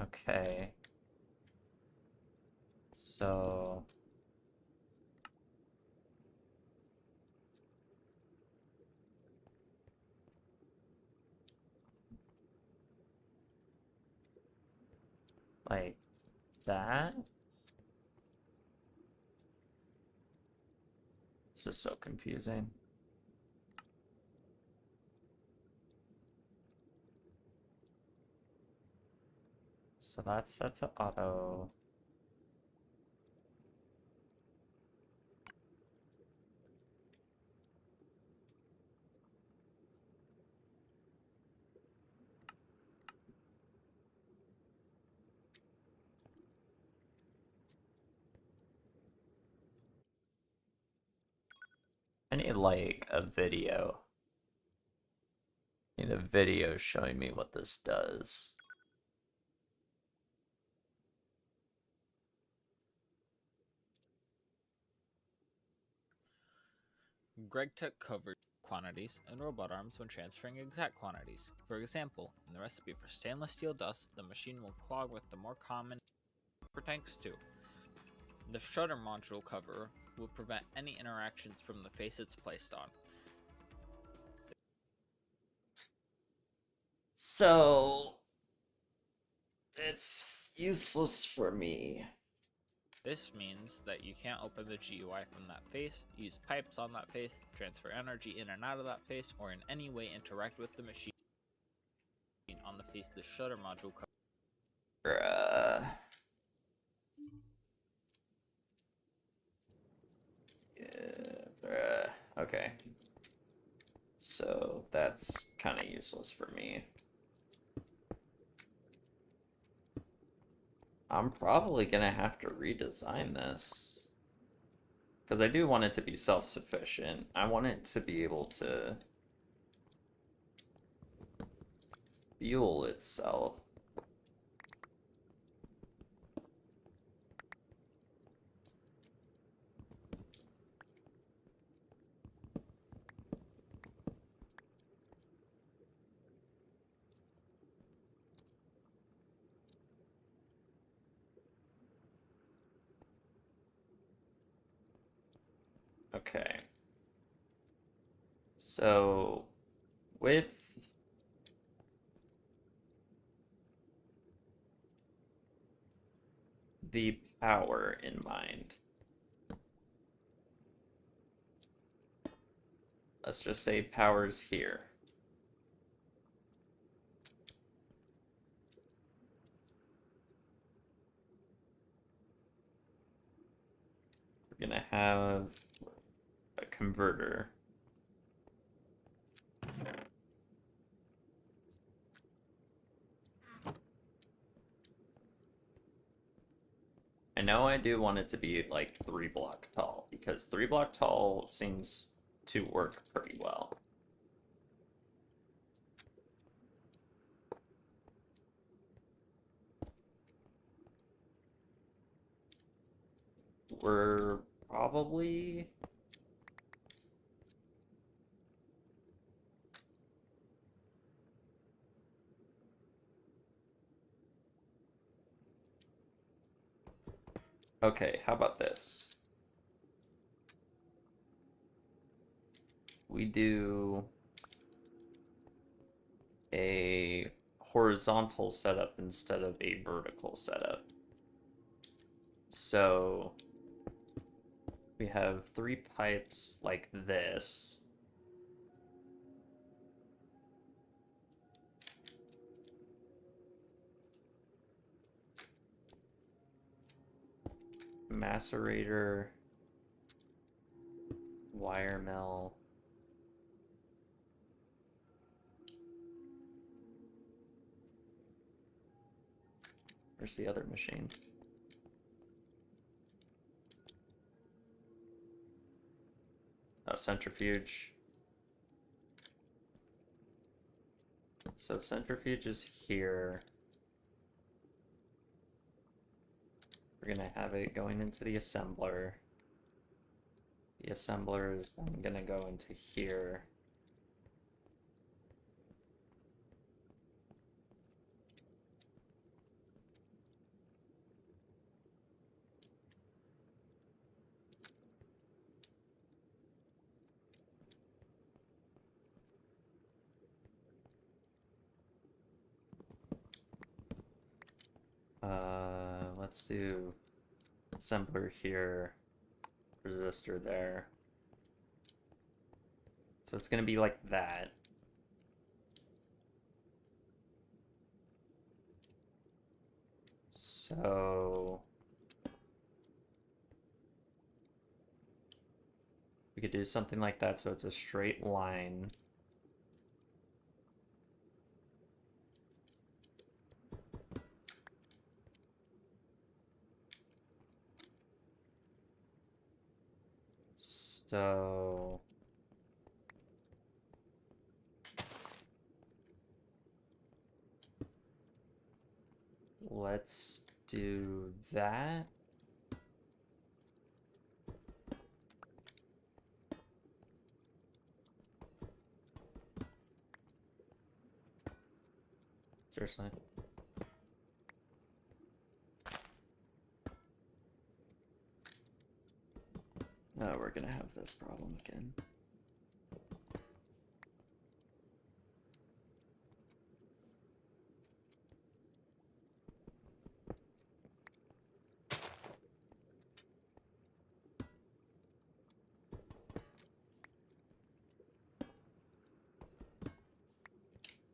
Okay. So like that. This is so confusing. So that's set to auto. I need like a video. I need a video showing me what this does. Greg took covered quantities and robot arms when transferring exact quantities. For example, in the recipe for stainless steel dust, the machine will clog with the more common for tanks too. The shutter module cover will prevent any interactions from the face it's placed on. So it's useless for me. This means that you can't open the GUI from that face, use pipes on that face, transfer energy in and out of that face, or in any way interact with the machine on the face the shutter module covers. Okay. So that's kind of useless for me. I'm probably gonna have to redesign this. Because I do want it to be self-sufficient. I want it to be able to fuel itself. Okay. So with the power in mind, let's just say power's here. We're gonna have a converter. I know I do want it to be like 3 block tall, because 3 block tall seems to work pretty well. We're probably... Okay, how about this? We do a horizontal setup instead of a vertical setup. So we have 3 pipes like this. Macerator, wire mill. Where's the other machine? Oh, centrifuge. So centrifuge is here. We're gonna have it going into the assembler. The assembler is then gonna go into here. Let's do assembler here, resistor there. So it's gonna be like that. So we could do something like that so it's a straight line. So let's do that. Seriously. No, we're gonna have this problem again.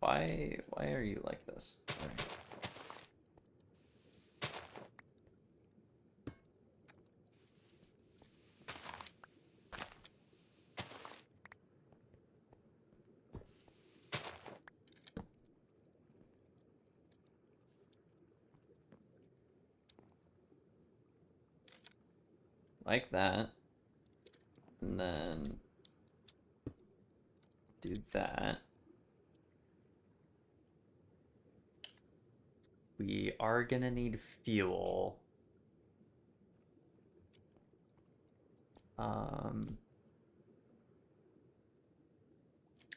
Why are you like this? Sorry. Like that. And then do that. We are gonna need fuel.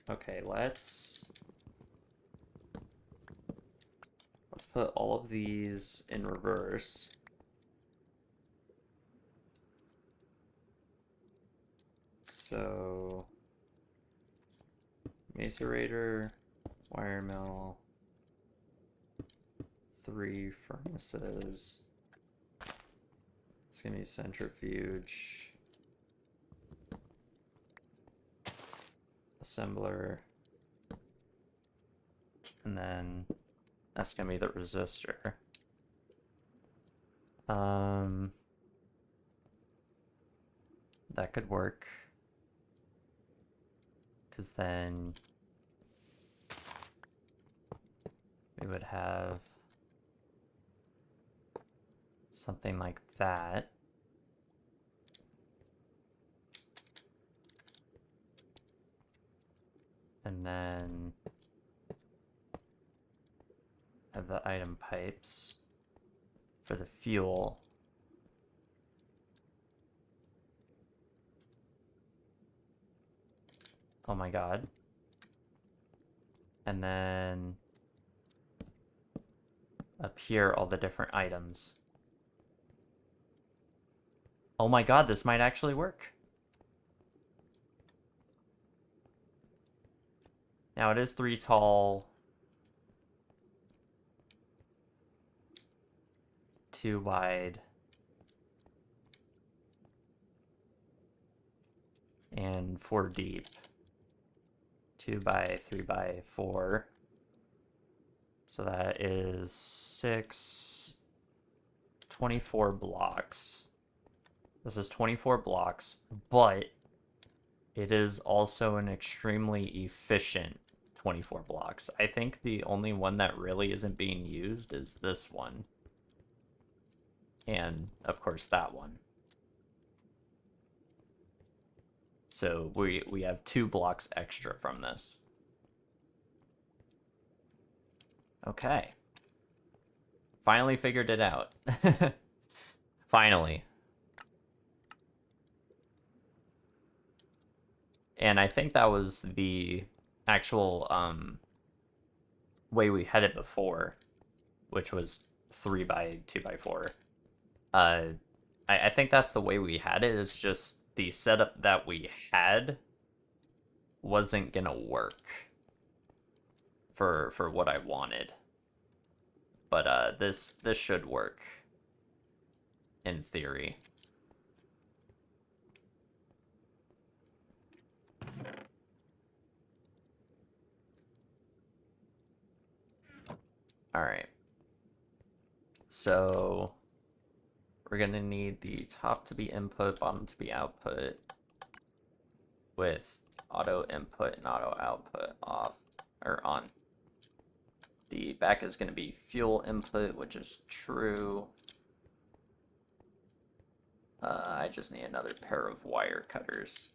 Okay, let's put all of these in reverse. So macerator, wire mill, 3 furnaces. It's gonna be centrifuge, assembler, and then that's gonna be the resistor. That could work, because then we would have something like that. And then have the item pipes for the fuel. Oh my god. And then up here, all the different items. Oh my god, this might actually work. Now it is 3 tall, 2 wide, and 4 deep. 2 by 3 by 4. So that is 6, 24 blocks. This is 24 blocks, but it is also an extremely efficient 24 blocks. I think the only one that really isn't being used is this one. And, of course, that one. So we have 2 blocks extra from this. Okay. Finally figured it out. Finally. And I think that was the actual way we had it before, which was 3 by 2 by 4. I think that's the way we had it. It's just the setup that we had wasn't gonna work for what I wanted. But this should work in theory. All right. So we're gonna need the top to be input, bottom to be output, with auto input and auto output off or on. The back is gonna be fuel input, which is true. I just need another pair of wire cutters.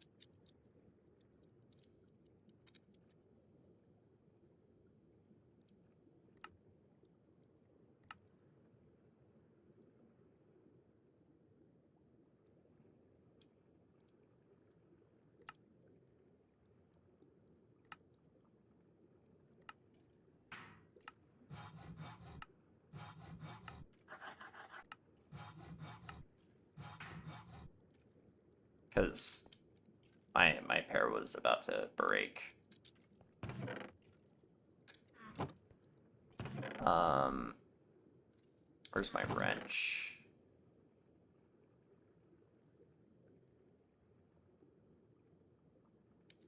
Because my pair was about to break. Where's my wrench?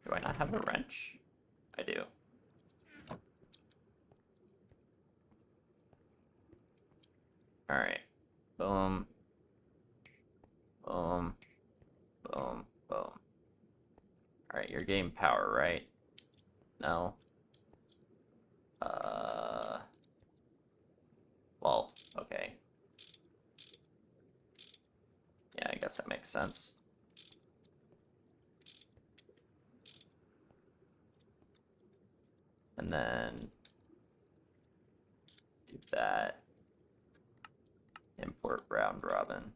Do I not have a wrench? I do. Alright. Boom. Boom. Boom. Boom. Alright, you're getting power, right? No. Well, okay. Yeah, I guess that makes sense. And then do that. Import round robin.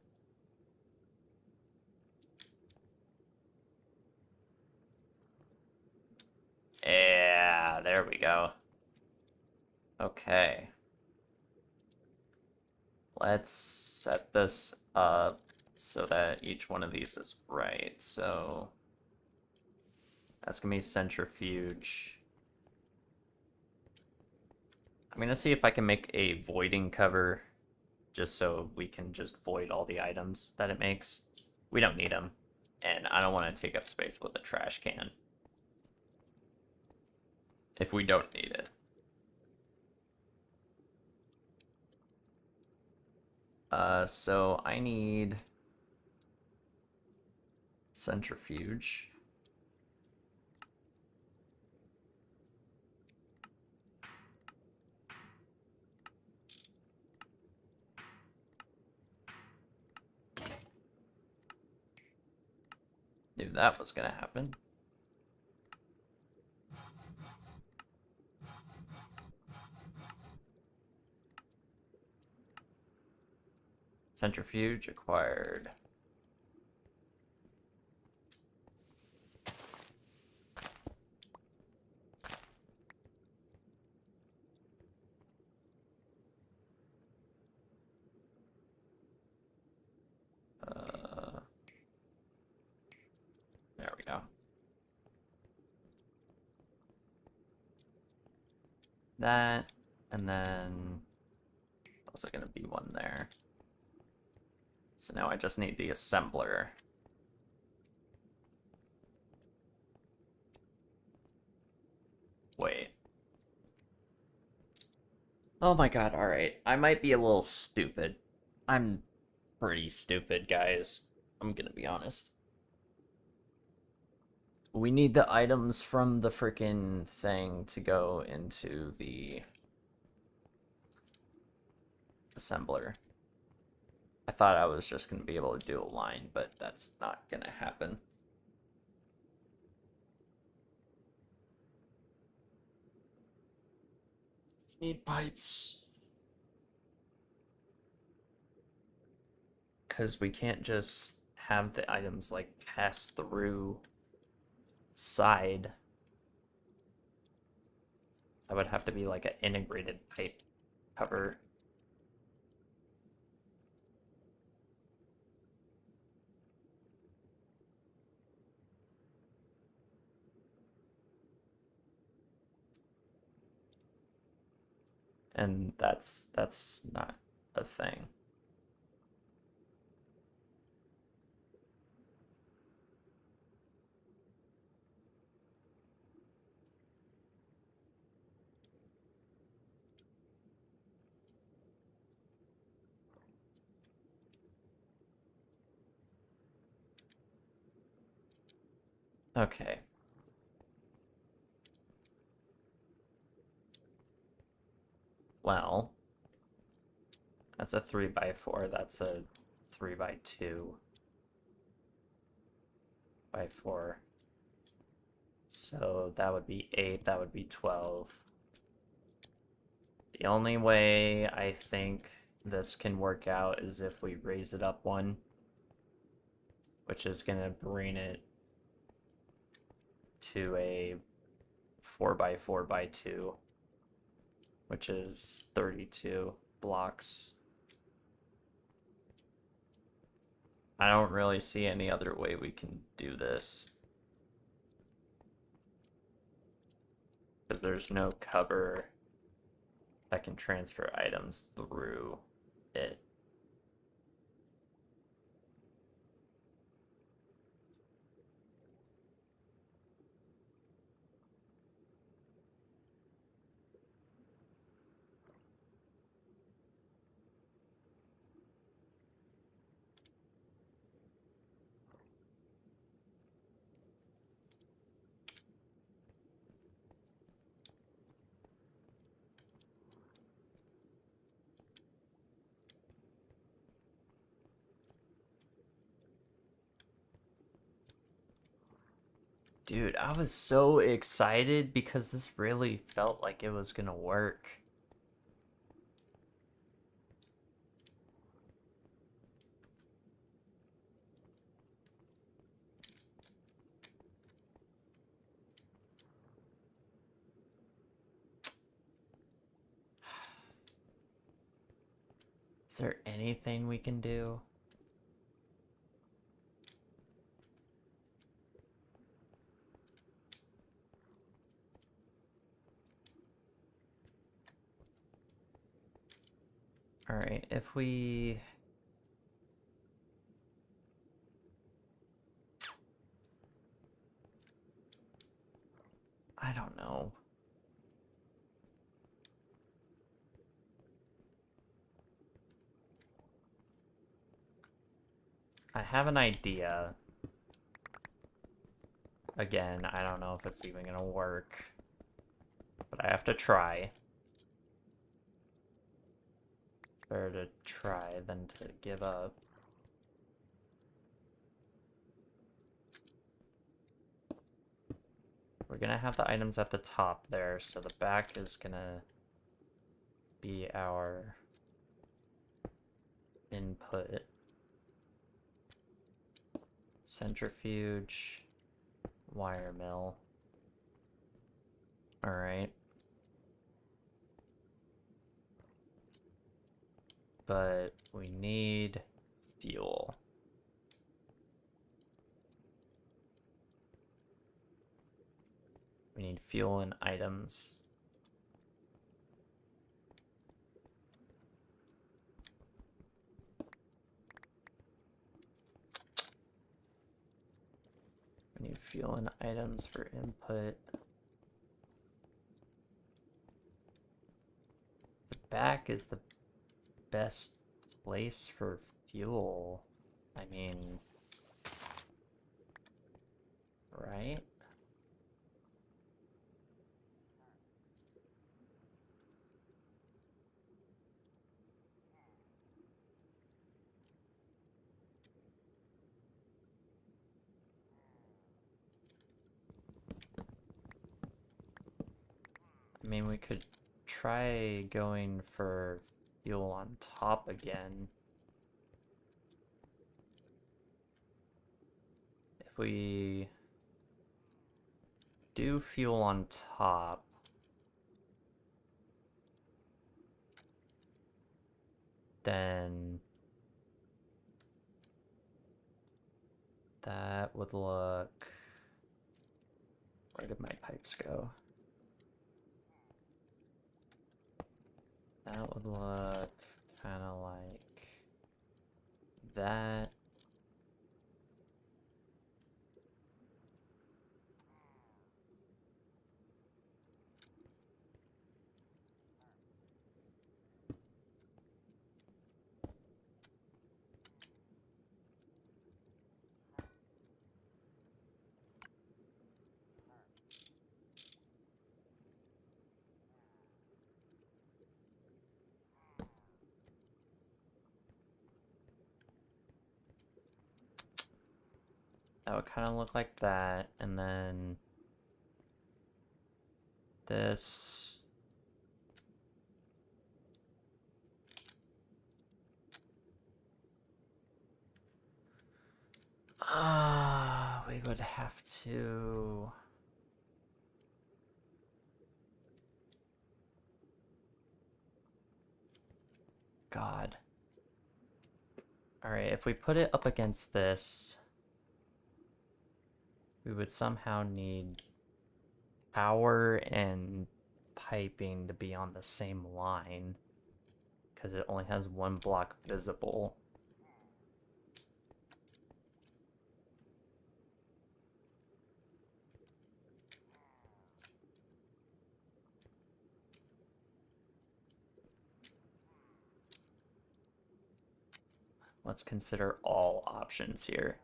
Yeah, there we go. Okay. Let's set this up so that each one of these is right. So that's gonna be centrifuge. I'm gonna see if I can make a voiding cover just so we can just void all the items that it makes. We don't need them, and I don't want to take up space with a trash can if we don't need it. So I need centrifuge. Knew that was gonna happen. Centrifuge acquired. There we go. That, and then also gonna be one there. So now I just need the assembler. Wait. Oh my god, alright. I might be a little stupid. I'm pretty stupid, guys. I'm gonna be honest. We need the items from the frickin' thing to go into the assembler. I thought I was just gonna be able to do a line, but that's not gonna happen. Need pipes. Because we can't just have the items like pass through side. That would have to be like an integrated pipe cover. And that's not a thing. Okay. Well, that's a 3x4. That's a 3x2 by 4. So that would be 8. That would be 12. The only way I think this can work out is if we raise it up one, which is going to bring it to a 4x4x2, which is 32 blocks. I don't really see any other way we can do this. Because there's no cover that can transfer items through it. Dude, I was so excited because this really felt like it was gonna work. Is there anything we can do? Alright, if we... I don't know. I have an idea. Again, I don't know if it's even gonna work. But I have to try. It's better to try than to give up. We're gonna have the items at the top there, so the back is gonna be our input. Centrifuge, wire mill. Alright. But we need fuel. We need fuel and items. We need fuel and items for input. The back is the best place for fuel. I mean, right? I mean, we could try going for fuel on top again. If we do fuel on top, then that would look... Where did my pipes go? That would look kind of like that. That would kind of look like that, and then this. We would have to... God. Alright, if we put it up against this, we would somehow need power and piping to be on the same line, because it only has one block visible. Let's consider all options here.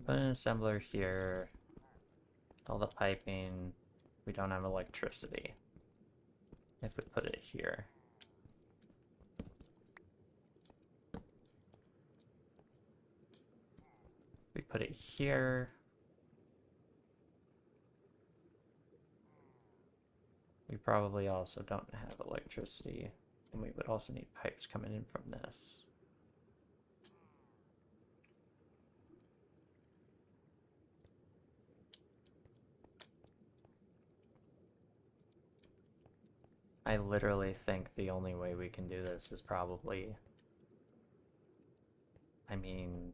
Put an assembler here, all the piping, we don't have electricity. If we put it here. We put it here. We probably also don't have electricity, and we would also need pipes coming in from this. I literally think the only way we can do this is probably, I mean,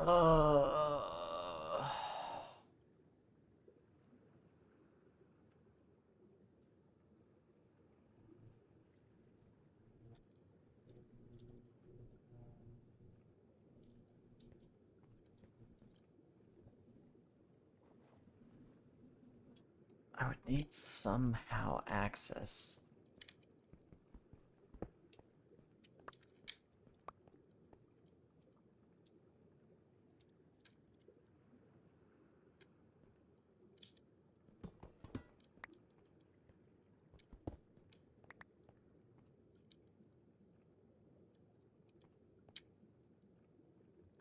uh, I would need somehow access.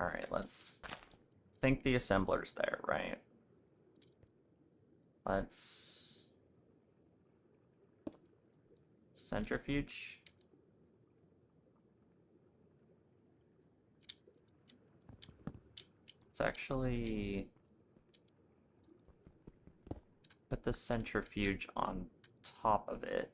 All right, let's think the assembler's there, right? Let's centrifuge. Let's actually put the centrifuge on top of it.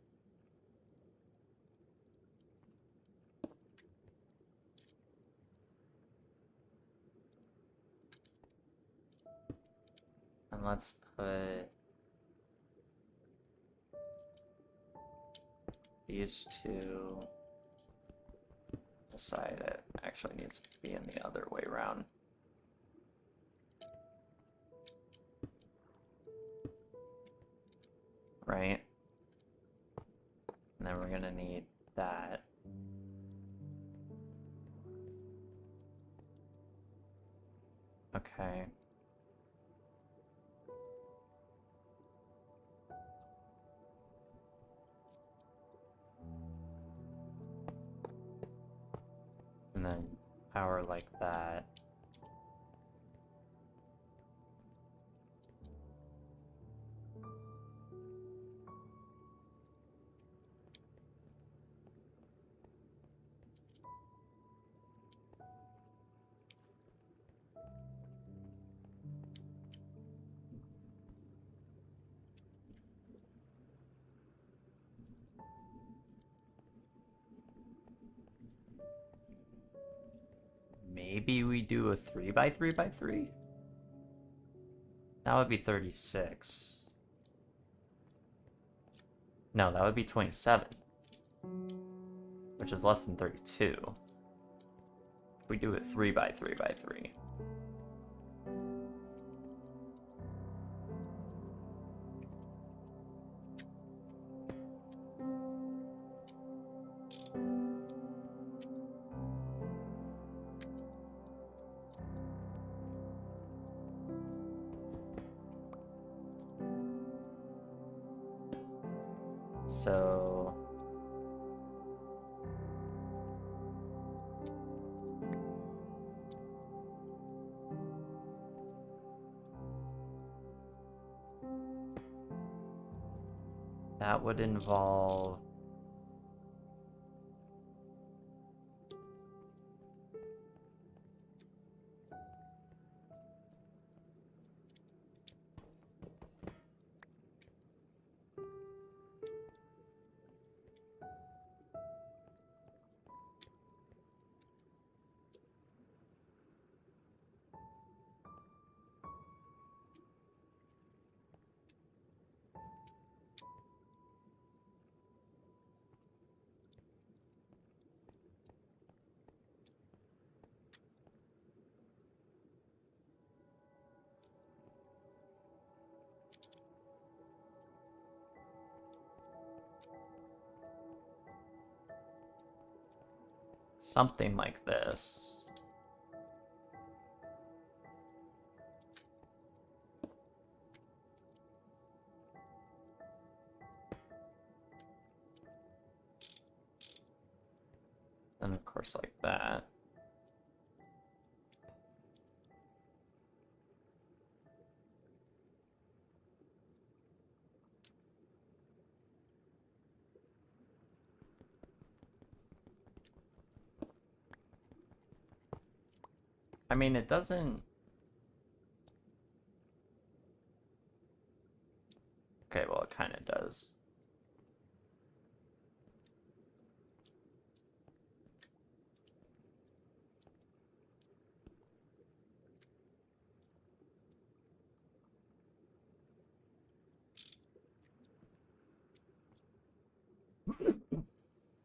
And let's put these two beside it. Actually needs to be in the other way around. Right? And then we're gonna need that. Okay. And then power like that. Maybe we do a 3x3x3? That would be 36. No, that would be 27. Which is less than 32. If we do it 3x3x3. So that would involve something like this. Then of course like that. I mean, it doesn't... Okay, well, it kind of does.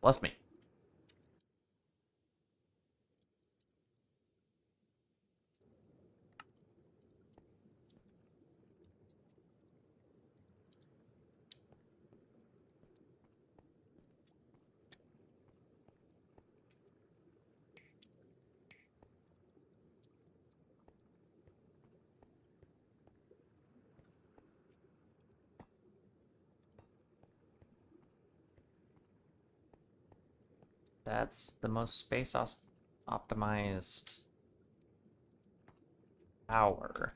Bless me. That's the most space optimized power.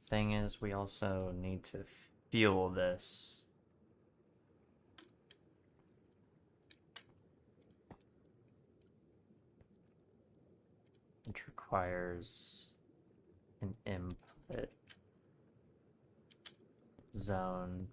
Thing is, we also need to fuel this. Which requires an input zone.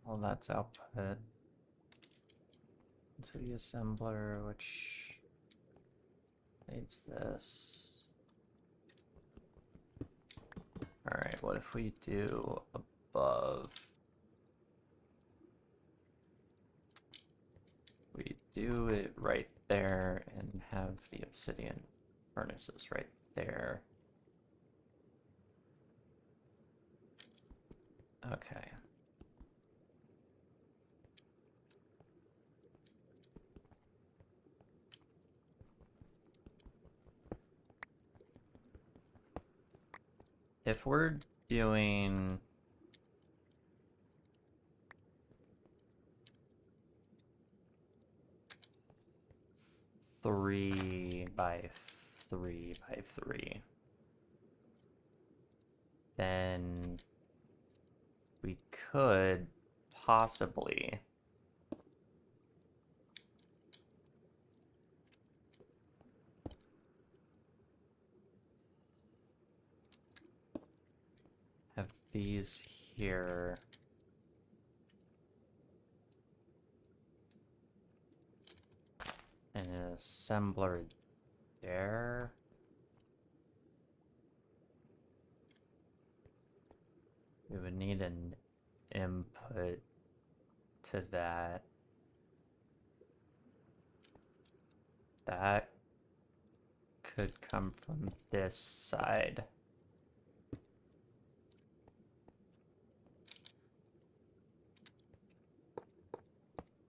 Well, that's output to the assembler, which leaves this. Alright, what if we do above? We do it right there and have the obsidian furnaces right there. Okay. If we're doing 3 by 3 by 3, then we could possibly have these here. And an assembler there. We would need an input to that. That could come from this side.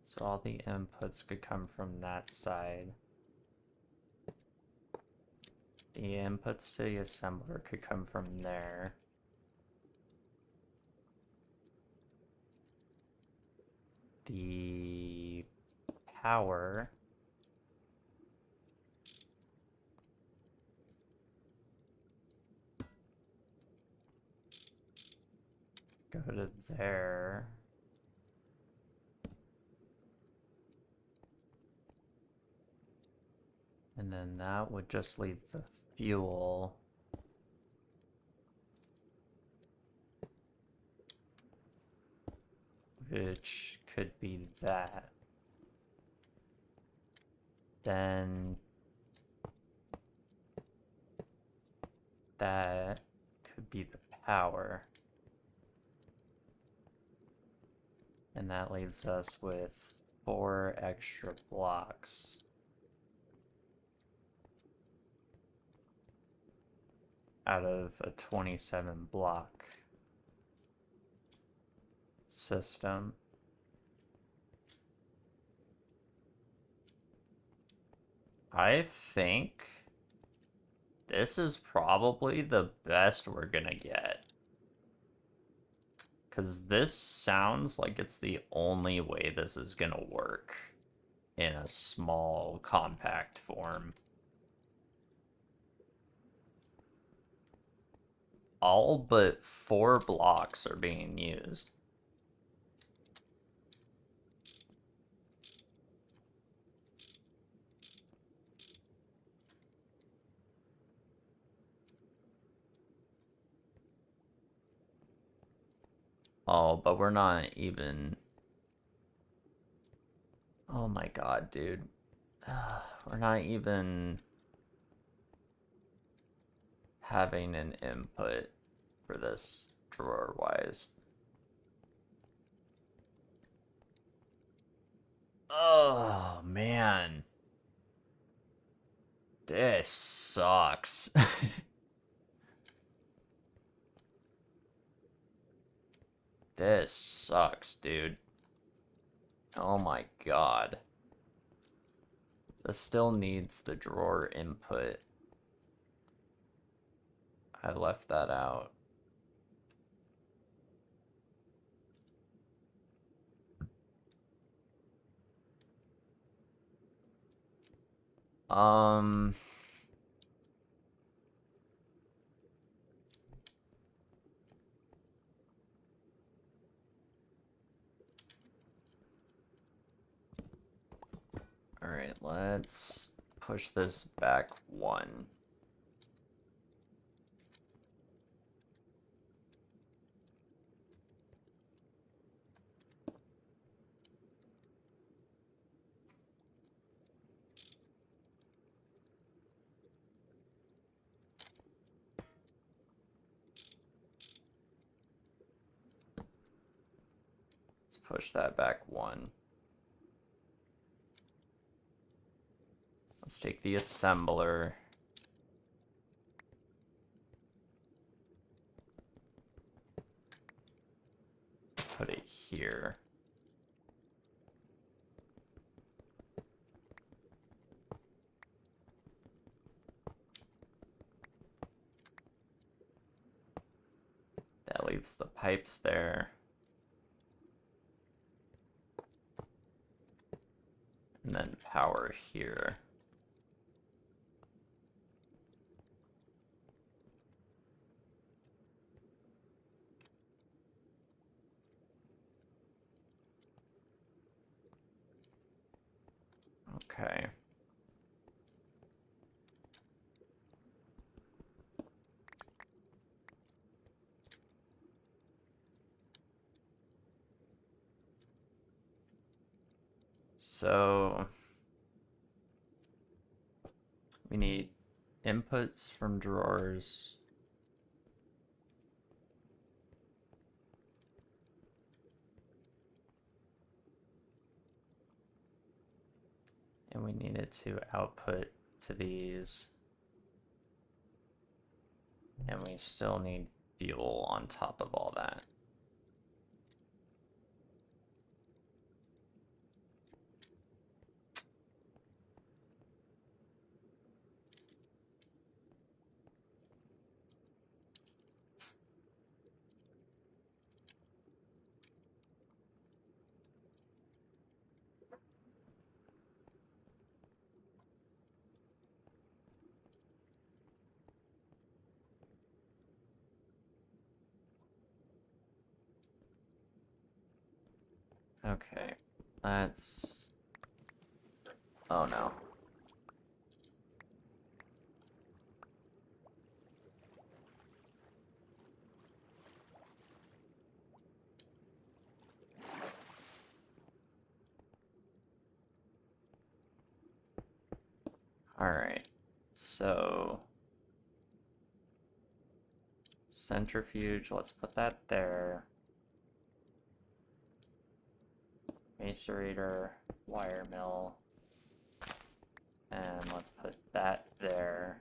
So all the inputs could come from that side. The inputs to the assembler could come from there. The power go to there. And then that would just leave the fuel. Which could be that. Then that could be the power. And that leaves us with 4 extra blocks. Out of a 27 block system. I think this is probably the best we're gonna get. Because this sounds like it's the only way this is gonna work in a small, compact form. All but 4 blocks are being used. Oh, but we're not even... Oh my god, dude. We're not even having an input for this drawer-wise. Oh, man. This sucks. This sucks, dude. Oh my god. This still needs the drawer input. I left that out. Um... Alright, let's push this back 1. Let's push that back 1. Let's take the assembler. Put it here. That leaves the pipes there. And then power here. Okay. So we need inputs from drawers. And we need it to output to these. And we still need fuel on top of all that. Okay, let's... Oh no. Alright, so centrifuge, let's put that there. Macerator, wire mill, and let's put that there.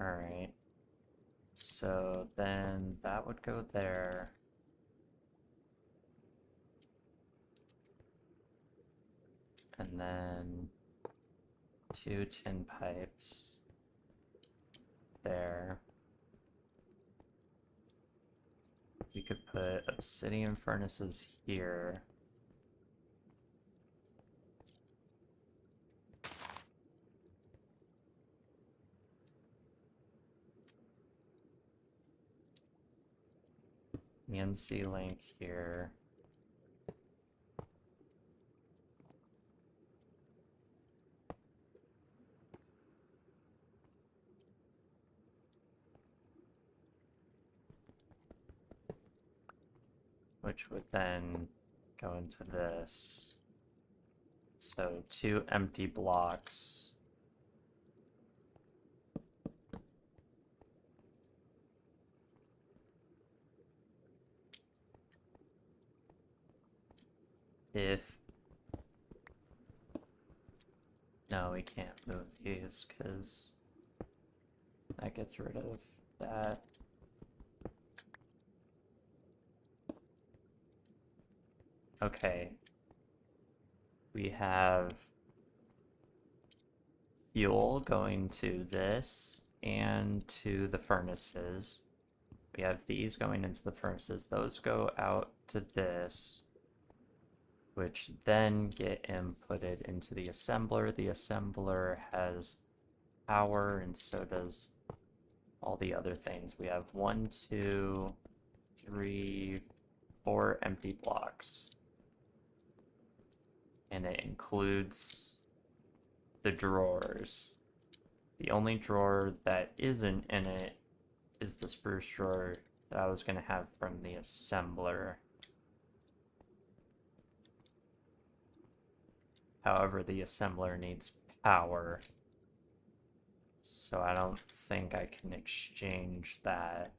Alright, so then that would go there. And then 2 tin pipes there. We could put obsidian furnaces here. EMC link here. Which would then go into this. So 2 empty blocks. If... No, we can't move these because that gets rid of that. Okay. We have fuel going to this and to the furnaces. We have these going into the furnaces. Those go out to this, which then get inputted into the assembler. The assembler has power, and so does all the other things. We have 1, 2, 3, 4 empty blocks. And it includes the drawers. The only drawer that isn't in it is the spruce drawer that I was going to have from the assembler. However, the assembler needs power, so I don't think I can exchange that.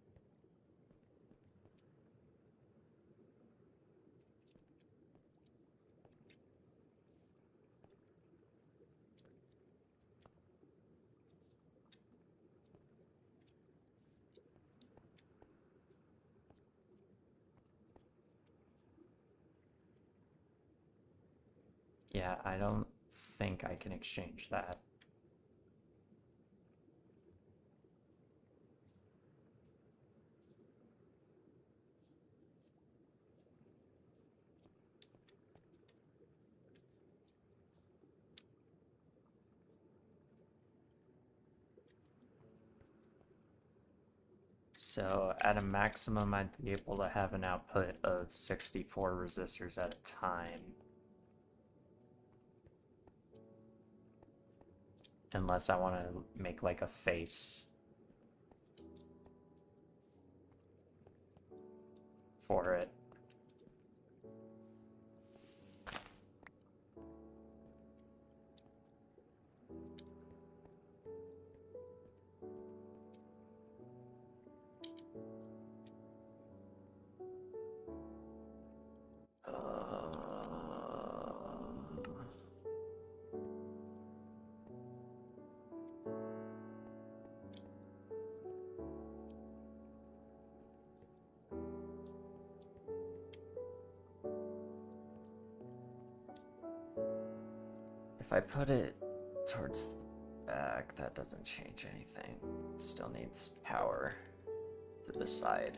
Yeah, I don't think I can exchange that. So at a maximum, I'd be able to have an output of 64 resistors at a time. Unless I want to make like a face for it. If I put it towards the back, that doesn't change anything. Still needs power to the side.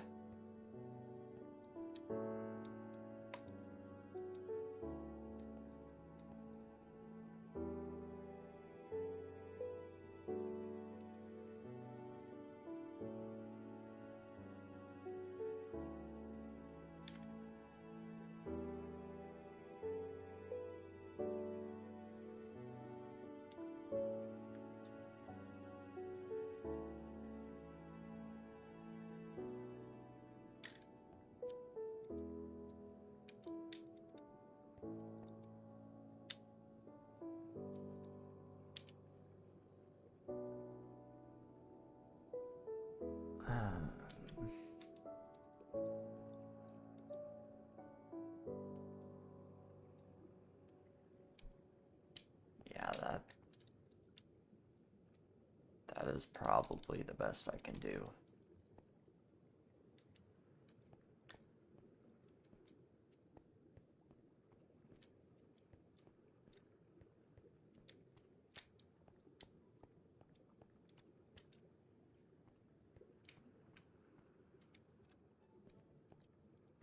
is probably the best I can do.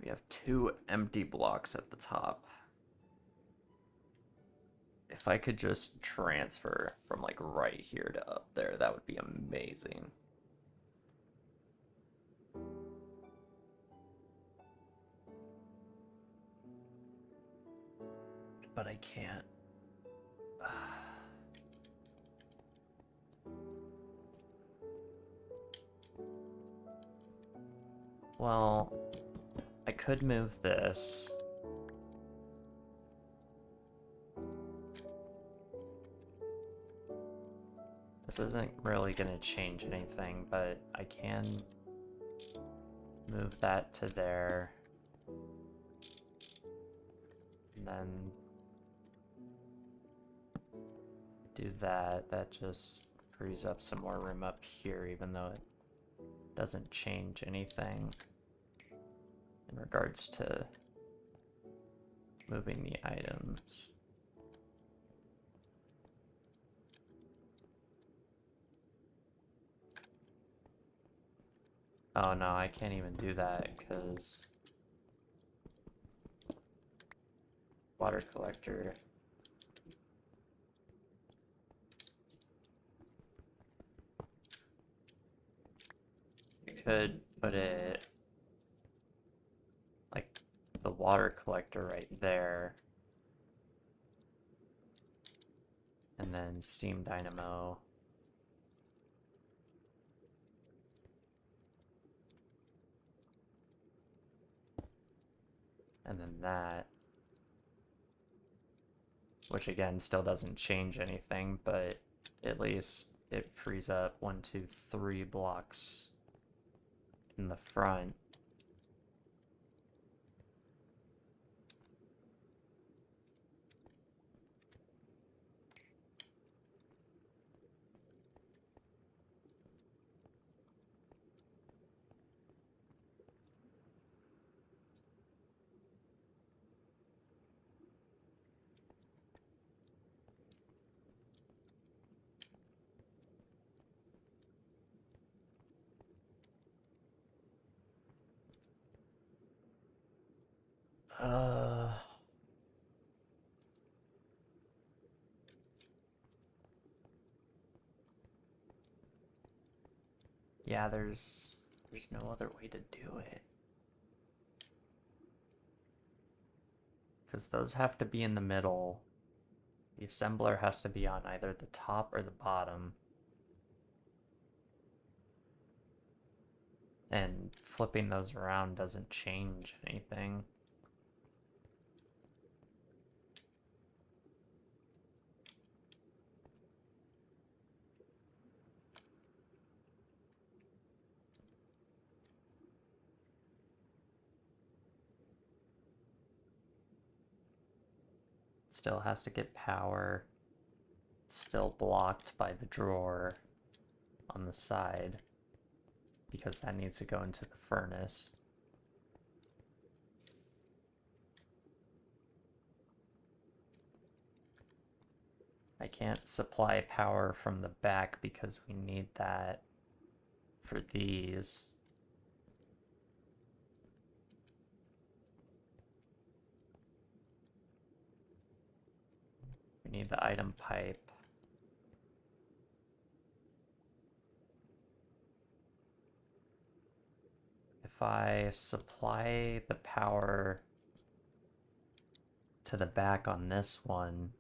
We have 2 empty blocks at the top. If I could just transfer from like right here to up there, that would be amazing. But I can't. Well, I could move this. This isn't really going to change anything, but I can move that to there. And then do that. That just frees up some more room up here, even though it doesn't change anything in regards to moving the items. Oh no, I can't even do that because water collector. I could put it like the water collector right there. And then steam dynamo. And then that. Which again still doesn't change anything, but at least it frees up 1, 2, 3 blocks in the front. Uh, yeah, there's no other way to do it. Because those have to be in the middle. The assembler has to be on either the top or the bottom. And flipping those around doesn't change anything. Still has to get power. It's still blocked by the drawer on the side because that needs to go into the furnace. I can't supply power from the back because we need that for these. We need the item pipe. If I supply the power to the back on this one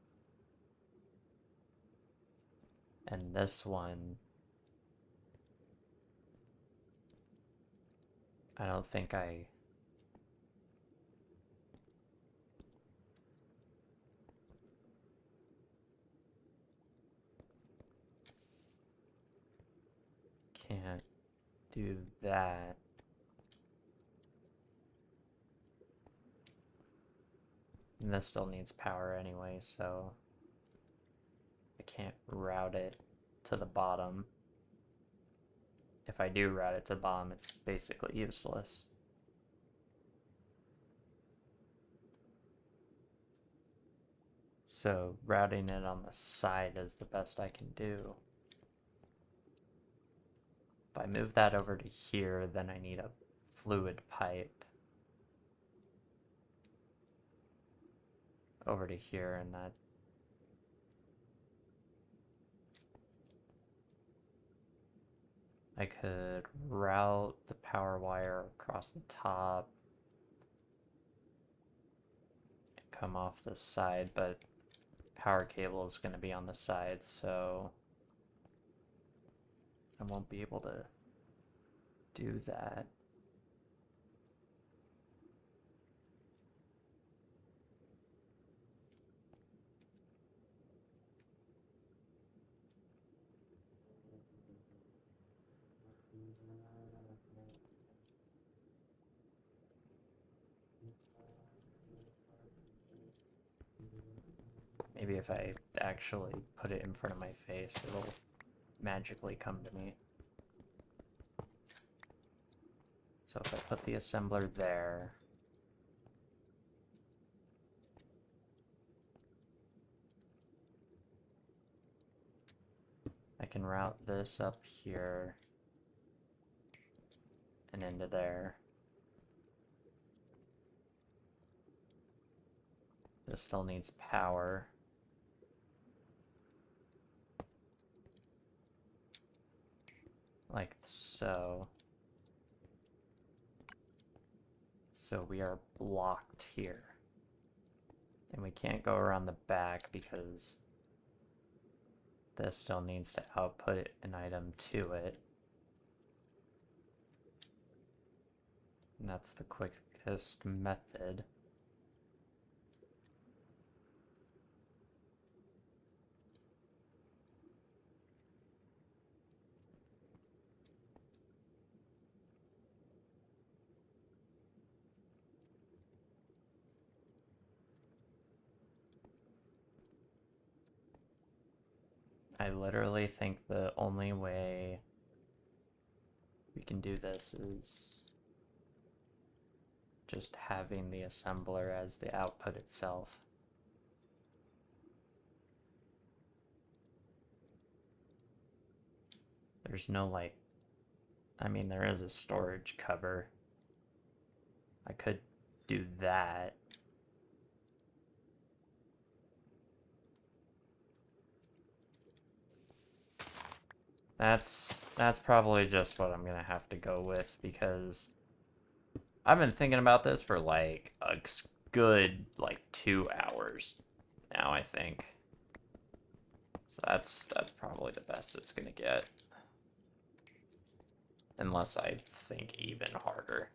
and this one, I don't think I can't do that. And this still needs power anyway, so I can't route it to the bottom. if I do route it to bottom, it's basically useless. So routing it on the side is the best I can do. If I move that over to here, then I need a fluid pipe over to here, and that I could route the power wire across the top and come off the side, but power cable is going to be on the side, so I won't be able to do that. Maybe if I actually put it in front of my face, it'll magically come to me. So if I put the assembler there, I can route this up here and into there. This still needs power. Like so. So we are blocked here. And we can't go around the back because this still needs to output an item to it. And that's the quickest method. I literally think the only way we can do this is just having the assembler as the output itself. There's no like, I mean, there is a storage cover. I could do that. That's probably just what I'm gonna have to go with because I've been thinking about this for like a good like 2 hours now, I think. So that's probably the best it's gonna get. Unless I think even harder.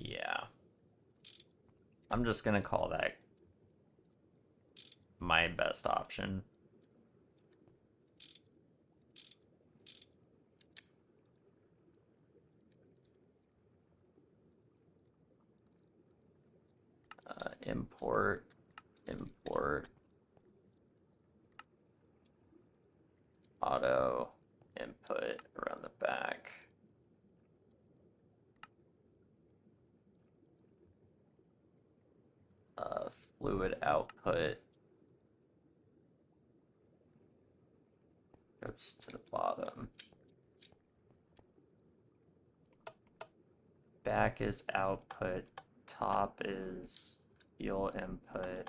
Yeah. I'm just gonna call that my best option. Import, auto, input around the back. Fluid output goes to the bottom. Back is output, top is fuel input.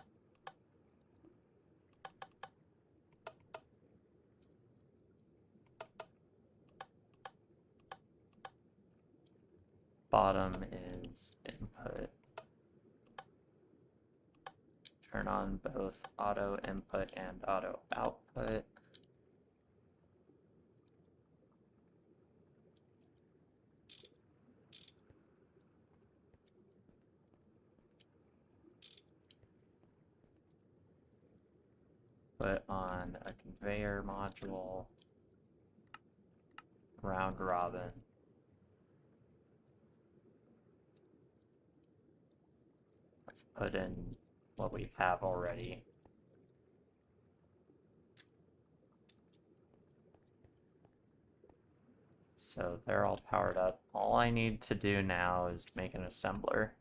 Bottom is input. Turn on both auto input and auto output. put on a conveyor module, round robin. Let's put in what we have already. So they're all powered up. All I need to do now is make an assembler.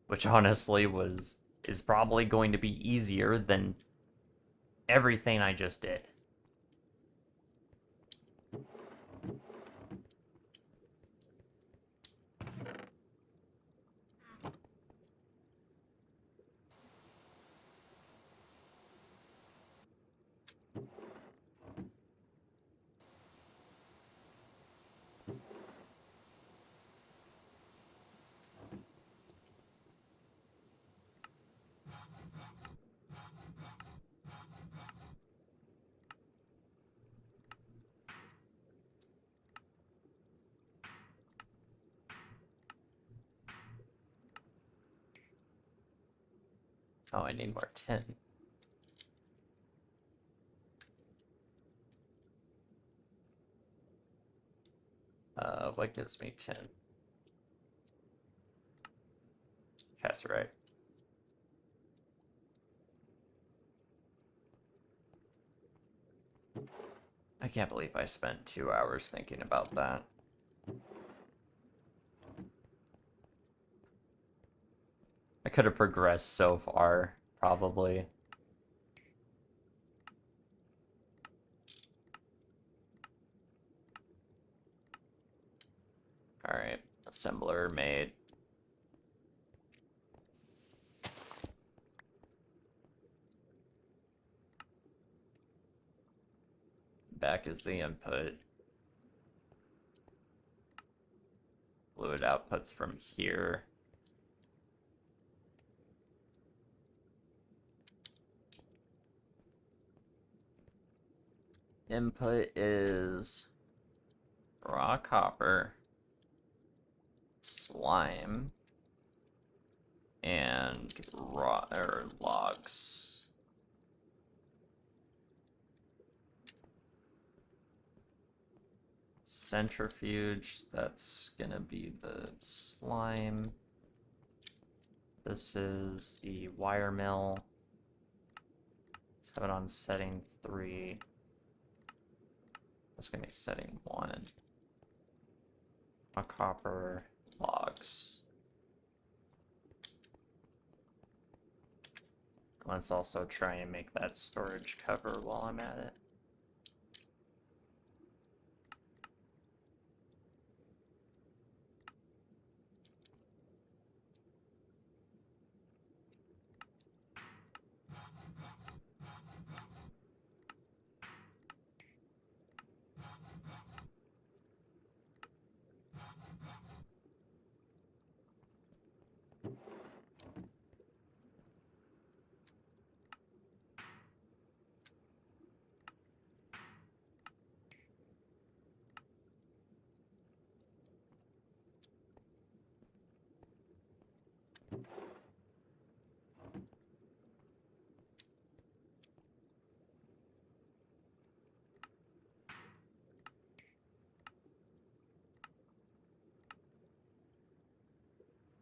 Which honestly is probably going to be easier than everything I just did. Oh, I need more tin. What gives me tin? Cassiterite. I can't believe I spent 2 hours thinking about that. I could have progressed so far, probably. Alright, assembler made. Back is the input. Fluid outputs from here. Input is raw copper, slime, and logs. Centrifuge, that's gonna be the slime. This is the wire mill. Let's have it on setting 3. That's gonna be setting 1. A copper, logs. Let's also try and make that storage cover while I'm at it.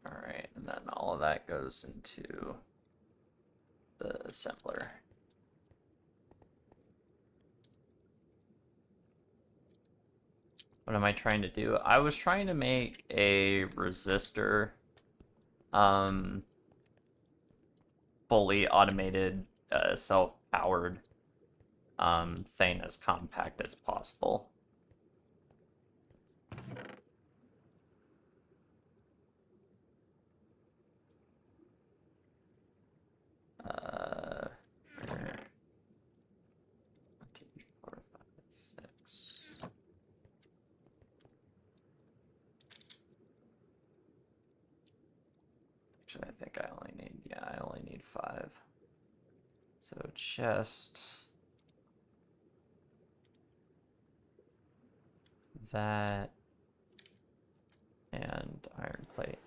Alright, and then all of that goes into the assembler. What am I trying to do? I was trying to make a resistor, fully automated, self-powered, thing as compact as possible. Where? 1, 2, 3, 4, 5, 6. Actually, I think I only need, yeah, I only need 5. So chest, that, and iron plate.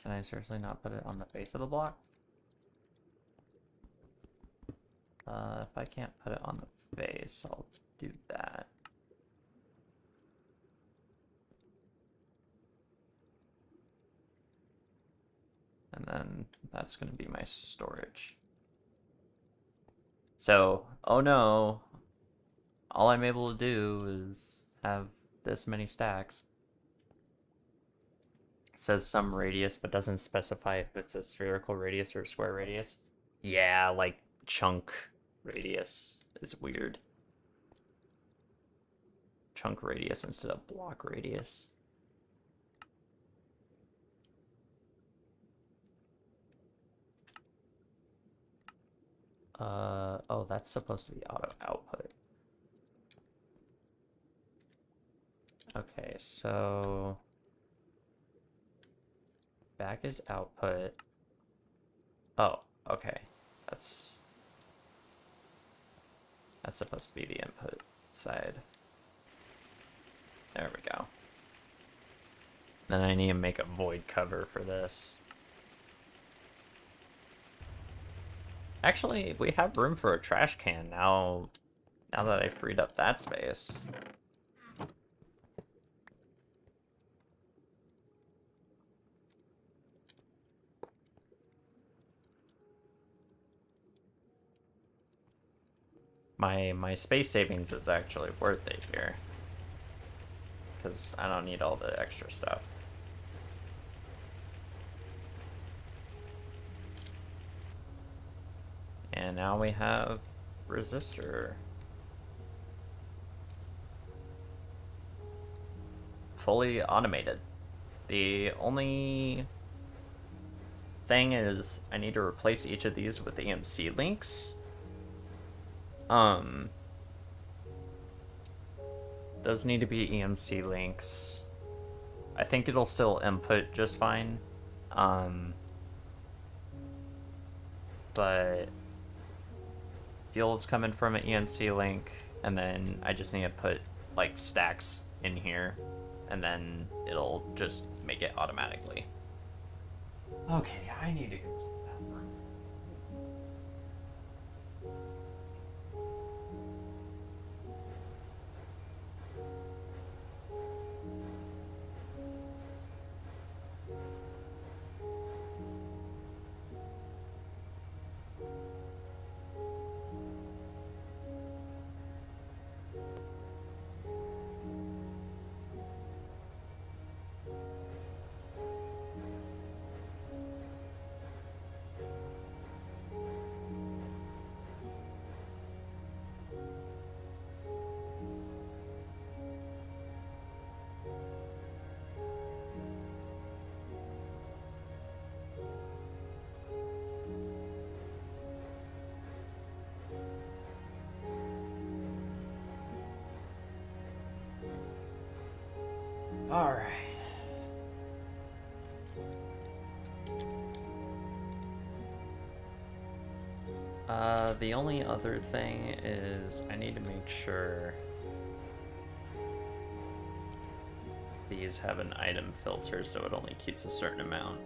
Can I seriously not put it on the face of the block? If I can't put it on the face, I'll do that. And then that's going to be my storage. So, oh no, all I'm able to do is have this many stacks. It says some radius, but doesn't specify if it's a spherical radius or a square radius. Yeah, like chunk radius is weird. Chunk radius instead of block radius. Oh, that's supposed to be auto output. Okay, so back is output. Oh, okay. That's supposed to be the input side. There we go. Then I need to make a void cover for this. Actually, we have room for a trash can now that I freed up that space. My space savings is actually worth it here. Because I don't need all the extra stuff. And now we have resistor. Fully automated. The only thing is I need to replace each of these with EMC links. Those need to be EMC links. I think it'll still input just fine. But fuel's coming from an EMC link, and then I just need to put like stacks in here, and then it'll just make it automatically. Okay, I need to go to the bathroom. All right. The only other thing is I need to make sure these have an item filter so it only keeps a certain amount.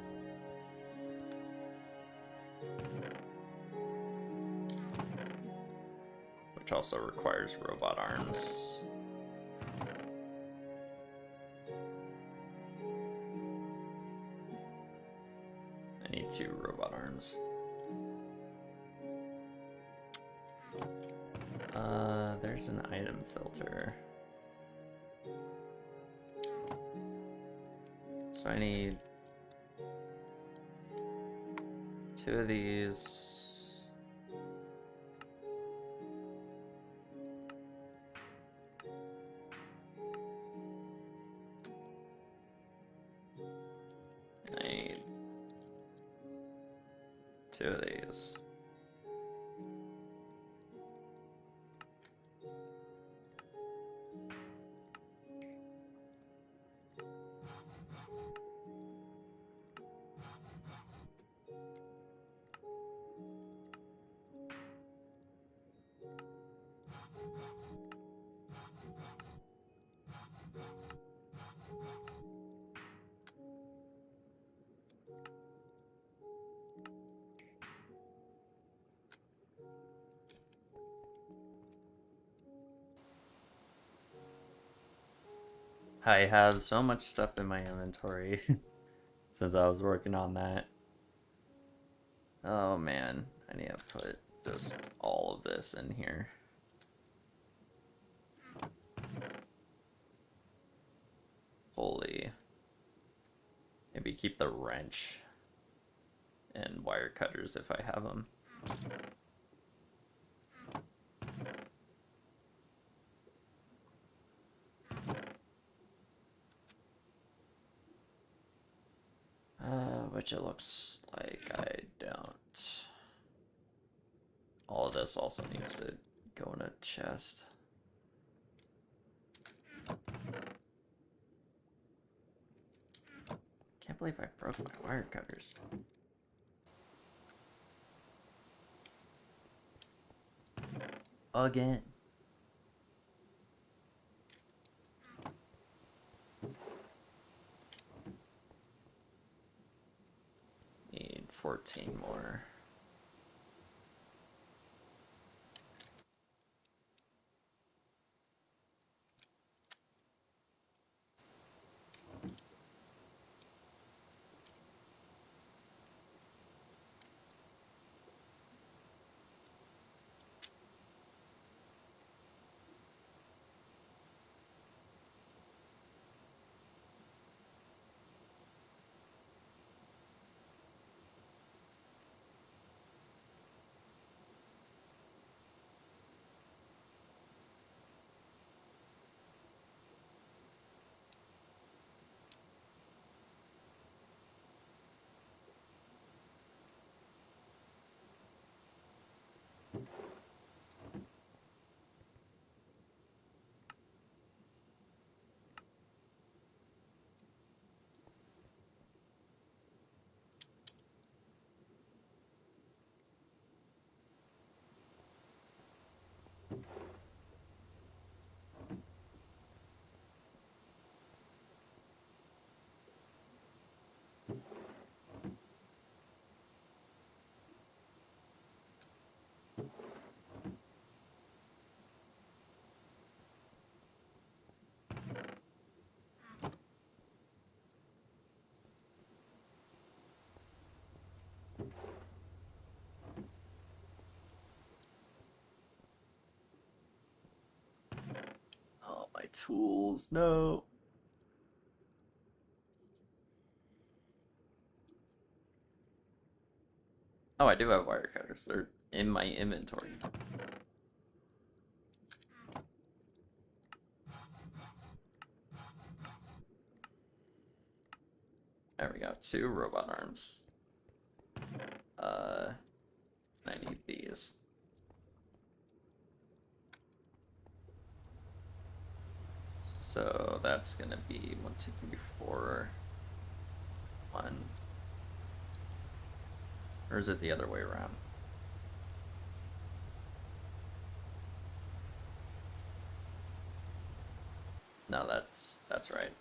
Which also requires robot arms. I need 2 robot arms. There's an item filter. So I need 2 of these. And I need 2 of these. I have so much stuff in my inventory since I was working on that. Oh man, I need to put just all of this in here. Holy. Maybe keep the wrench and wire cutters if I have them. Which it looks like I don't. All of this also needs to go in a chest. Can't believe I broke my wire cutters. Again. Need 14 more. Oh, my tools, no. Oh, I do have wire cutters. They're in my inventory. There we go. 2 robot arms. I need these. So that's gonna be 1, 2, 3, 4, 1. Or is it the other way around? No, that's right.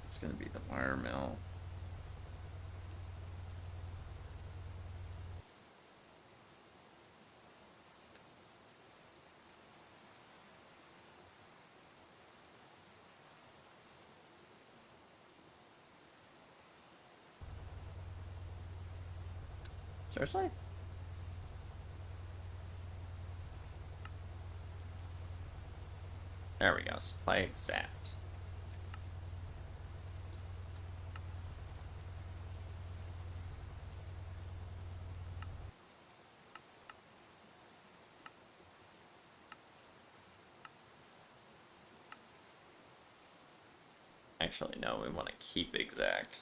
It's gonna be the wire mill. Seriously? There we go. Supply exact. Actually, no, we want to keep exact.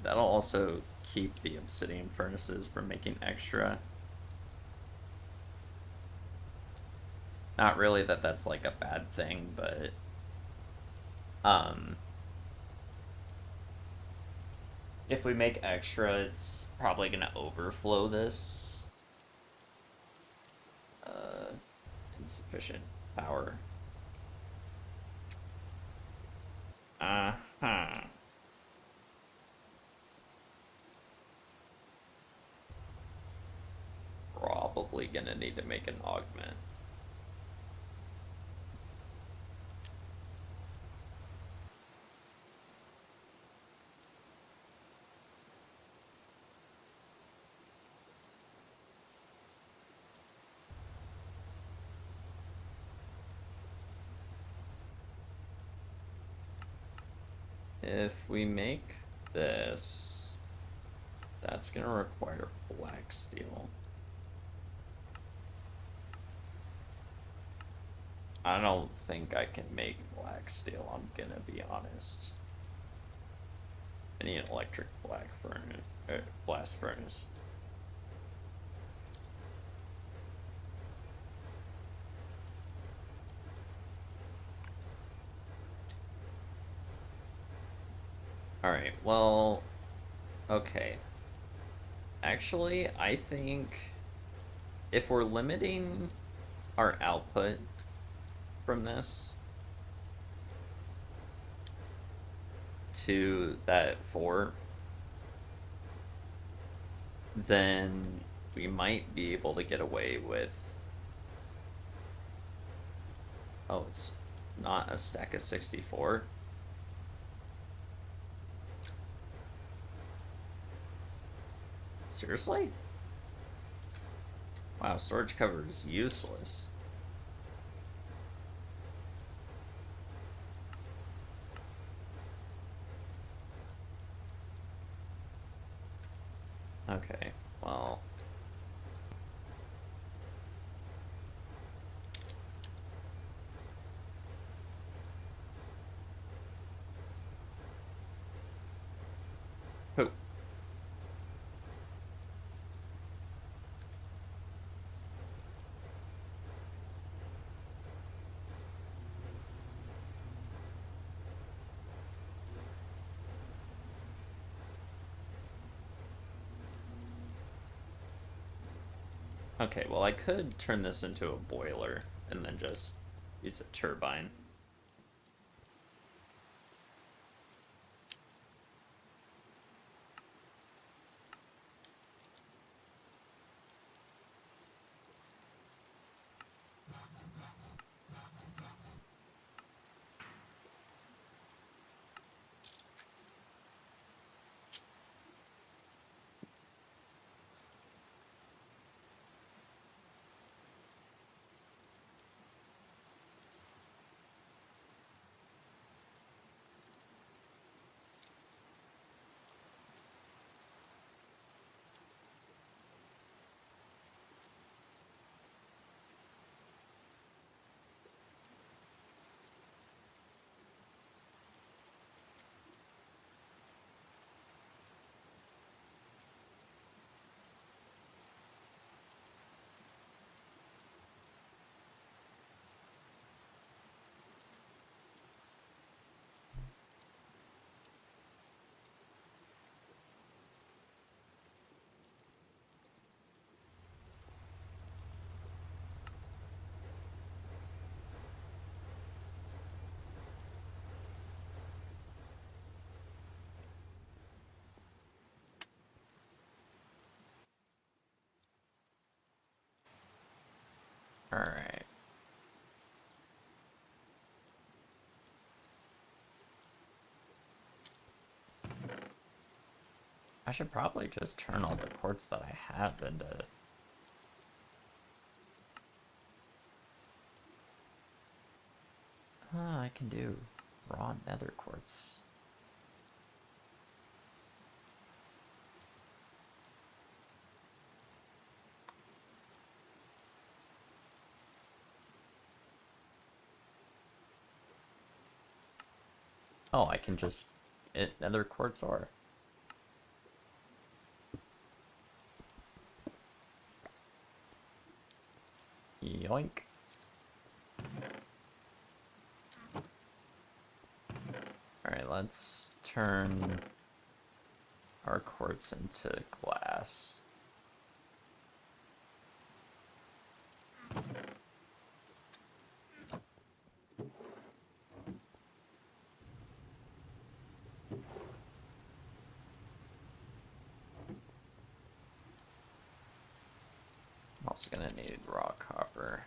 That'll also keep the obsidian furnaces from making extra. Not really that that's like a bad thing, but if we make extra, it's probably gonna overflow this insufficient power. Uh-huh. Probably gonna need to make an augment. If we make this, that's gonna require black steel. I don't think I can make black steel, I'm gonna be honest. I need an electric black furnace, blast furnace. Alright, well, okay. Actually, I think if we're limiting our output from this to that 4, then we might be able to get away with... Oh, it's not a stack of 64. Seriously? Wow, storage cover is useless. Okay, well... Poop. Okay, well I could turn this into a boiler and then just use a turbine. Alright. I should probably just turn all the quartz that I have into... I can do raw nether quartz. Oh, I can just... nether quartz ore. Yoink. Alright, let's turn our quartz into glass. I'm also gonna need raw copper.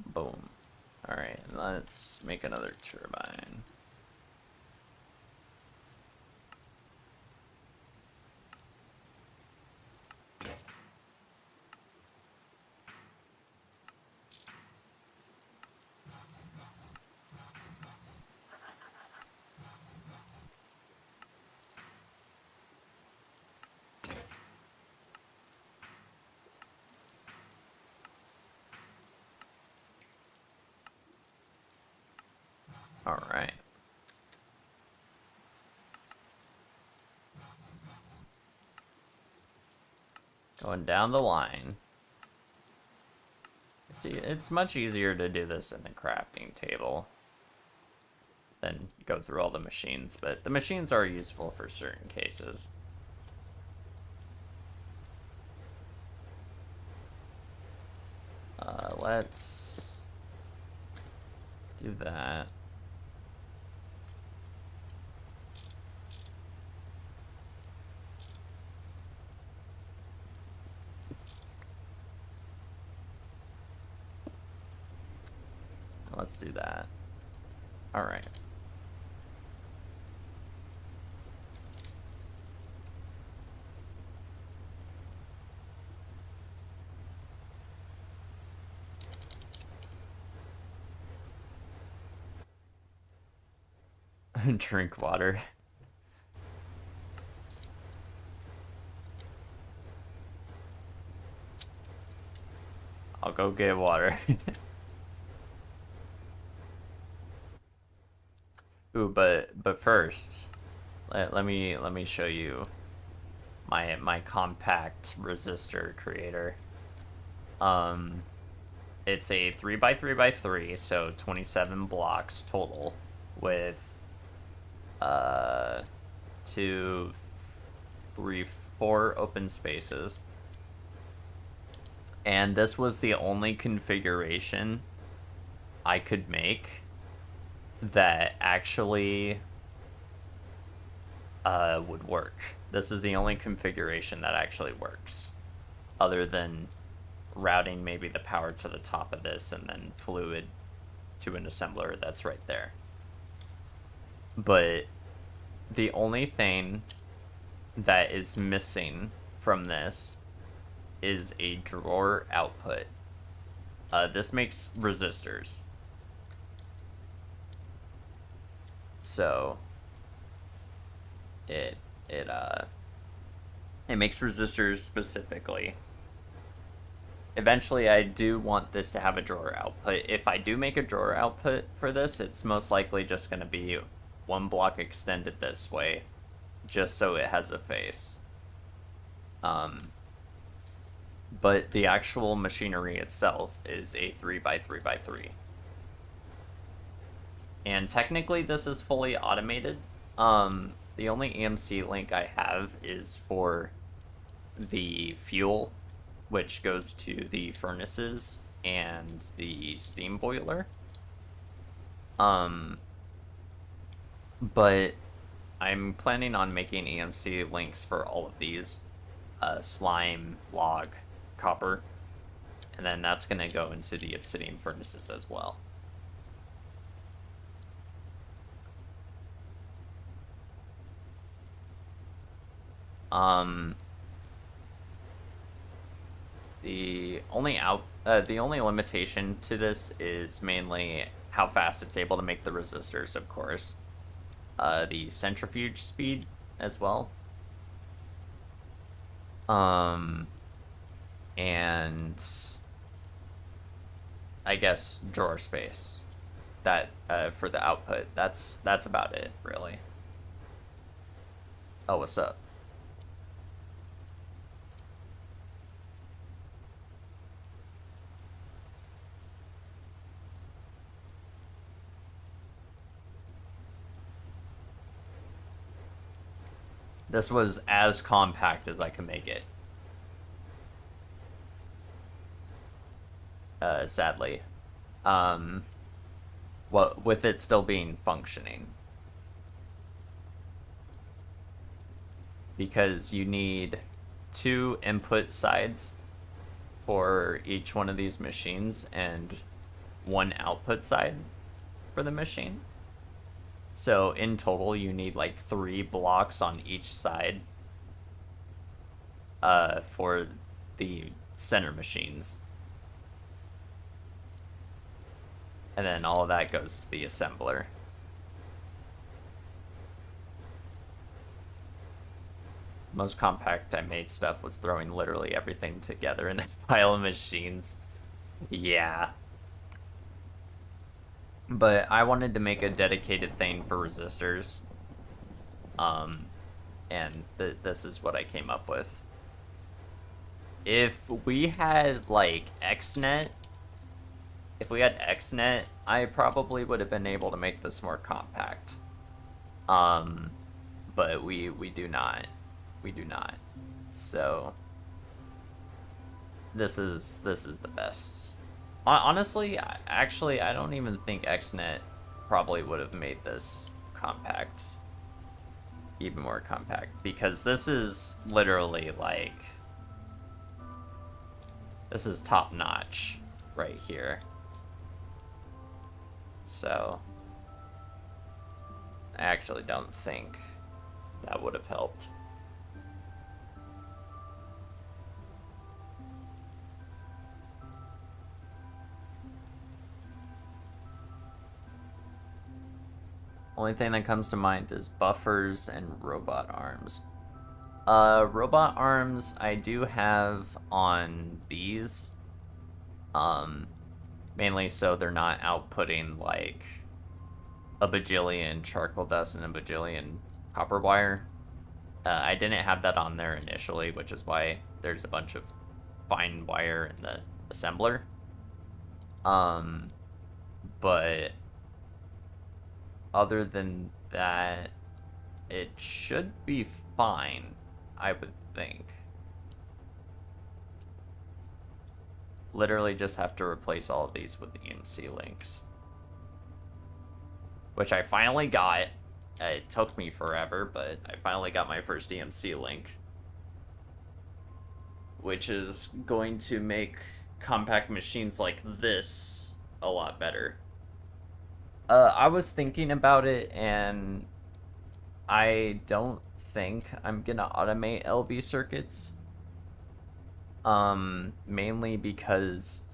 Boom. Alright, let's make another turbine. Alright. Going down the line. It's much easier to do this in the crafting table than go through all the machines, but the machines are useful for certain cases. Let's do that. Let's do that. All right. Drink water. I'll go get water. Ooh, but first, let me show you my compact resistor creator. It's a 3x3x3, so 27 blocks total, with 2, 3, 4 open spaces. And this was the only configuration I could make that actually would work. This is the only configuration that actually works, other than routing maybe the power to the top of this and then fluid to an assembler that's right there. But the only thing that is missing from this is a drawer output. This makes resistors. So it makes resistors specifically. Eventually, I do want this to have a drawer output. If I do make a drawer output for this, it's most likely just going to be one block extended this way, just so it has a face. But the actual machinery itself is a 3x3x3. And technically, this is fully automated. The only EMC link I have is for the fuel, which goes to the furnaces and the steam boiler. But I'm planning on making EMC links for all of these. Slime, log, copper. And then that's going to go into the obsidian furnaces as well. The only limitation to this is mainly how fast it's able to make the resistors, of course. The centrifuge speed as well. And I guess drawer space that for the output. That's about it, really. Oh, what's up? This was as compact as I could make it. Sadly. Well, with it still being functioning. Because you need 2 input sides for each one of these machines and 1 output side for the machine. So in total, you need like 3 blocks on each side for the center machines. And then all of that goes to the assembler. Most compact I made stuff was throwing literally everything together in that pile of machines. Yeah. But I wanted to make a dedicated thing for resistors. And this is what I came up with. If we had like XNet, I probably would have been able to make this more compact. But we do not. We do not. So this is the best. Honestly, actually, I don't even think XNet probably would have made this compact even more compact, because this is literally like, this is top notch right here. So I actually don't think that would have helped. Only thing that comes to mind is buffers and robot arms. Robot arms I do have on these. Mainly so they're not outputting like a bajillion charcoal dust and a bajillion copper wire. I didn't have that on there initially, which is why there's a bunch of fine wire in the assembler. But other than that, it should be fine, I would think. Literally just have to replace all of these with EMC links. Which I finally got. It took me forever, but I finally got my first EMC link. Which is going to make compact machines like this a lot better. I was thinking about it, and I don't think I'm gonna automate LV circuits. Mainly because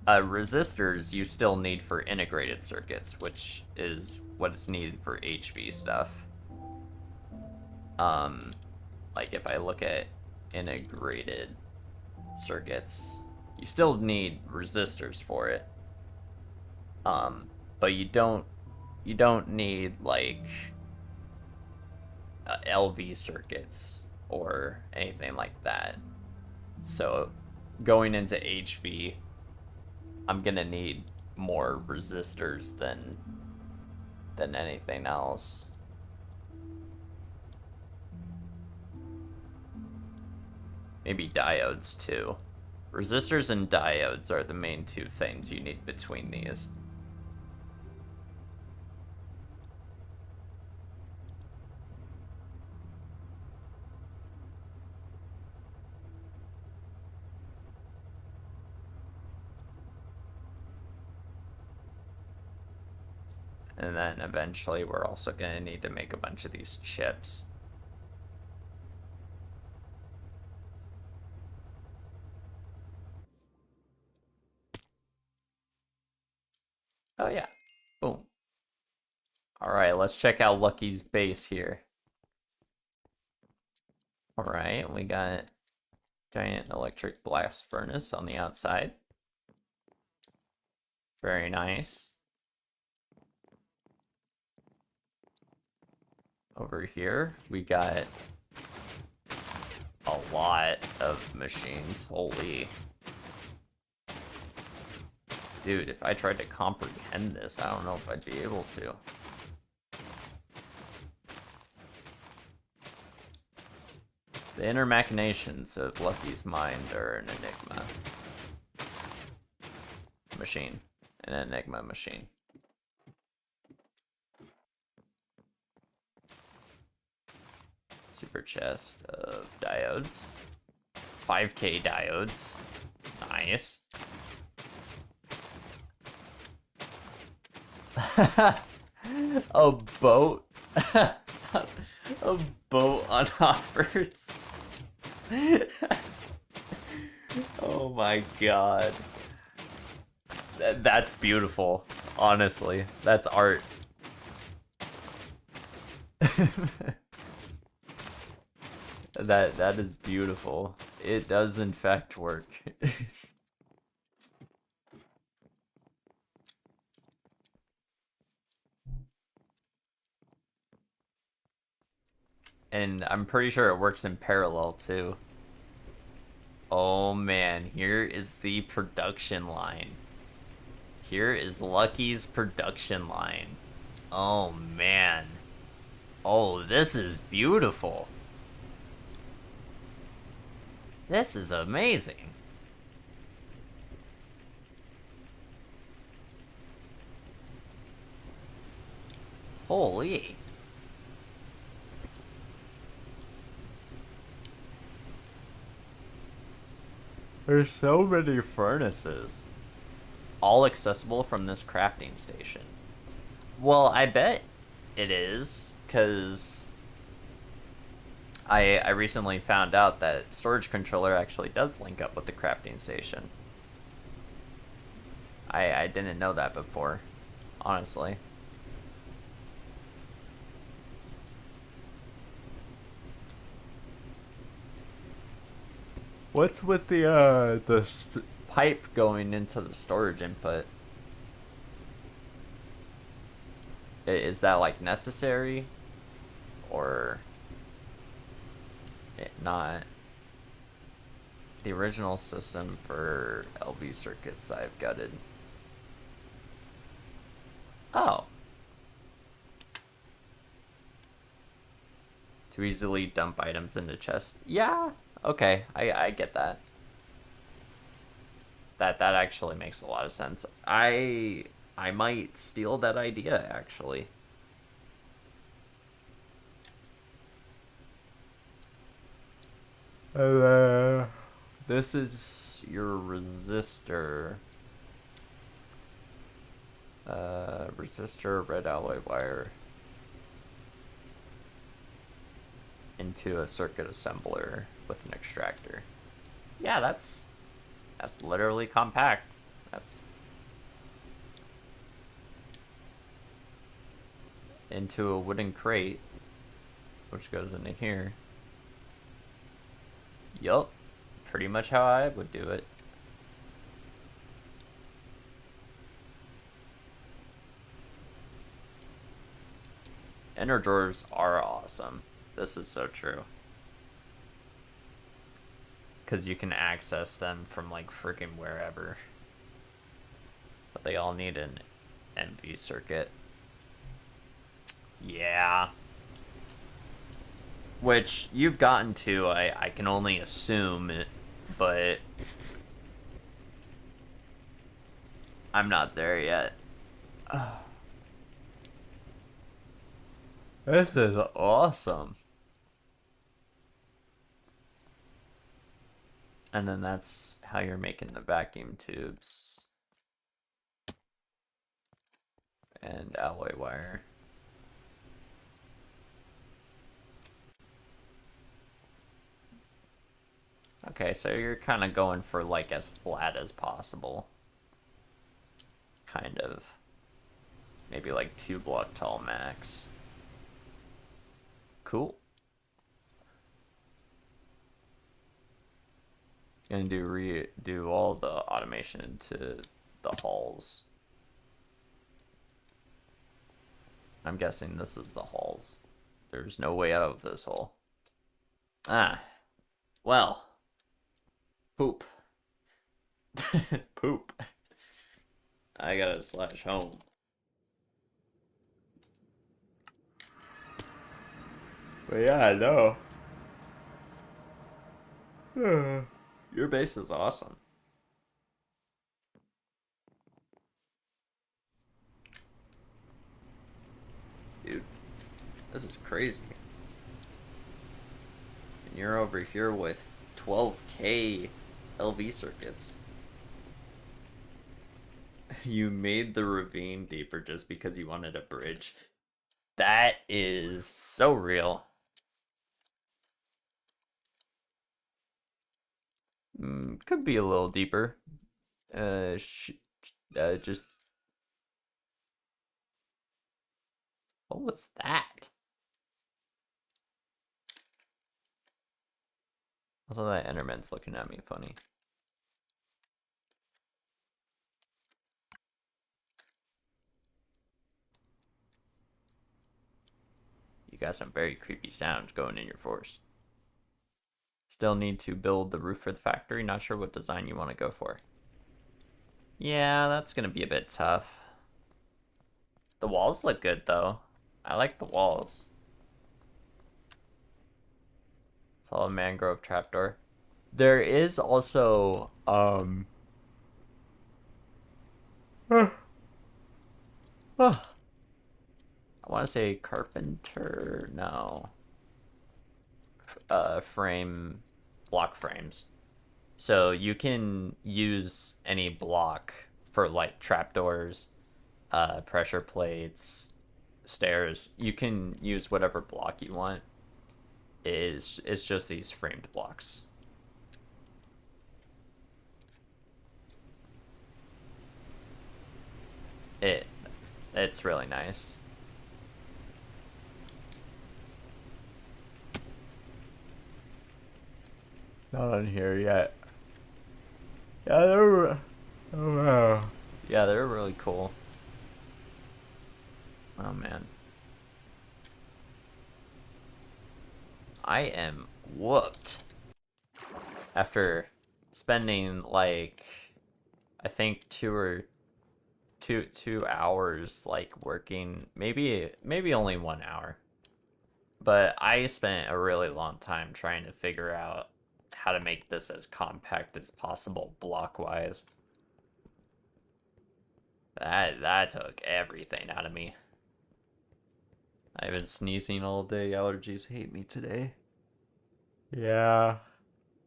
resistors you still need for integrated circuits, which is what is needed for HV stuff. Like if I look at integrated circuits, you still need resistors for it. But you don't need like LV circuits or anything like that. So going into HV, I'm gonna need more resistors than anything else. Maybe diodes too. Resistors and diodes are the main 2 things you need between these. And then eventually we're also going to need to make a bunch of these chips. Oh yeah. Boom. Alright, let's check out Lucky's base here. Alright, we got giant electric blast furnace on the outside. Very nice. Over here, we got a lot of machines. Holy. Dude, if I tried to comprehend this, I don't know if I'd be able to. The inner machinations of Lucky's mind are an enigma. Machine. An enigma machine. Super chest of diodes. 5K diodes. Nice. A boat. A boat on hoppers. Oh my god. That's beautiful. Honestly, that's art. That is beautiful. It does in fact work. And I'm pretty sure it works in parallel too. Oh man, here is the production line. Here is Lucky's production line. Oh man. Oh, this is beautiful. This is amazing. Holy. There's so many furnaces. All accessible from this crafting station. Well, I bet it is, because I recently found out that storage controller actually does link up with the crafting station. I didn't know that before, honestly. What's with the pipe going into the storage input? Is that like necessary, or not? The original system for LV circuits that I've gutted. Oh. To easily dump items into chest. Yeah. Okay, I get that. That actually makes a lot of sense. I might steal that idea, actually. This is your resistor. Resistor, red alloy wire into a circuit assembler with an extractor. Yeah, that's literally compact. That's into a wooden crate, which goes into here. Yup, pretty much how I would do it. Inner drawers are awesome. This is so true. Because you can access them from like freaking wherever. But they all need an NV circuit. Yeah. Which you've gotten to, I can only assume it, but I'm not there yet. This is awesome. And then that's how you're making the vacuum tubes. And alloy wire. Okay, so you're kind of going for like as flat as possible. Kind of. Maybe like 2 block tall max. Cool. Gonna do all the automation into the halls. I'm guessing this is the halls. There's no way out of this hole. Ah, well, poop. Poop. I gotta slash home. But yeah, no. Your base is awesome. Dude, this is crazy. And you're over here with 12K LV circuits. You made the ravine deeper just because you wanted a bridge. That is so real. Could be a little deeper. Just. What was that? Also, that Enderman's looking at me funny. You got some very creepy sounds going in your forest. Still need to build the roof for the factory. Not sure what design you want to go for. Yeah, that's going to be a bit tough. The walls look good, though. I like the walls. Solid mangrove trapdoor. There is also, I want to say carpenter. No. Block frames. So you can use any block for like trapdoors, pressure plates, stairs. You can use whatever block you want. It's just these framed blocks. It's really nice. Not on here yet. Yeah, they're. Oh wow. Yeah, they're really cool. Oh man. I am whooped. After spending like I think 2 hours like working, maybe only 1 hour. But I spent a really long time trying to figure out how to make this as compact as possible block wise. That took everything out of me. I've been sneezing all day. Allergies hate me today. Yeah,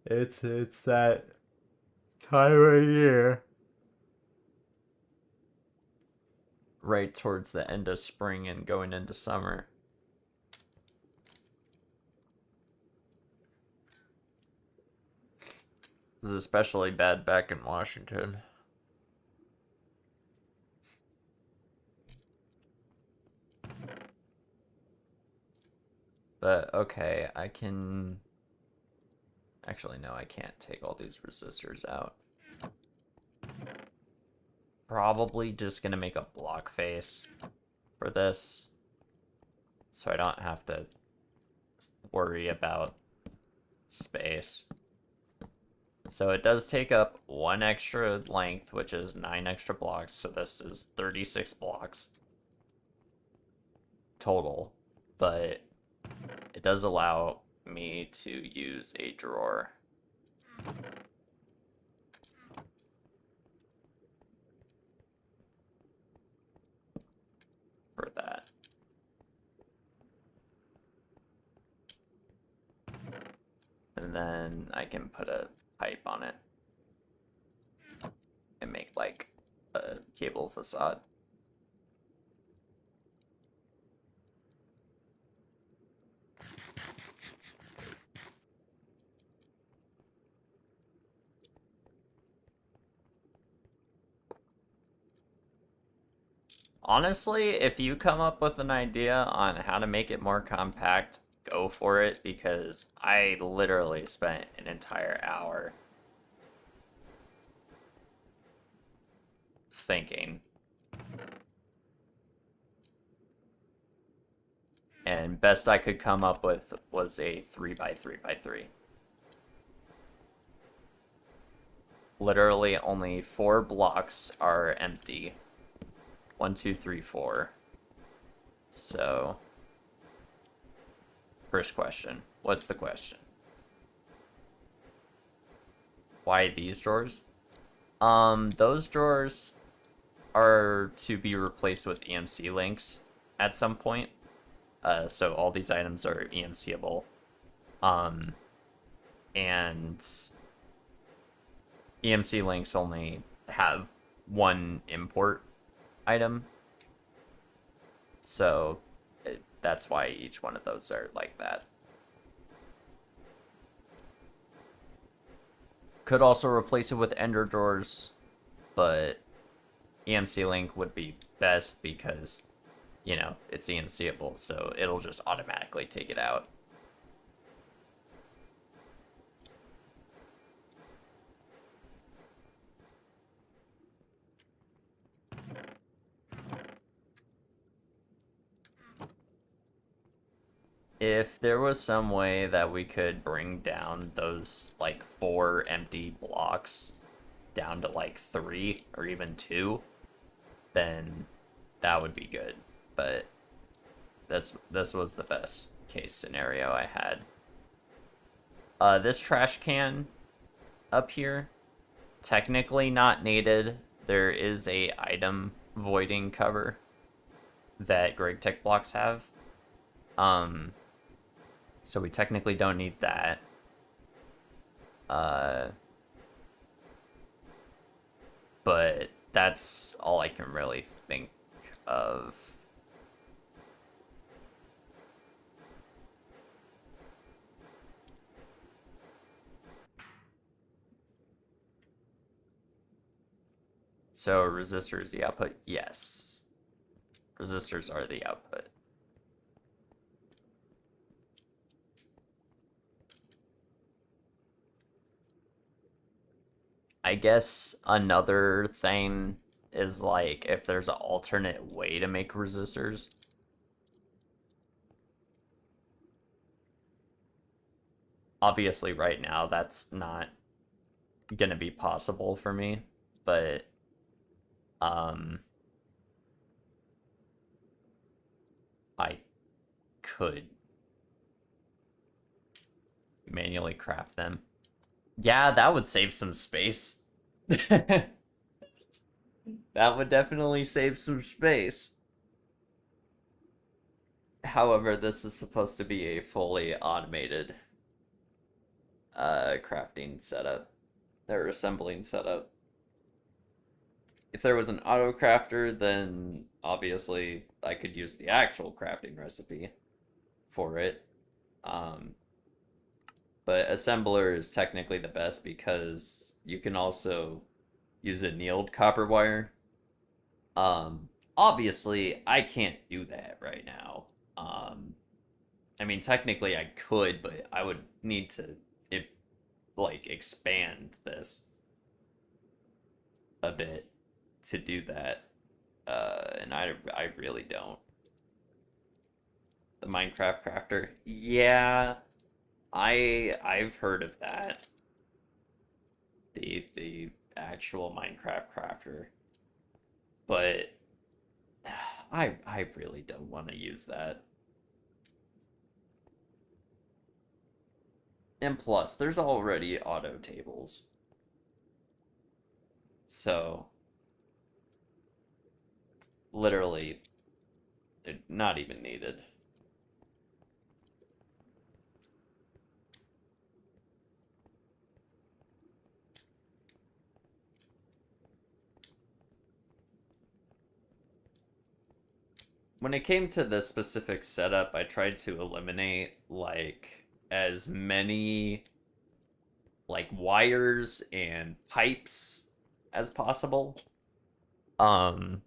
it's that time of year. Right towards the end of spring and going into summer. This is especially bad back in Washington. But okay, I can... Actually, no, I can't take all these resistors out. Probably just gonna make a block face for this, so I don't have to worry about space. So it does take up 1 extra length, which is 9 extra blocks, so this is 36 blocks total, but it does allow me to use a drawer. For that. And then I can put a pipe on it and make like a cable facade. Honestly, if you come up with an idea on how to make it more compact, go for it, because I literally spent an entire hour thinking. And best I could come up with was a 3x3x3. Literally only 4 blocks are empty. 1, 2, 3, 4. So, first question. What's the question? Why these drawers? Those drawers are to be replaced with EMC links at some point. So all these items are EMCable. And EMC links only have one import item. So that's why each one of those are like that. Could also replace it with ender drawers, but EMC link would be best because, you know, it's EMCable, so it'll just automatically take it out. If there was some way that we could bring down those, like, 4 empty blocks down to, like, 3 or even 2, then that would be good. But this was the best case scenario I had. This trash can up here, technically not needed. There is a item voiding cover that Greg Tech blocks have. So we technically don't need that. But that's all I can really think of. So resistor is the output? Yes. Resistors are the output. I guess another thing is, like, if there's an alternate way to make resistors. Obviously, right now, that's not gonna be possible for me, but, I could manually craft them. Yeah, that would save some space. That would definitely save some space. However, this is supposed to be a fully automated crafting setup, or assembling setup. If there was an auto crafter, then obviously I could use the actual crafting recipe for it. But assembler is technically the best because you can also use annealed copper wire. Obviously I can't do that right now. I mean, technically I could, but I would need to like expand this a bit to do that. And I really don't. The Minecraft crafter? Yeah, I've heard of that. The actual Minecraft crafter. But I really don't want to use that. And plus, there's already auto tables. So, literally, they're not even needed. When it came to this specific setup, I tried to eliminate, like, as many, like, wires and pipes as possible. I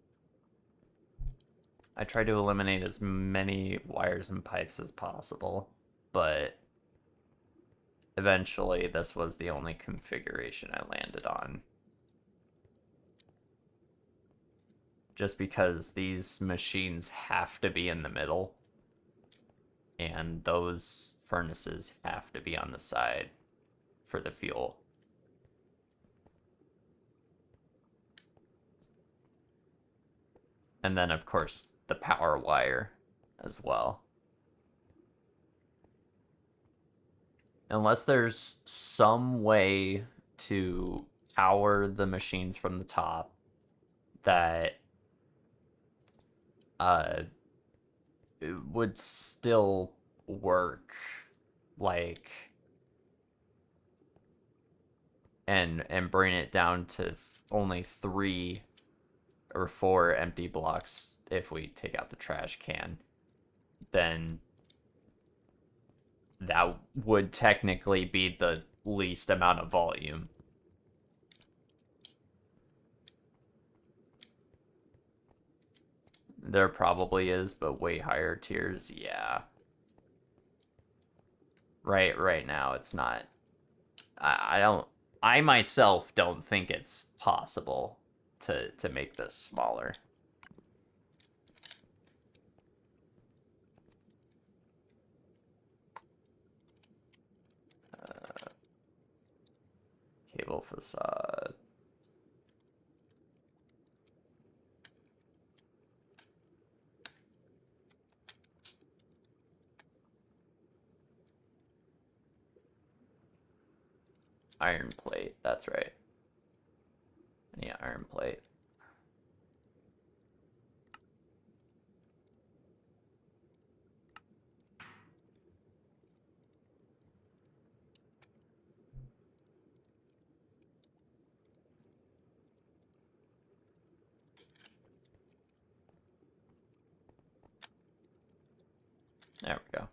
tried to eliminate as many wires and pipes as possible, but eventually this was the only configuration I landed on. just because these machines have to be in the middle, and those furnaces have to be on the side for the fuel. And then, of course, the power wire as well. Unless there's some way to power the machines from the top that it would still work, like, and bring it down to only 3 or 4 empty blocks if we take out the trash can, then that would technically be the least amount of volume. There probably is, but way higher tiers, yeah. Right now it's not. I myself don't think it's possible to make this smaller. Cable facade. Iron plate, that's right. Yeah, iron plate. There we go.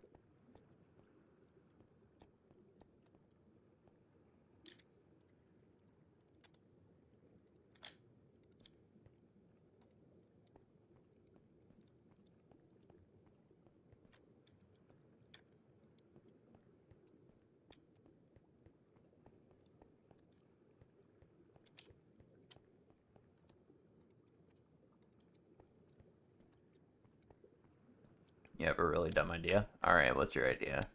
You have a really dumb idea? Alright, what's your idea?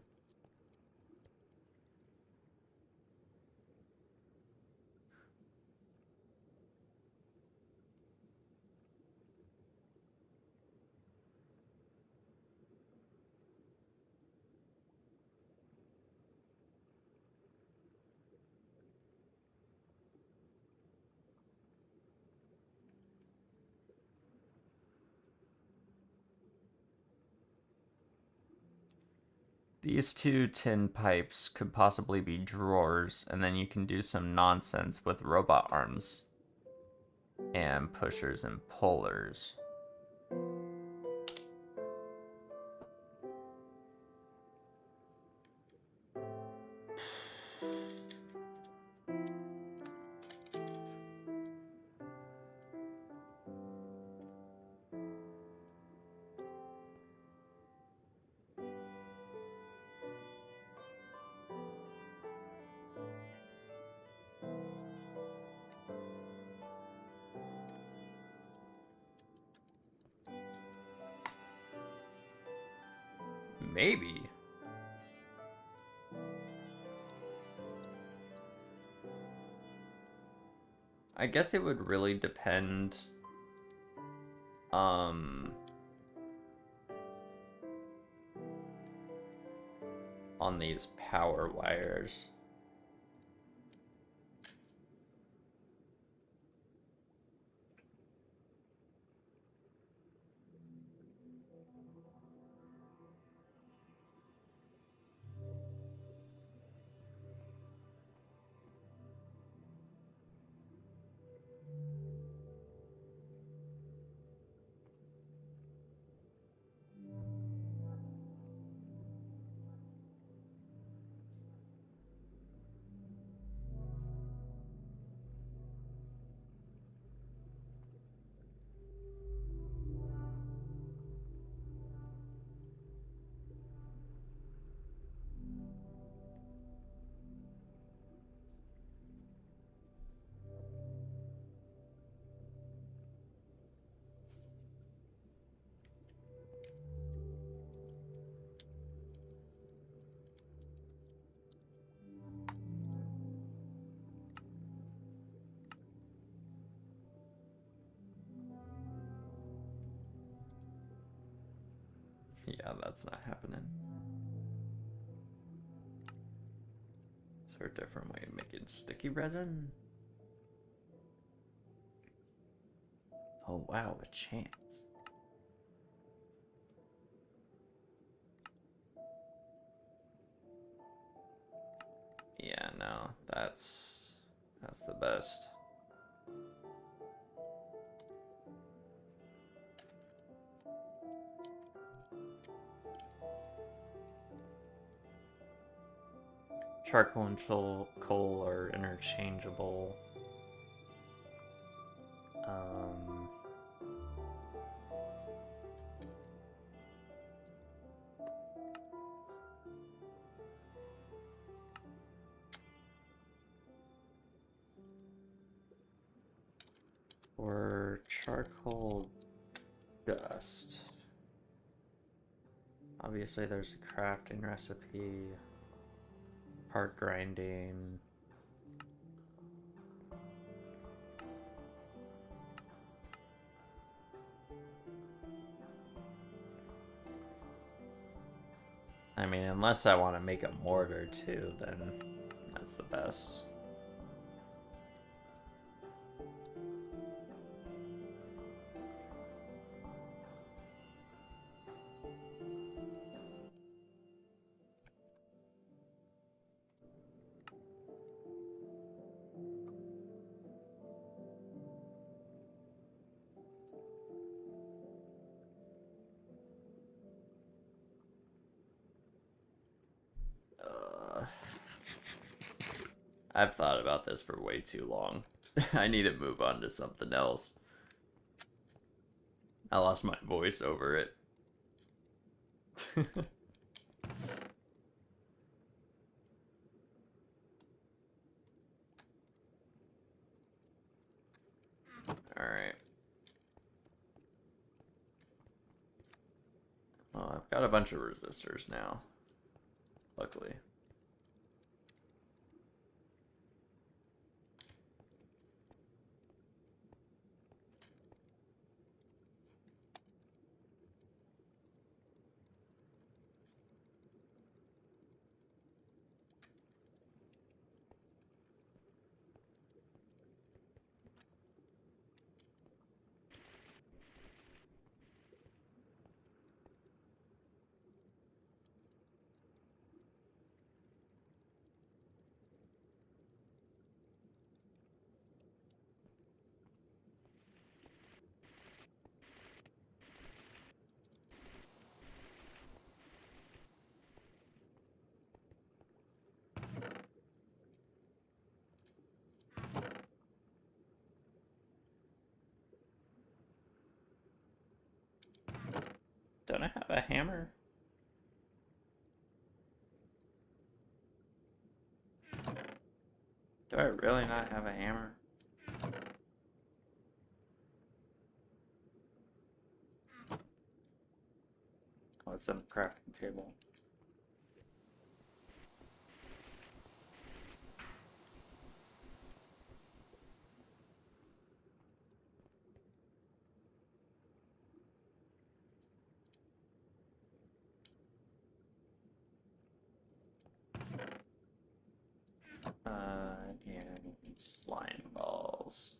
These 2 tin pipes could possibly be drawers, and then you can do some nonsense with robot arms and pushers and pullers. Maybe. I guess it would really depend on these power wires. Yeah, that's not happening. Is there a different way of making sticky resin? Oh wow, a chance. Yeah, no, that's the best. Charcoal and coal are interchangeable. Um, or charcoal dust. Obviously, there's a crafting recipe, part grinding. I mean, unless I want to make a mortar too, then that's the best. Uh, I've thought about this for way too long. I need to move on to something else. I lost my voice over it. Alright. Well, I've got a bunch of resistors now. Luckily. Don't I have a hammer? Do I really not have a hammer? Oh, it's on the crafting table. And slime balls.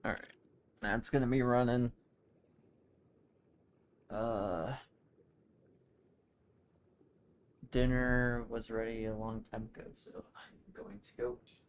Alright. That's gonna be running. Uh dinner was ready a long time ago, so I'm going to go eat.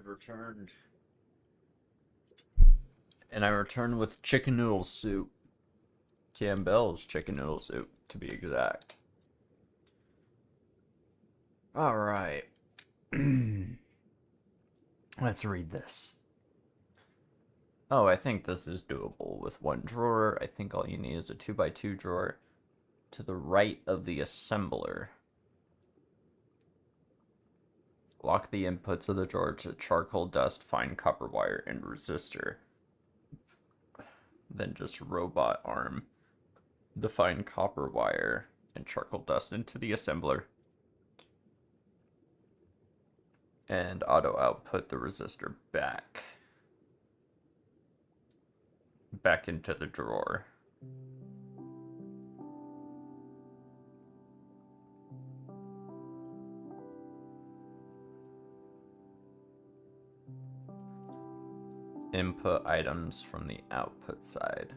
I've returned. And I returned with chicken noodle soup. Campbell's chicken noodle soup, to be exact. Alright. Let's read this. Oh, I think this is doable with one drawer. I think all you need is a 2x2 drawer to the right of the assembler. Lock the inputs of the drawer to charcoal dust, fine copper wire, and resistor. Then just robot arm the fine copper wire and charcoal dust into the assembler. And auto output the resistor back into the drawer. Input items from the output side.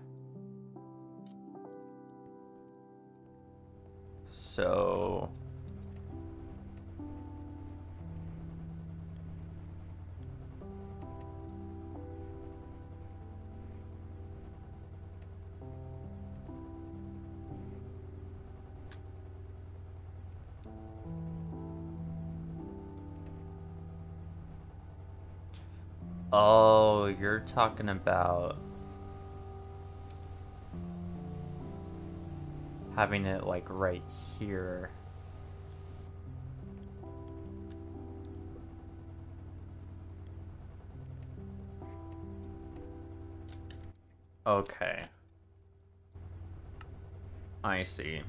So oh, you're talking about having it like right here. Okay. I see.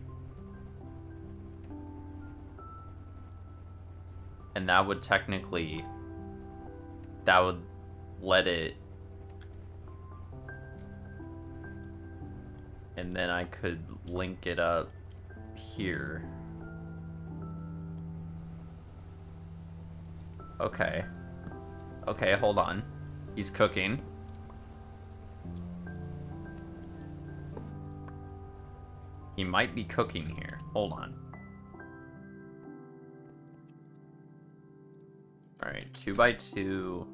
And that would technically, that would let it, and then I could link it up here. Okay. Okay, hold on. He's cooking. He might be cooking here. Hold on. Alright, 2x2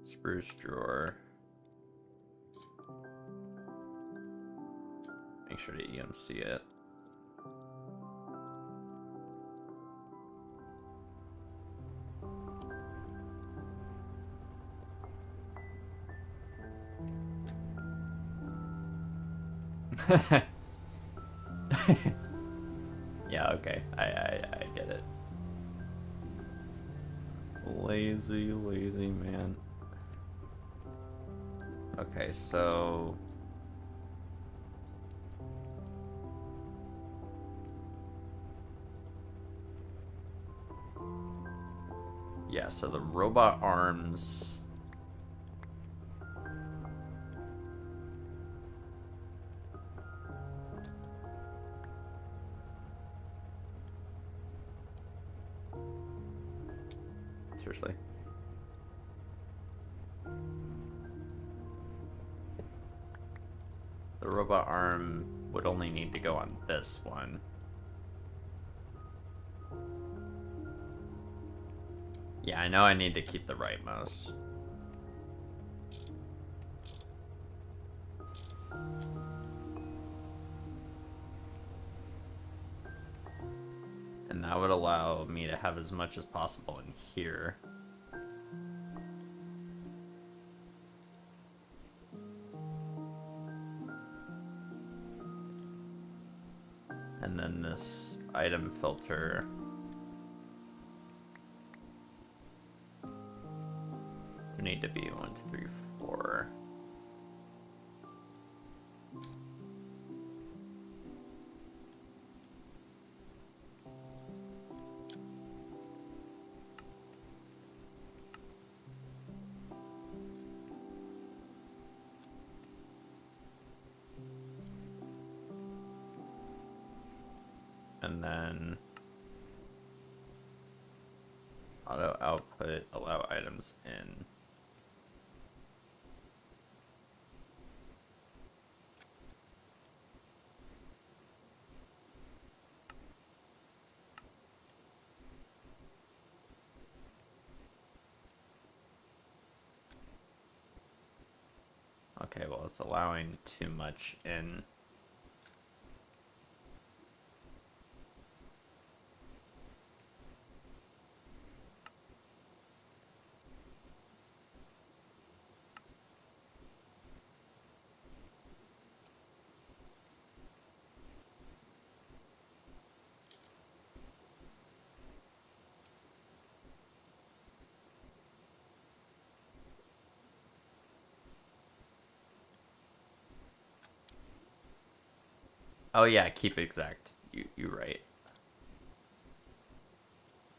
spruce drawer. Make sure to EMC it. Yeah, okay. I get it. Lazy man. Okay, so yeah, so the robot arms. Seriously. The robot arm would only need to go on this one. Yeah, I know I need to keep the rightmost. And that would allow me to have as much as possible in here. And then this item filter would need to be 1, 2, 3, 4. And then auto output, allow items in. Okay, well, it's allowing too much in. Oh yeah, keep exact. You right.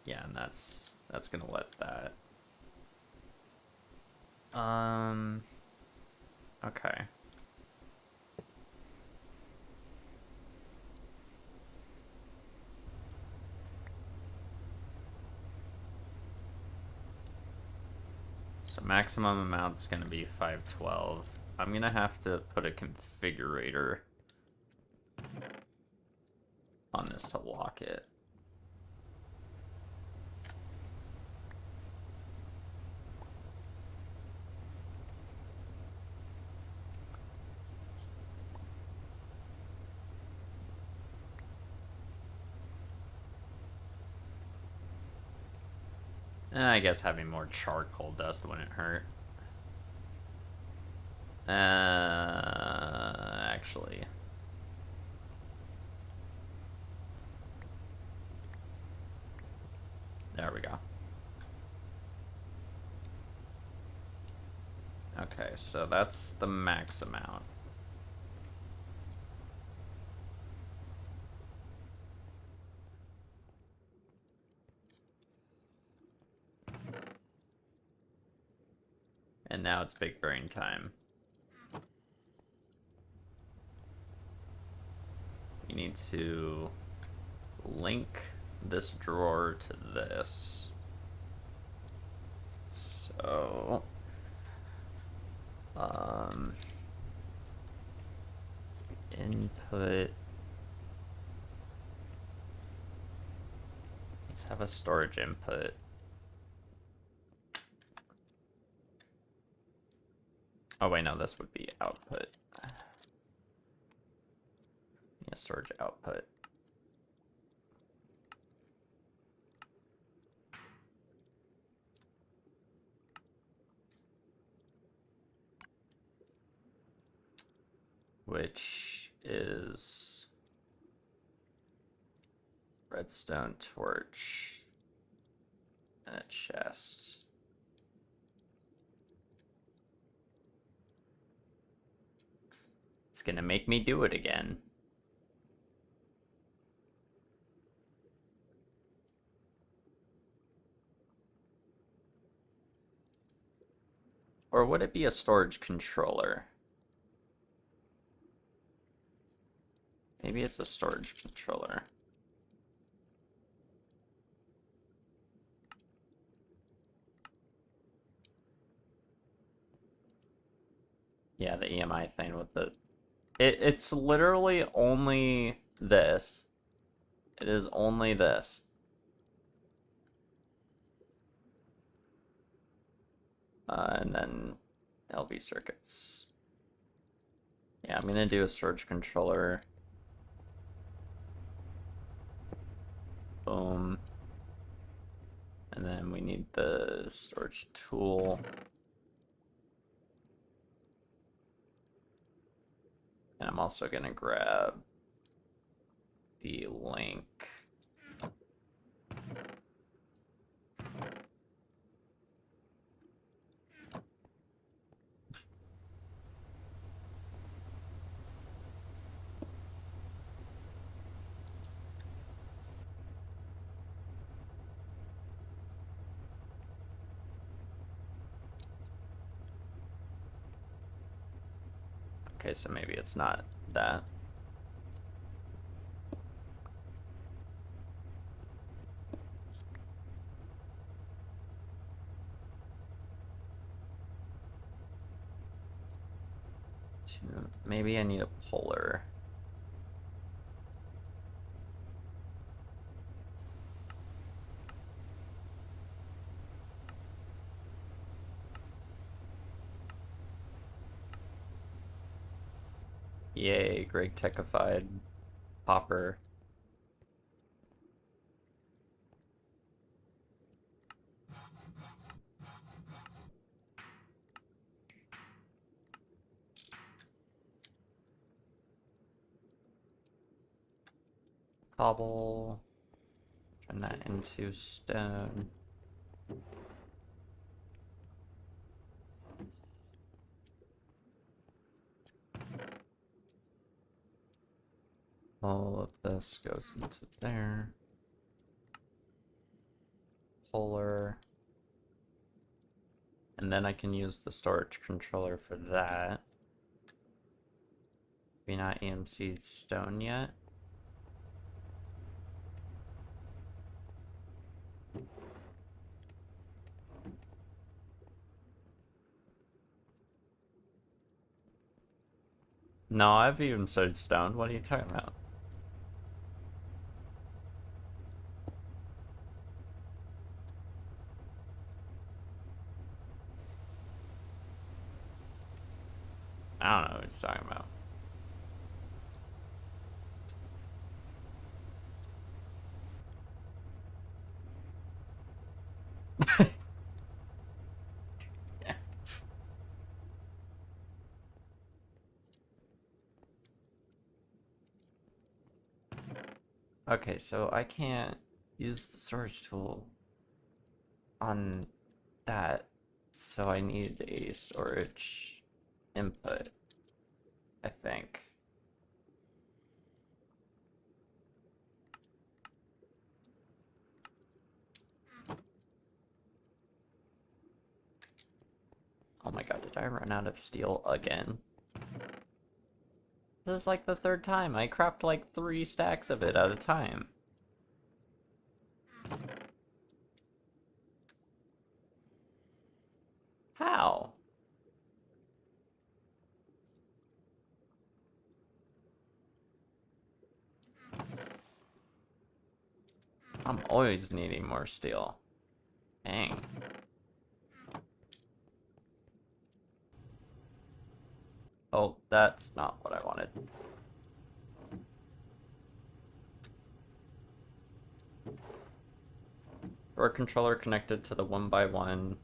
Yeah, and that's gonna let that. Okay. So maximum amount's gonna be 512. I'm gonna have to put a configurator on this to lock it. I guess having more charcoal dust wouldn't hurt. Actually. There we go. Okay, so that's the max amount. And now it's big brain time. You need to link this drawer to this. So, input. Let's have a storage input. Oh wait, no, this would be output. Yeah, storage output. Which is redstone torch and a chest. It's gonna make me do it again. Or would it be a storage controller? Maybe it's a storage controller. Yeah, the EMI thing with the... It's literally only this. It is only this. And then LV circuits. Yeah, I'm gonna do a storage controller. Boom. And then we need the storage tool. And I'm also gonna grab the link. Okay, so maybe it's not that. Maybe I need a puller. Yay, Greg Techified Hopper. Cobble. Turn that into stone. All of this goes into there. Polar. And then I can use the storage controller for that. Maybe not EMC stone yet. No, I've even said stone. What are you talking about? I don't know what he's talking about. Yeah. Okay, so I can't use the storage tool on that, so I need a storage input, I think. Oh my god, did I run out of steel again? This is like the third time. I crapped like 3 stacks of it at a time. How? I'm always needing more steel. Dang. Oh, that's not what I wanted. Door controller connected to the 1x1.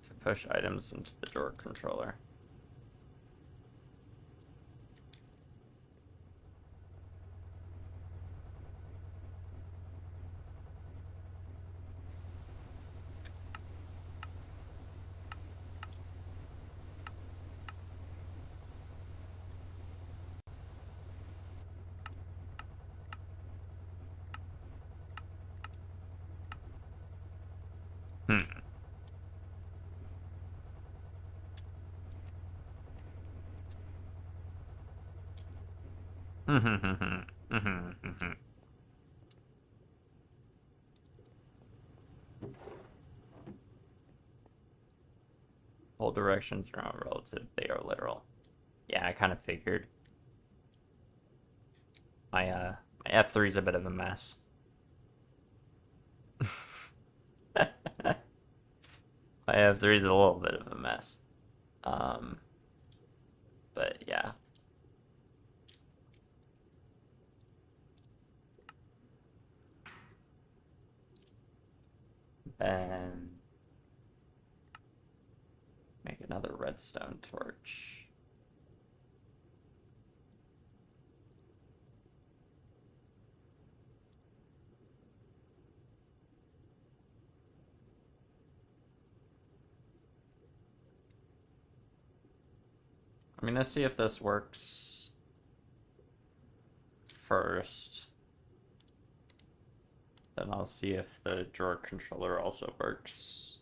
To push items into the door controller. Hmm. All directions are not relative, they are literal. Yeah, I kind of figured. My F3 is a bit of a mess. My F3 is a little bit of a mess. Um, but yeah. And make another redstone torch. I'm gonna see if this works first. Then I'll see if the drawer controller also works.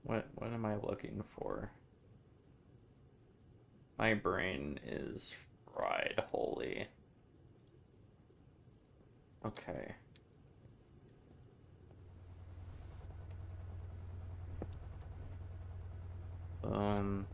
What am I looking for? My brain is fried, holy. Okay. Um,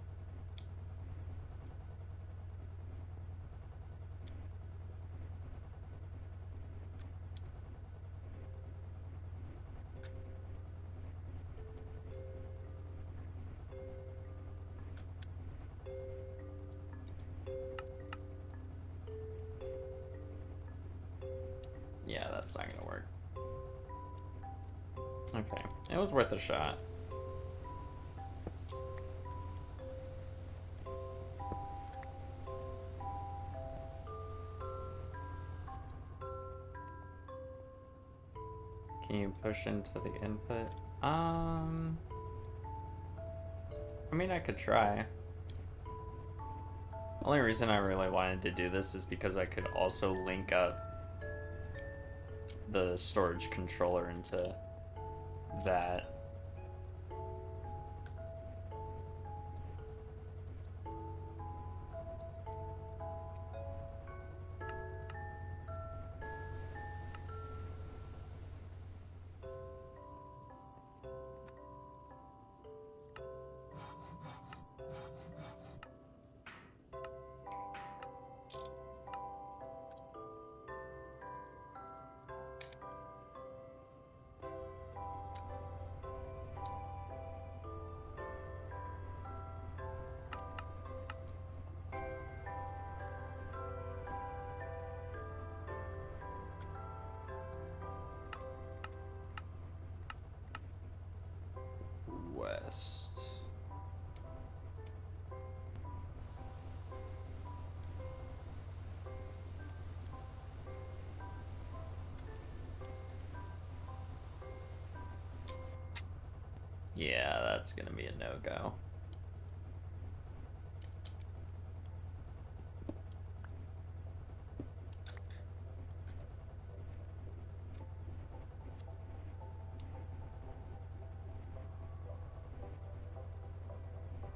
yeah, that's not gonna work. Okay, it was worth a shot. Can you push into the input? I mean, I could try. Only reason I really wanted to do this is because I could also link up the storage controller into that. West. Yeah, that's gonna be a no-go.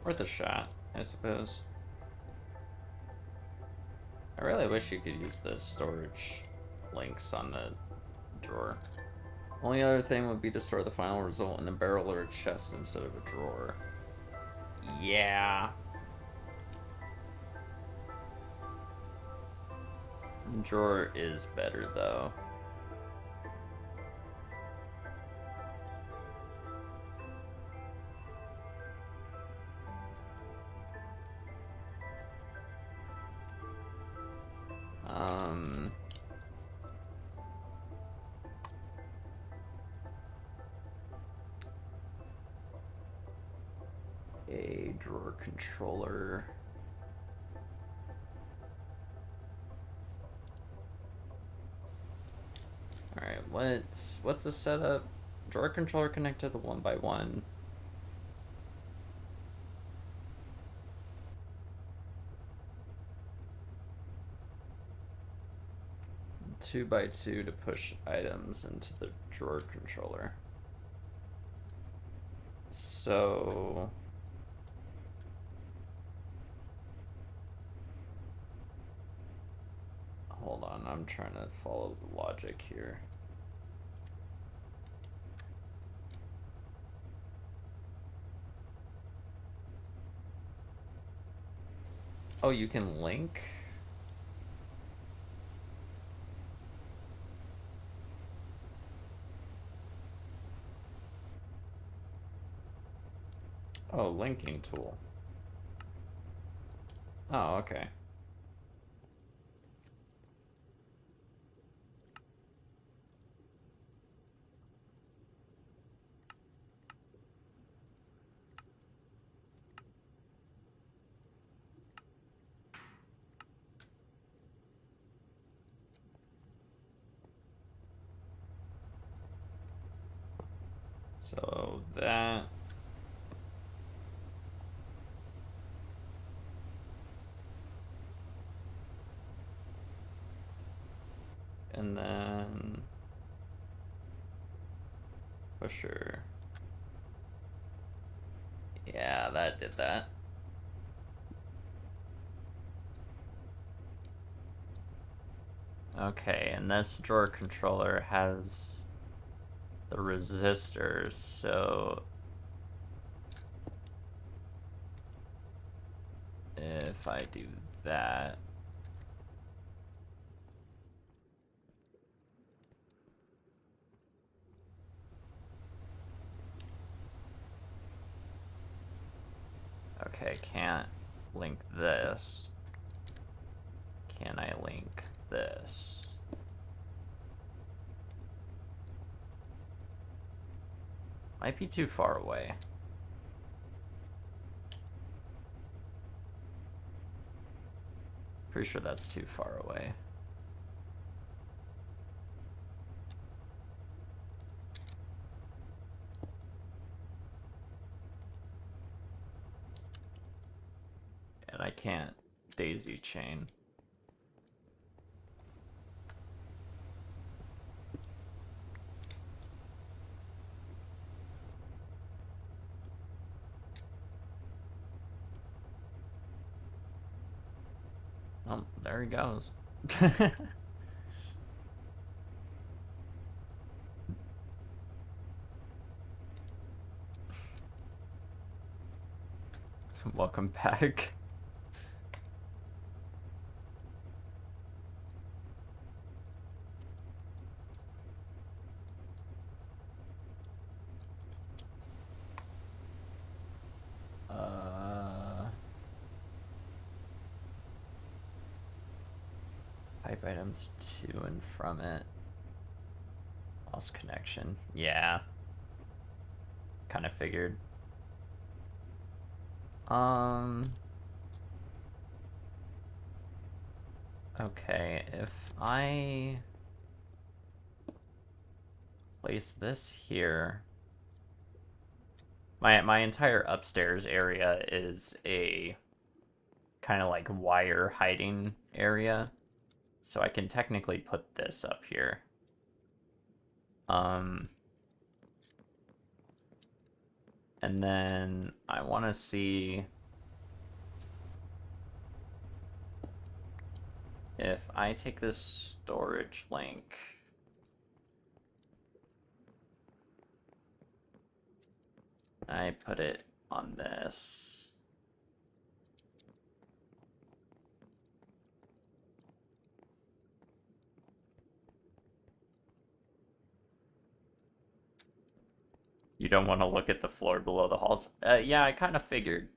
Worth a shot, I suppose. I really wish you could use the storage links on the drawer. Only other thing would be to store the final result in a barrel or a chest instead of a drawer. Yeah. Drawer is better though. Um, a drawer controller. Alright, what's the setup? Drawer controller connect to the 1x1. 2x2 to push items into the drawer controller. So hold on, I'm trying to follow the logic here. Oh, you can link? Oh, linking tool. Oh, okay. So that. And then pusher. Yeah, that did that. Okay, and this drawer controller has the resistors, so if I do that, okay, can't link this. Can I link this? Might be too far away. Pretty sure that's too far away. And I can't daisy chain. Oh, there he goes. Welcome back. Pipe items to and from it. Lost connection. Yeah. Kind of figured. Okay, if I place this here, my entire upstairs area is a kind of like wire hiding area, so I can technically put this up here. And then I want to see if I take this storage link. I put it on this. You don't want to look at the floor below the halls. Yeah, I kind of figured.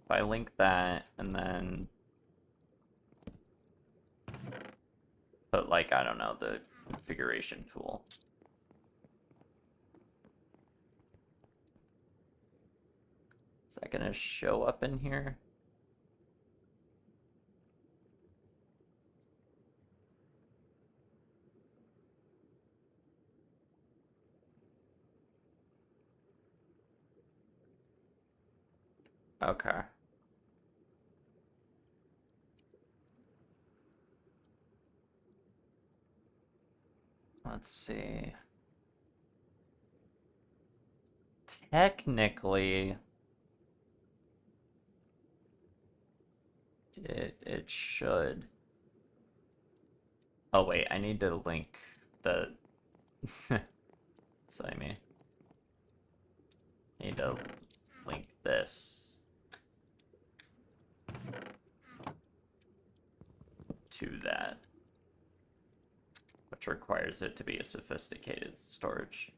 If I link that and then put, like, I don't know, the configuration tool. Is that gonna show up in here? Okay. Let's see. Technically, it should. Oh wait, I need to link the silly me. I need to link this to that, which requires it to be a sophisticated storage.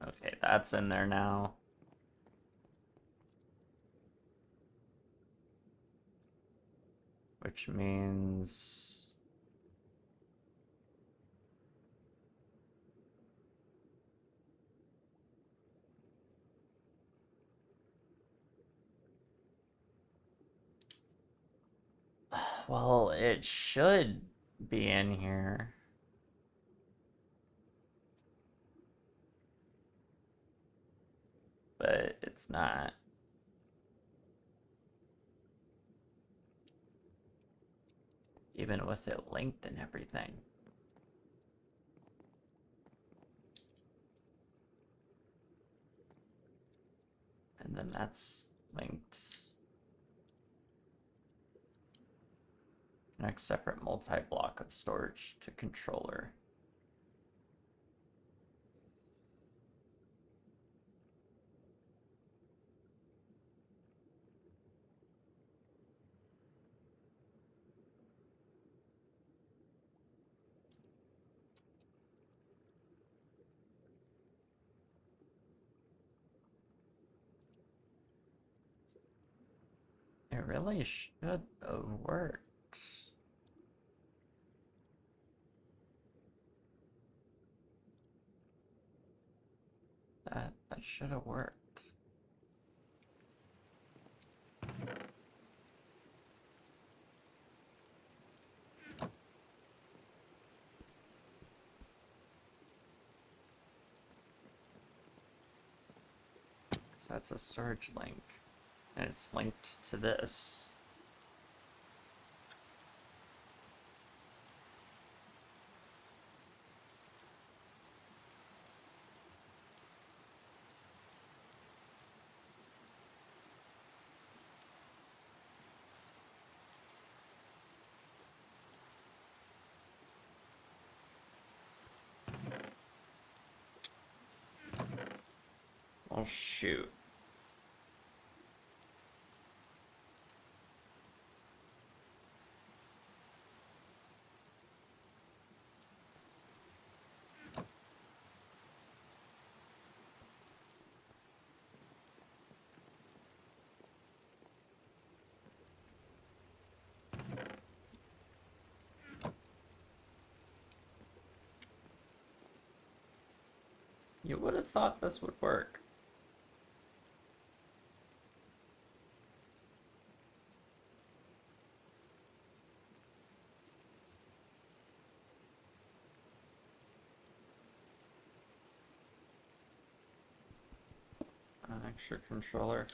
Okay, that's in there now. Which means... Well, it should be in here. but it's not. Even with it linked and everything. And then that's linked. Connect separate multi-block of storage to controller. It really should have worked. That should have worked. So that's a surge link. And it's linked to this. Oh shoot. You would have thought this would work. An extra controller.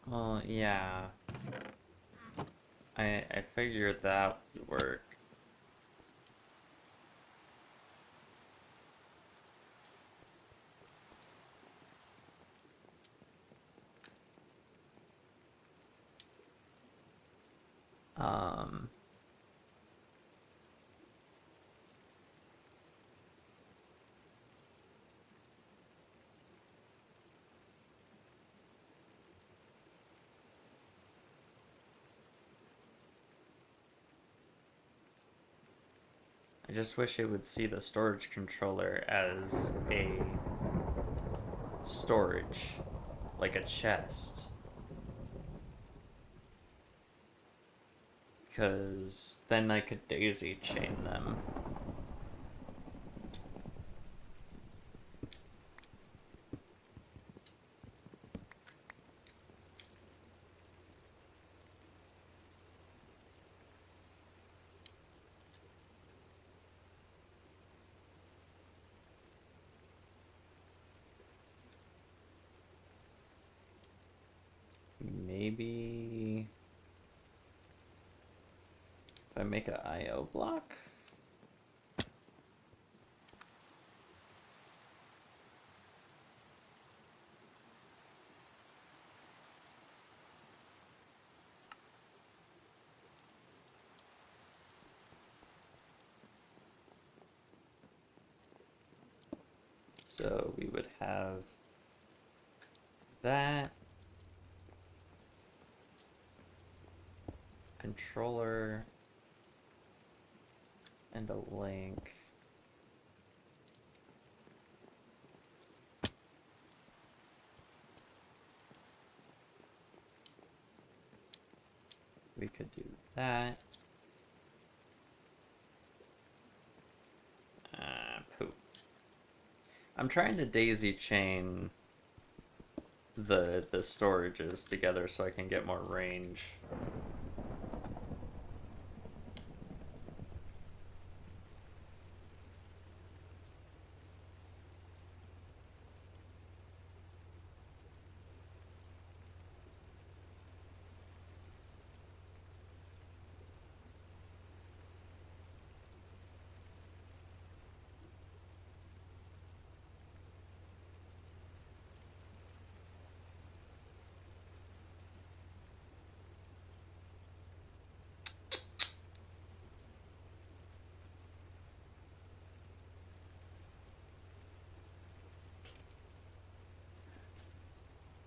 Well, yeah. I figured that would work. Um, I just wish it would see the storage controller as a storage, like a chest. Because then I could daisy chain them. Maybe if I make an IO block? So we would have that controller and a link. We could do that. Poop. I'm trying to daisy chain the storages together so I can get more range.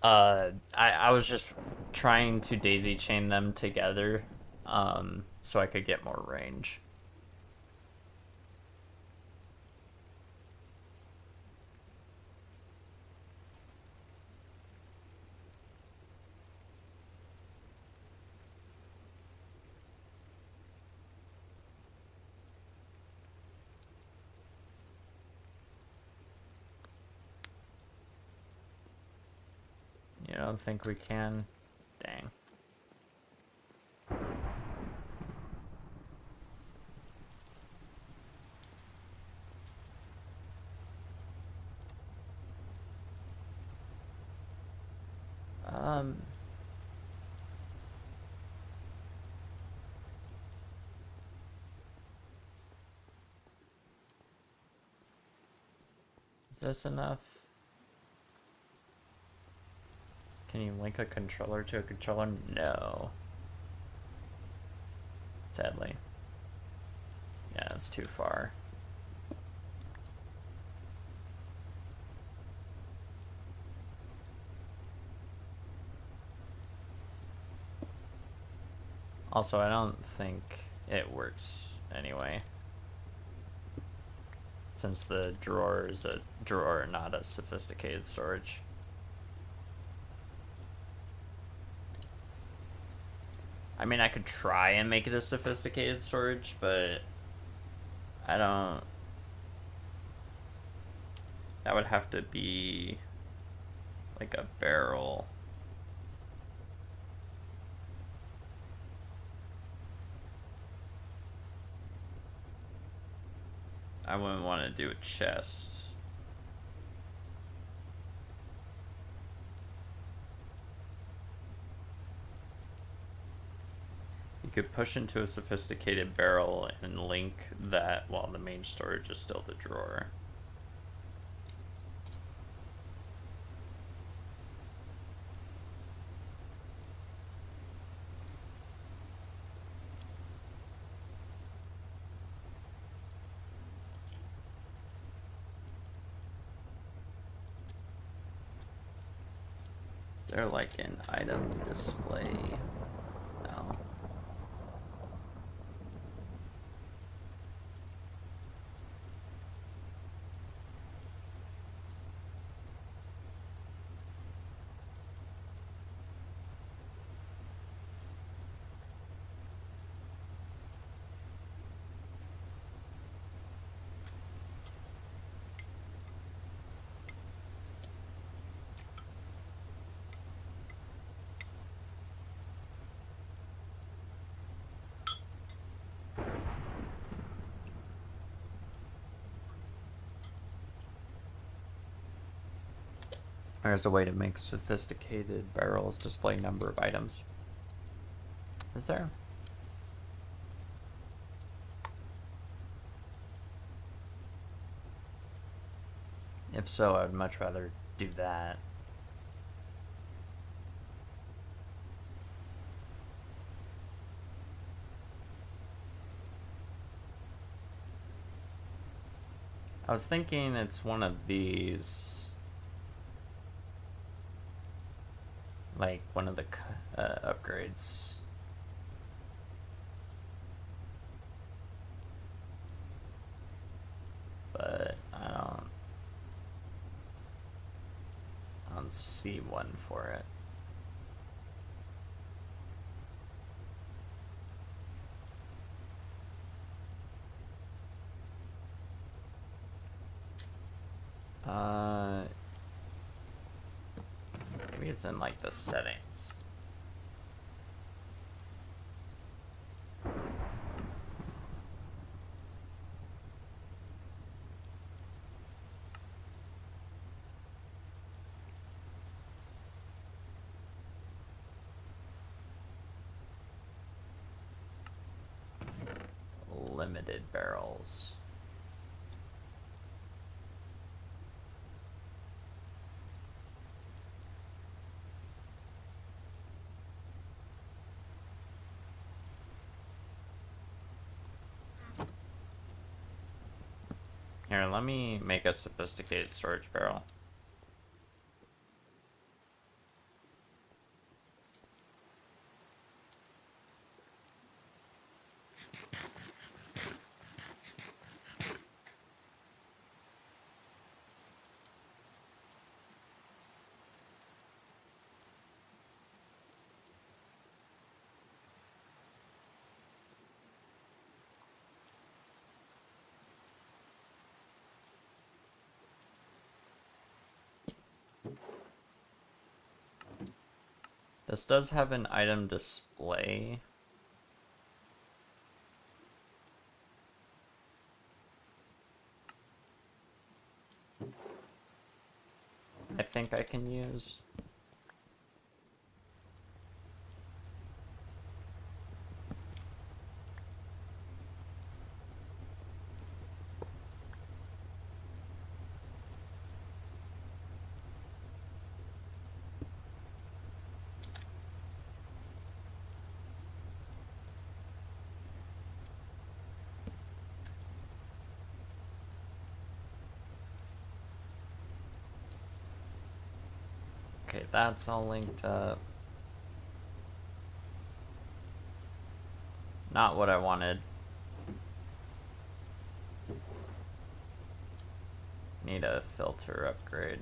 I was just trying to daisy chain them together, so I could get more range. You don't think we can? Dang. Um, is this enough? Can you link a controller to a controller? No. Sadly. Yeah, it's too far. Also, I don't think it works anyway. Since the drawer is a drawer, not a sophisticated storage. I mean, I could try and make it a sophisticated storage, but I don't... That would have to be like a barrel. I wouldn't want to do a chest. You could push into a sophisticated barrel and link that while the main storage is still the drawer. Is there like an item display? No. There's a way to make sophisticated barrels display number of items. Is there? If so, I'd much rather do that. I was thinking it's one of these, like one of the upgrades. But I don't see one for it. Maybe it's in like the settings. Limited barrels. Here, let me make a sophisticated storage barrel. This does have an item display. I think I can use. Okay, that's all linked up. Not what I wanted. Need a filter upgrade.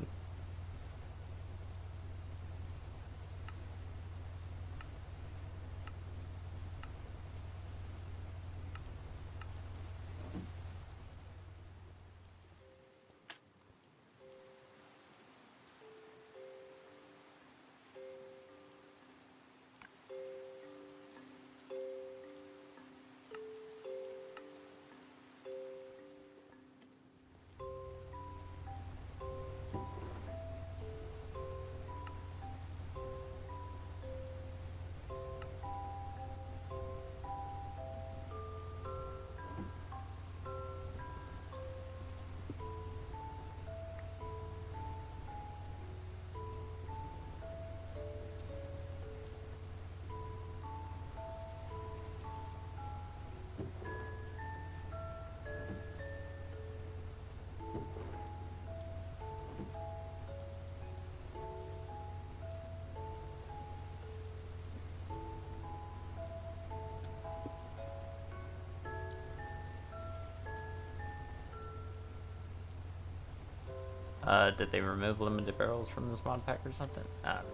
Did they remove limited barrels from this mod pack or something?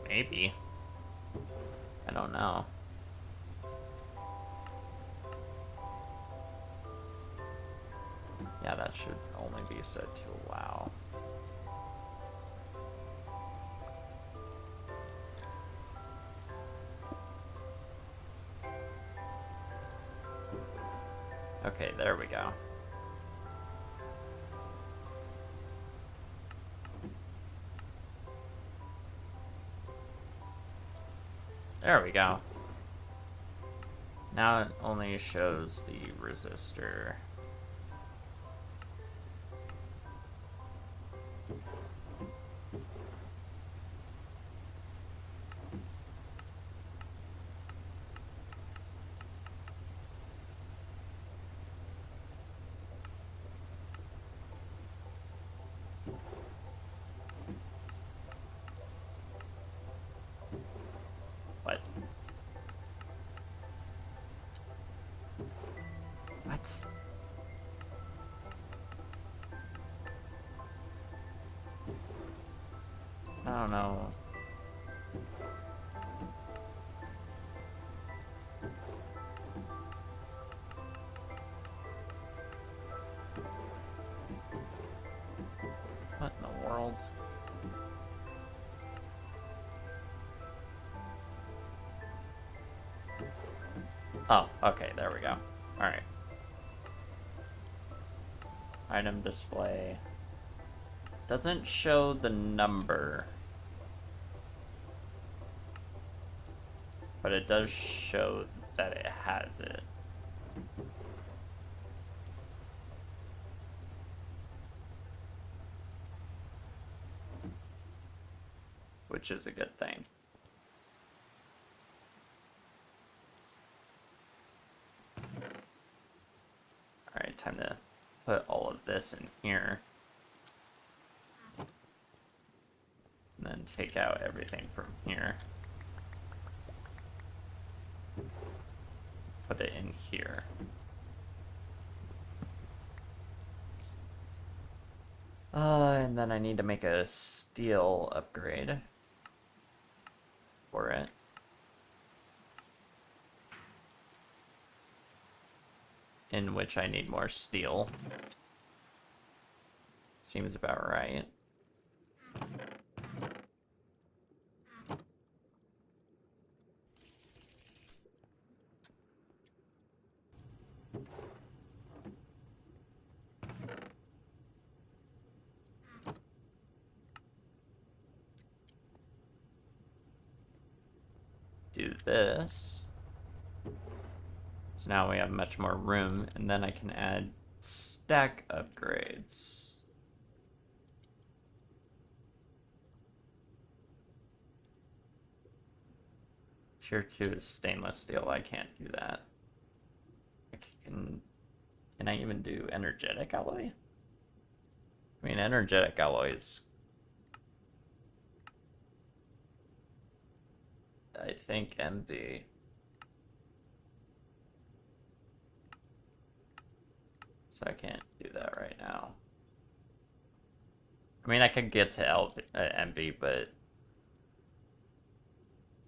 Maybe. I don't know. Yeah, that should only be set to allow. Okay, there we go. There we go. Now it only shows the resistor. What? What? I don't know. What in the world? Oh, okay, there we go. Alright. Item display. Doesn't show the number. But it does show that it has it. Which is a good thing. Alright, time to put all of this in here. And then take out everything from here. Put it in here. And then I need to make a steel upgrade for it. In which I need more steel. Seems about right. Do this. So now we have much more room, and then I can add stack upgrades. Tier 2 is stainless steel. I can't do that. Can I even do energetic alloy? I mean, energetic alloys, I think MB. So I can't do that right now. I mean, I could get to MB, but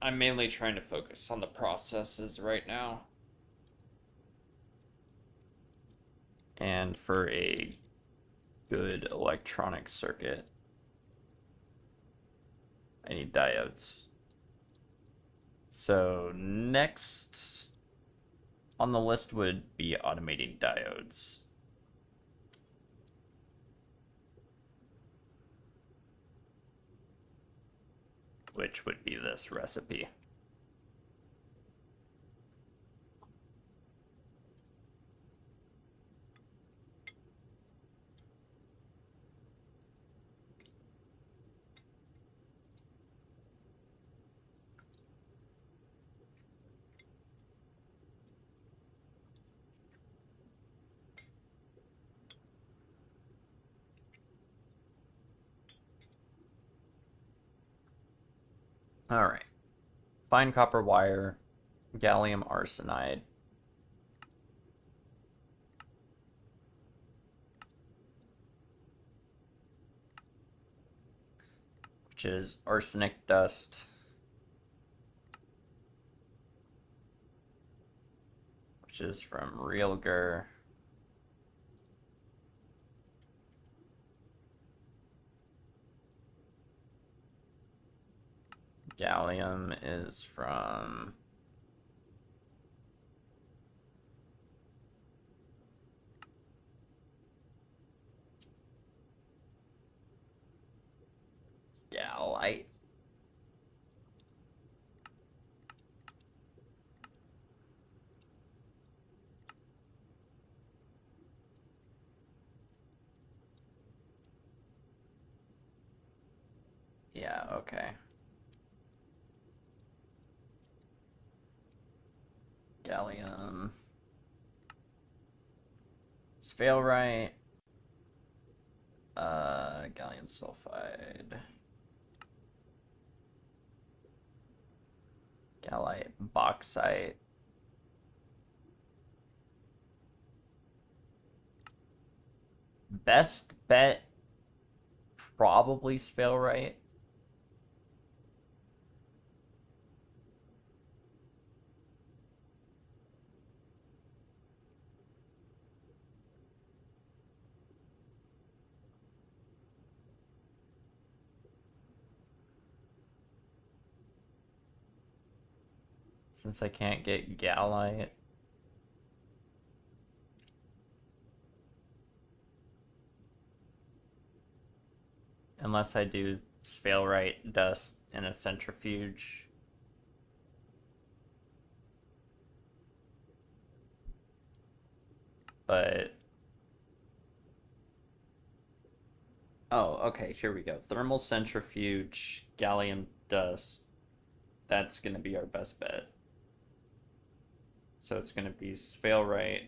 I'm mainly trying to focus on the processes right now. And for a good electronic circuit, I need diodes. So next on the list would be automating diodes. Which would be this recipe. All right. Fine copper wire, gallium arsenide. Which is arsenic dust. Which is from Realger. Gallium is from Galite. Yeah, okay. Gallium. Sphalerite. Gallium sulfide. Galite, bauxite. Best bet, probably sphalerite. Since I can't get Galite, unless I do sphalerite dust in a centrifuge. But oh, okay, here we go. Thermal centrifuge, gallium dust. That's gonna be our best bet. So it's gonna be sphalerite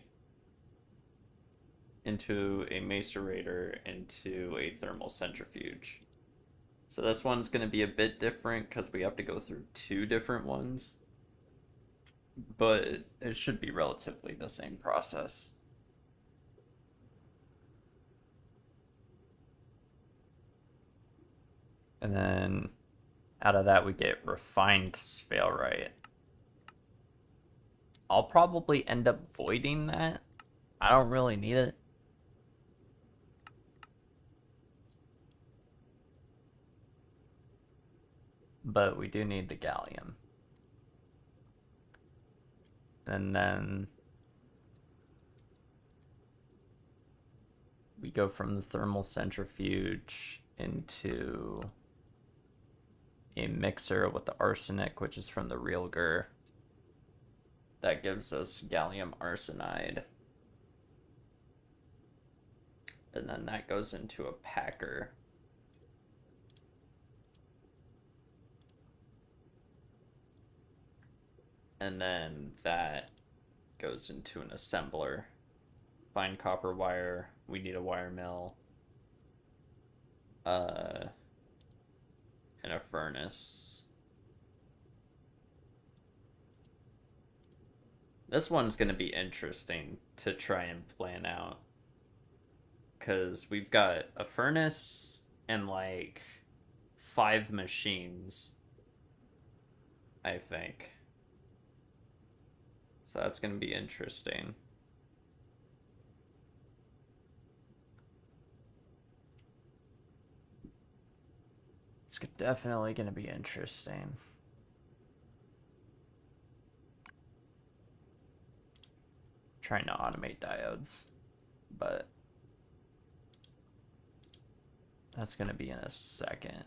into a macerator into a thermal centrifuge. So this one's going to be a bit different because we have to go through two different ones, but it should be relatively the same process. And then out of that we get refined sphalerite. I'll probably end up voiding that. I don't really need it. But we do need the gallium. And then we go from the thermal centrifuge into a mixer with the arsenic, which is from the realger. That gives us gallium arsenide. And then that goes into a packer. And then that goes into an assembler. Fine copper wire. We need a wire mill. And a furnace. This one's going to be interesting to try and plan out. Because we've got a furnace and like 5 machines, I think. So that's going to be interesting. It's definitely going to be interesting. Trying to automate diodes, but that's going to be in a second.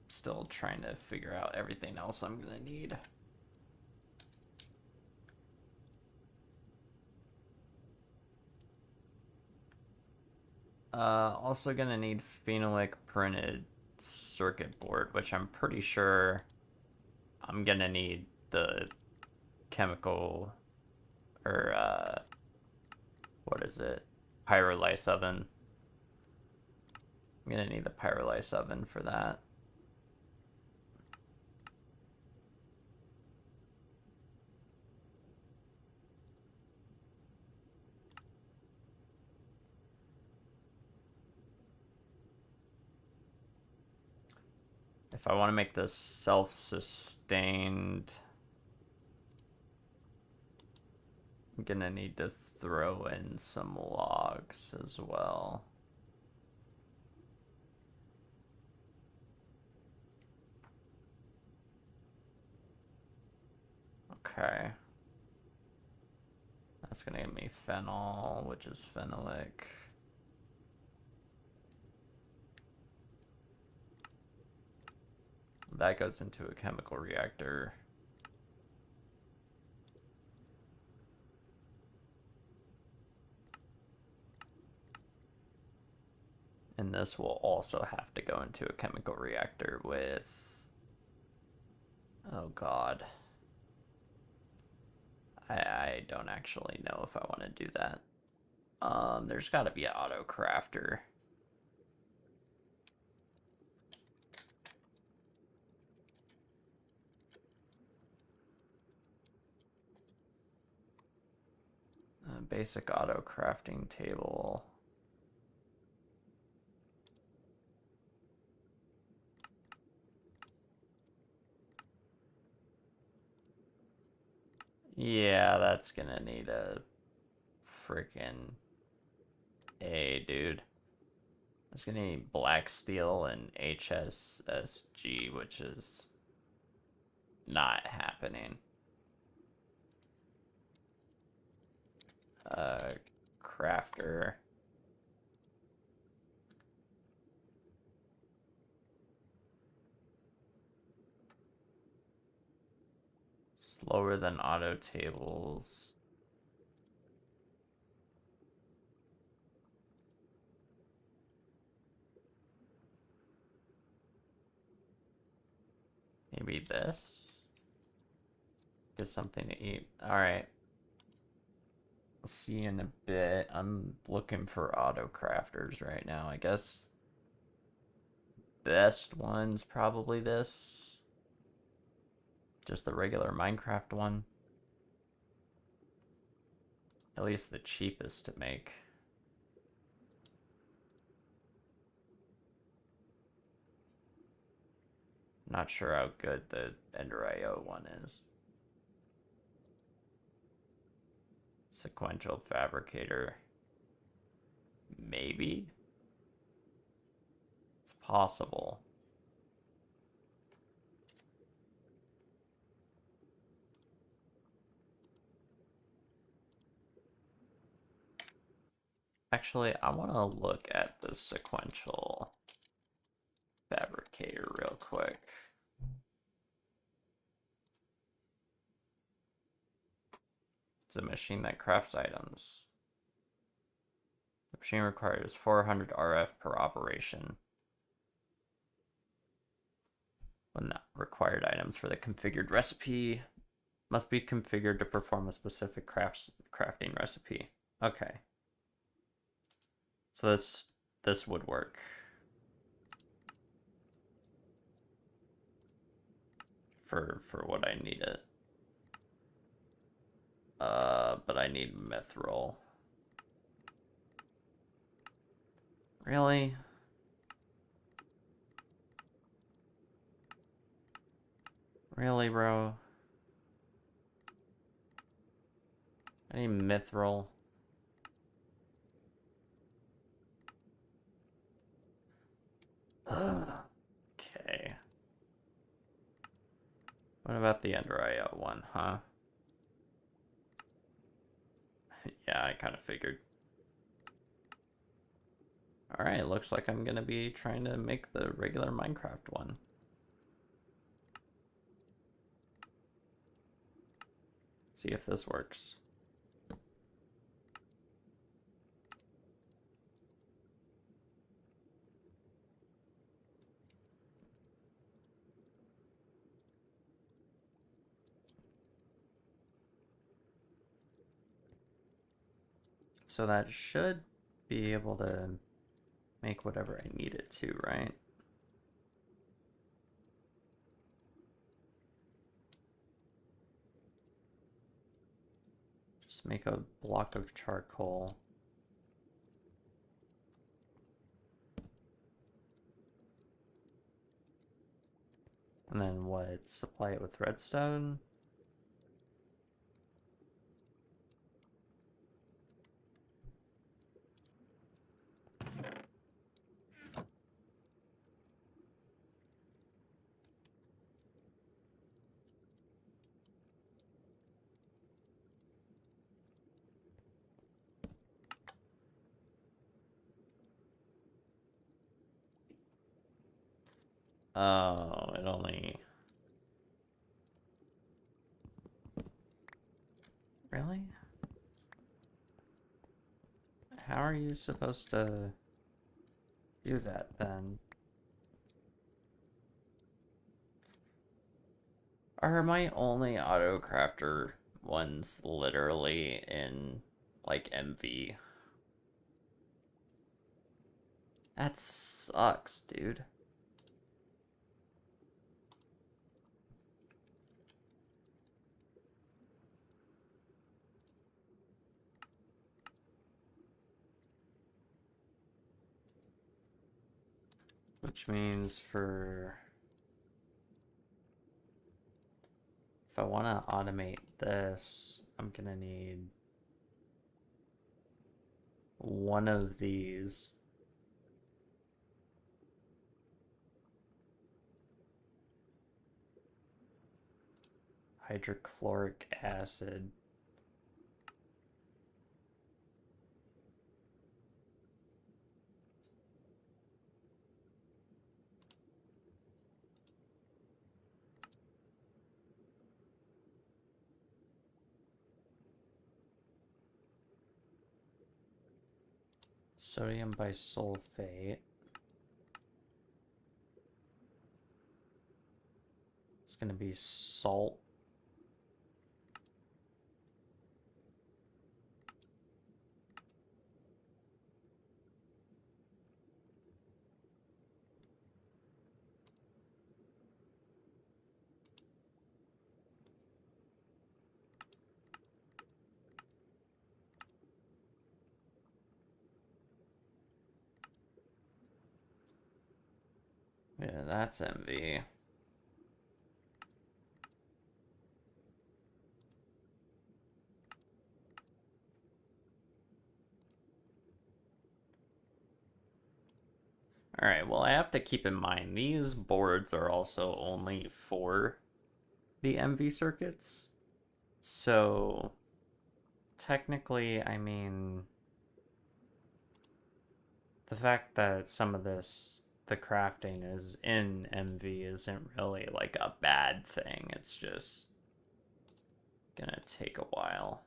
Still trying to figure out everything else I'm going to need. Also going to need phenolic printed circuit board, which I'm pretty sure I'm going to need the chemical or what is it? Pyrolyse oven. I'm going to need the pyrolyse oven for that. If I want to make this self-sustained, I'm gonna need to throw in some logs as well. Okay. That's gonna give me phenol, which is phenolic. That goes into a chemical reactor. And this will also have to go into a chemical reactor with... Oh god. I don't actually know if I want to do that. There's got to be an auto crafter. Basic auto crafting table. Yeah, that's gonna need a freaking A, dude. It's gonna need black steel and HSSG, which is not happening. Crafter. Slower than auto tables. Maybe this? Get something to eat. Alright. I'll see you in a bit. I'm looking for auto crafters right now. I guess best one's probably this. Just the regular Minecraft one. At least the cheapest to make. Not sure how good the Ender IO one is. Sequential fabricator. Maybe? It's possible. Actually, I want to look at the sequential fabricator real quick. It's a machine that crafts items. The machine requires 400 RF per operation. When required items for the configured recipe must be configured to perform a specific crafting recipe. Okay. So this would work. For what I need it. But I need mithril. Really? Really, bro? I need mithril. Okay. What about the Ender IO one, huh? Yeah, I kind of figured. Alright, looks like I'm gonna be trying to make the regular Minecraft one. See if this works. So that should be able to make whatever I need it to, right? Just make a block of charcoal. And then what? Supply it with redstone? Oh, it only... Really? How are you supposed to do that then? Are my only auto crafter ones literally in like MV? That sucks, dude. Which means if I want to automate this, I'm gonna need one of these. Hydrochloric acid. Sodium bisulfate. It's going to be salt. Yeah, that's MV. Alright, well, I have to keep in mind these boards are also only for the MV circuits. So, technically, I mean, the fact that some of this, the crafting is in MV isn't really like a bad thing. It's just gonna take a while.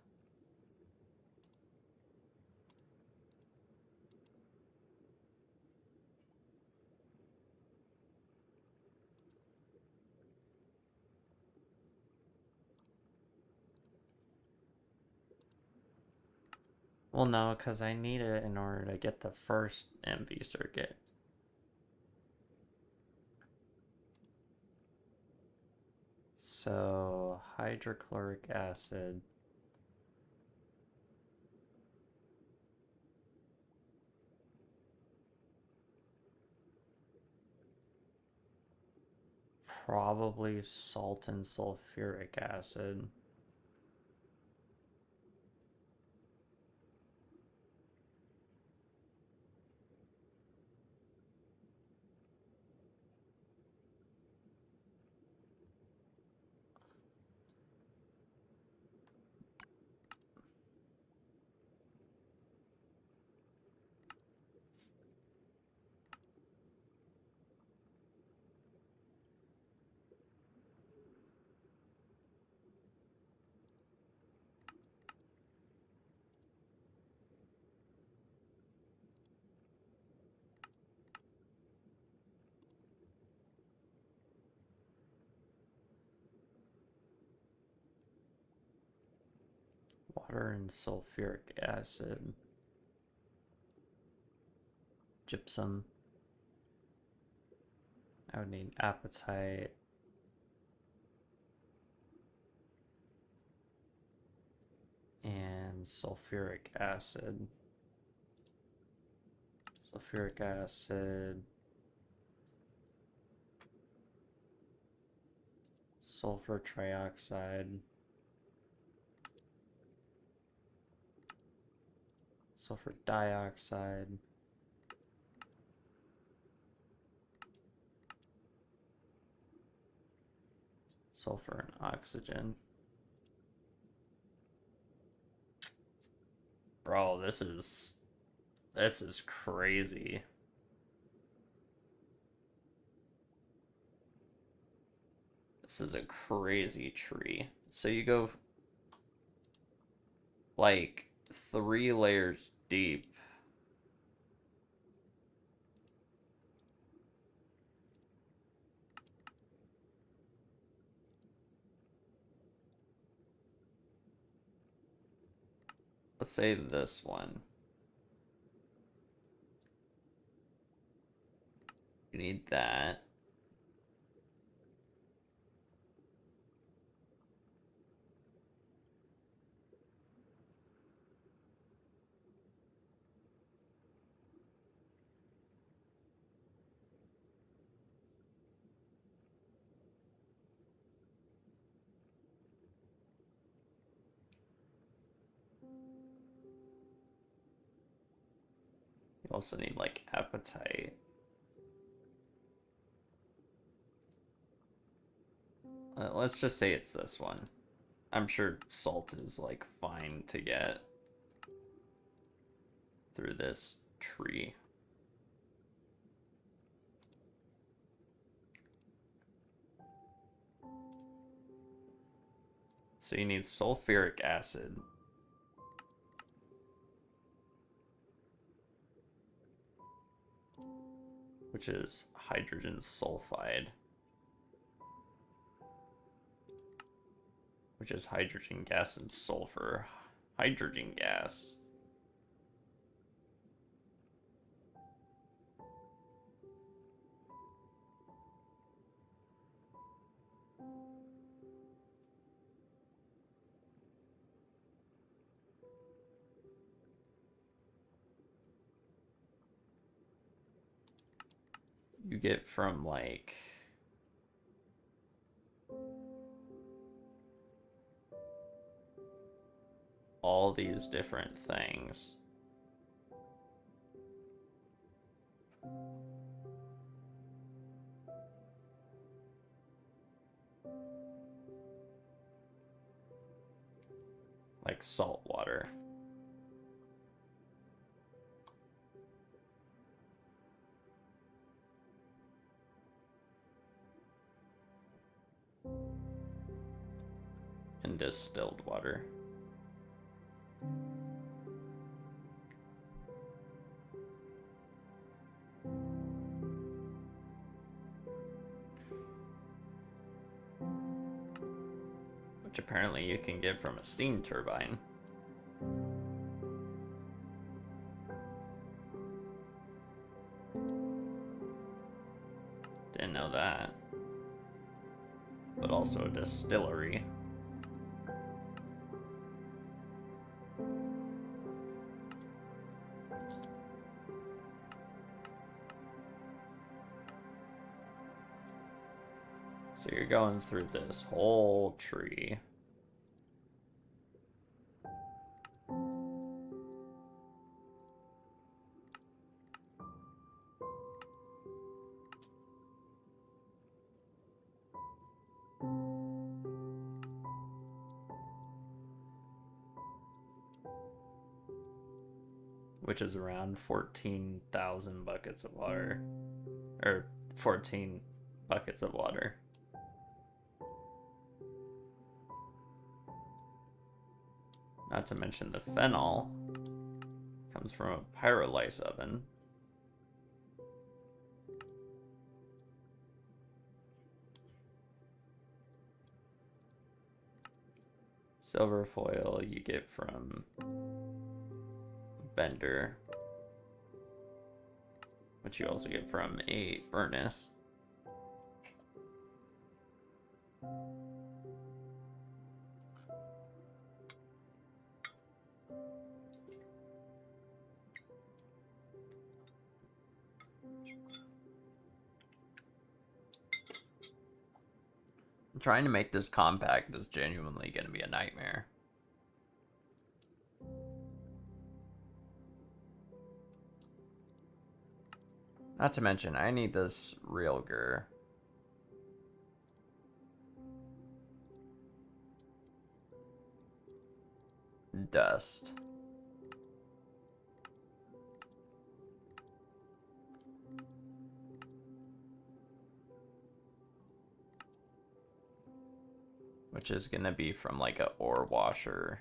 Well, no, because I need it in order to get the first MV circuit. So, hydrochloric acid. Probably salt and sulfuric acid. Water and sulfuric acid. Gypsum. I would need apatite. And sulfuric acid. Sulfuric acid. Sulfur trioxide. Sulfur dioxide. Sulfur and oxygen. Bro, this is crazy. This is a crazy tree. So you go like 3 layers deep. Let's say this one. You need that. You also need like apatite. Let's just say it's this one. I'm sure salt is like fine to get through this tree. So you need sulfuric acid. which is hydrogen sulfide, which is hydrogen gas and sulfur. Hydrogen gas. You get from like all these different things. Like salt water. And distilled water. Which apparently you can get from a steam turbine. Didn't know that. But also a distillery. So you're going through this whole tree. Which is around 14,000 buckets of water. Or 14 buckets of water. Not to mention the phenol comes from a pyrolysis oven. Silver foil you get from bender, which you also get from a furnace. Trying to make this compact is genuinely going to be a nightmare. Not to mention, I need this realger. Dust. Which is going to be from like a ore washer.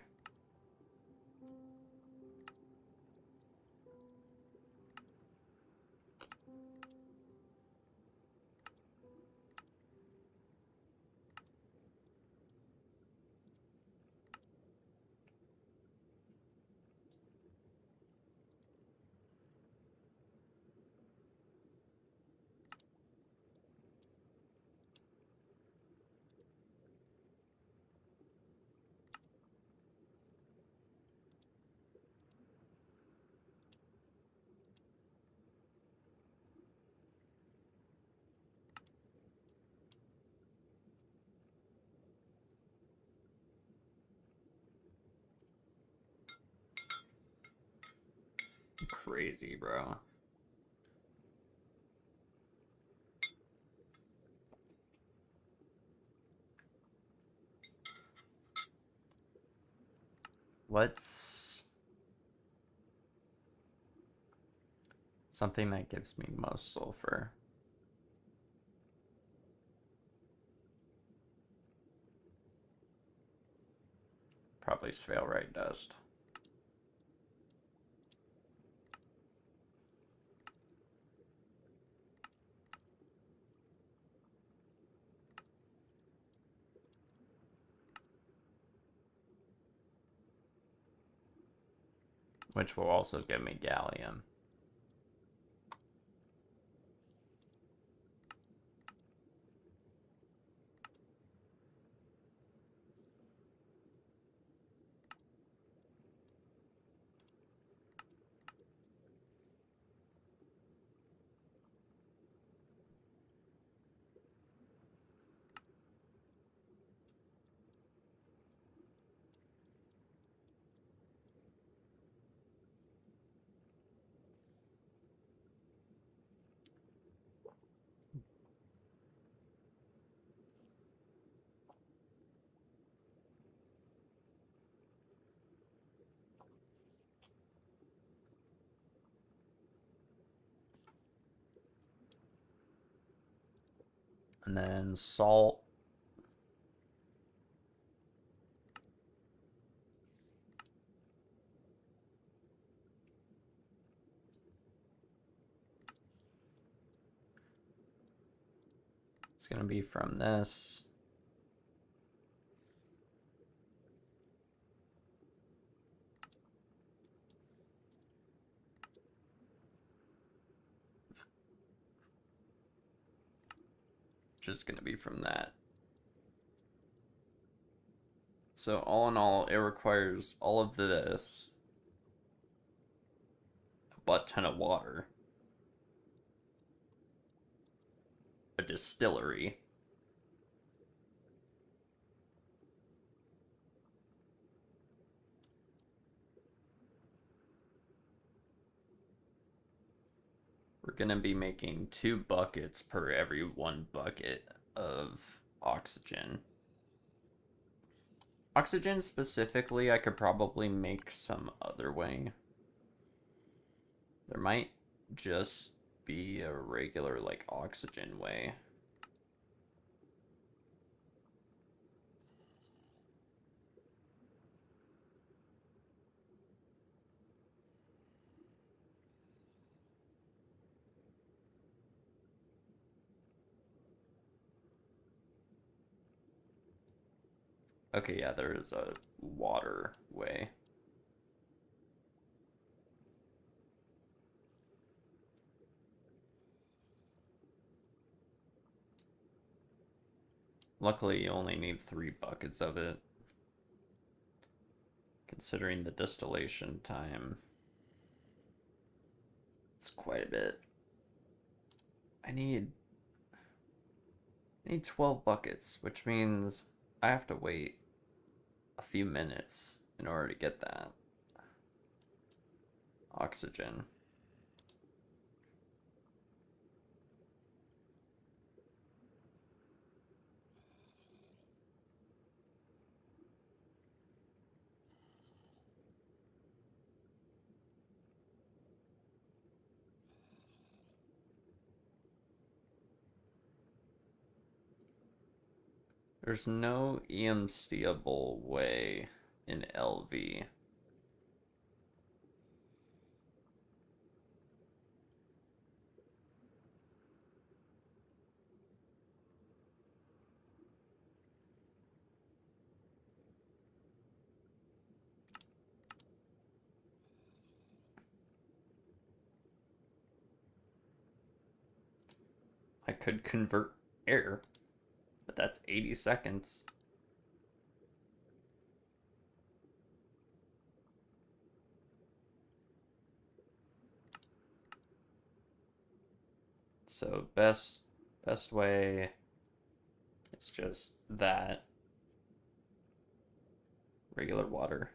Crazy, bro. What's something that gives me most sulfur? Probably sphalerite dust. which will also give me gallium. And then salt. It's going to be from this. Which is going to be from that. So all in all, it requires all of this, a butt ton of water, a distillery, we're going to be making 2 buckets per every 1 bucket of oxygen. Oxygen specifically, I could probably make some other way. There might just be a regular, like, oxygen way. Okay, yeah, there is a water way. Luckily, you only need 3 buckets of it, considering the distillation time. It's quite a bit. I need 12 buckets, which means I have to wait a few minutes in order to get that oxygen. There's no EMC-able way in LV. I could convert air, but that's 80 seconds. So best way is just that. Regular water.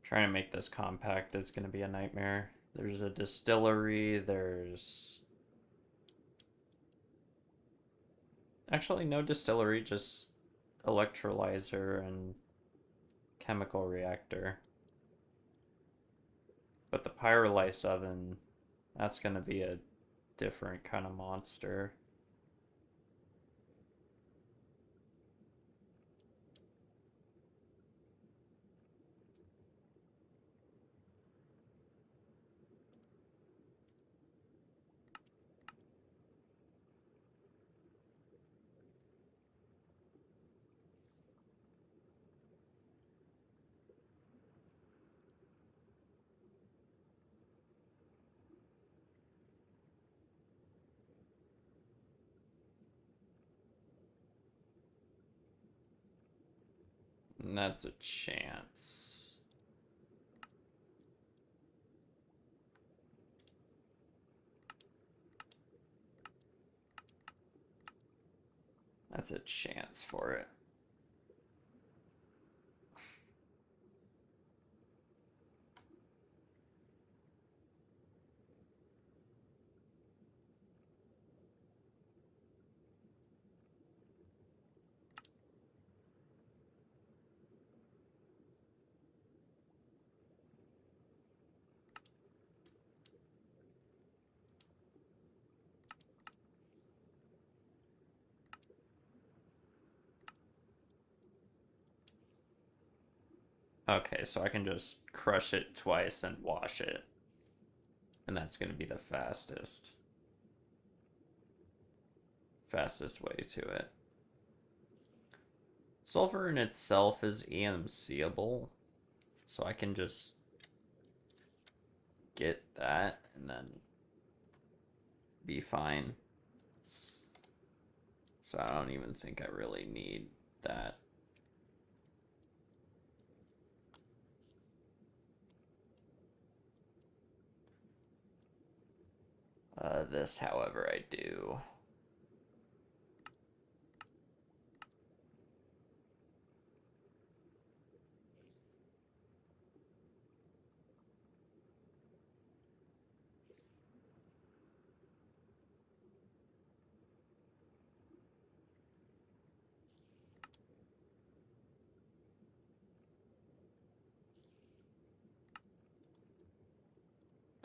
Trying to make this compact is going to be a nightmare. There's a distillery, there's... Actually, no distillery, just electrolyzer and chemical reactor. But the pyrolyse oven, that's going to be a different kind of monster. And that's a chance. That's a chance for it. Okay, so I can just crush it twice and wash it. And that's going to be the fastest way to it. Sulfur in itself is EMCable, so I can just get that and then be fine. So I don't even think I really need that. This, however, I do.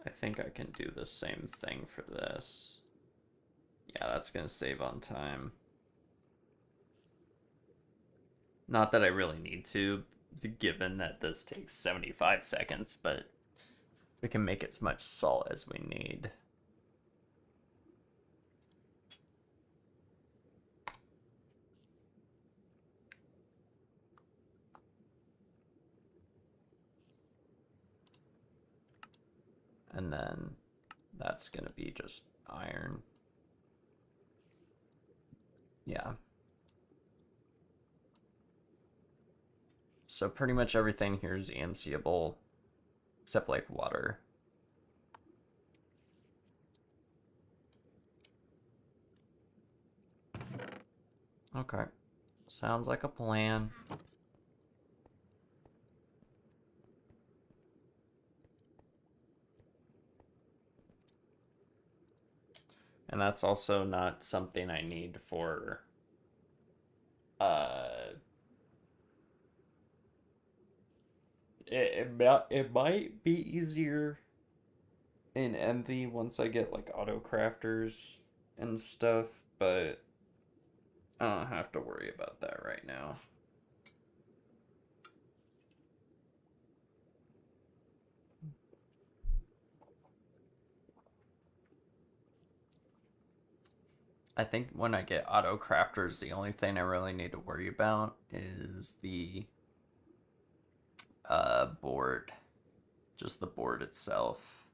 I think I can do the same thing for this. Yeah, that's gonna save on time. Not that I really need to, given that this takes 75 seconds, but we can make as much salt as we need. And then that's gonna be just iron. Yeah. So pretty much everything here is EMCable, except like water. Okay. Sounds like a plan. And that's also not something I need for it might be easier in Envy once I get like auto crafters and stuff, but I don't have to worry about that right now. I think when I get auto crafters, the only thing I really need to worry about is the board, just the board itself.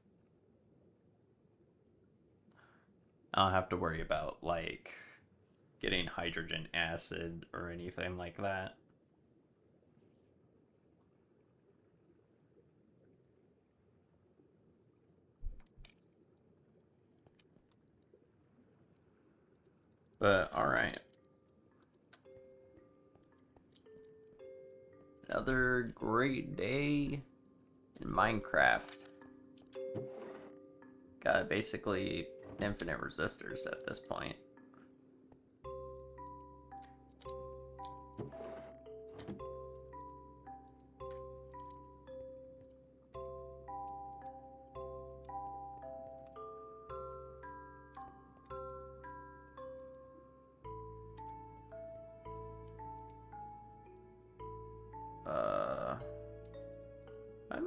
I don't have to worry about like getting hydrogen acid or anything like that. But alright. Another great day in Minecraft. Got basically infinite resistors at this point.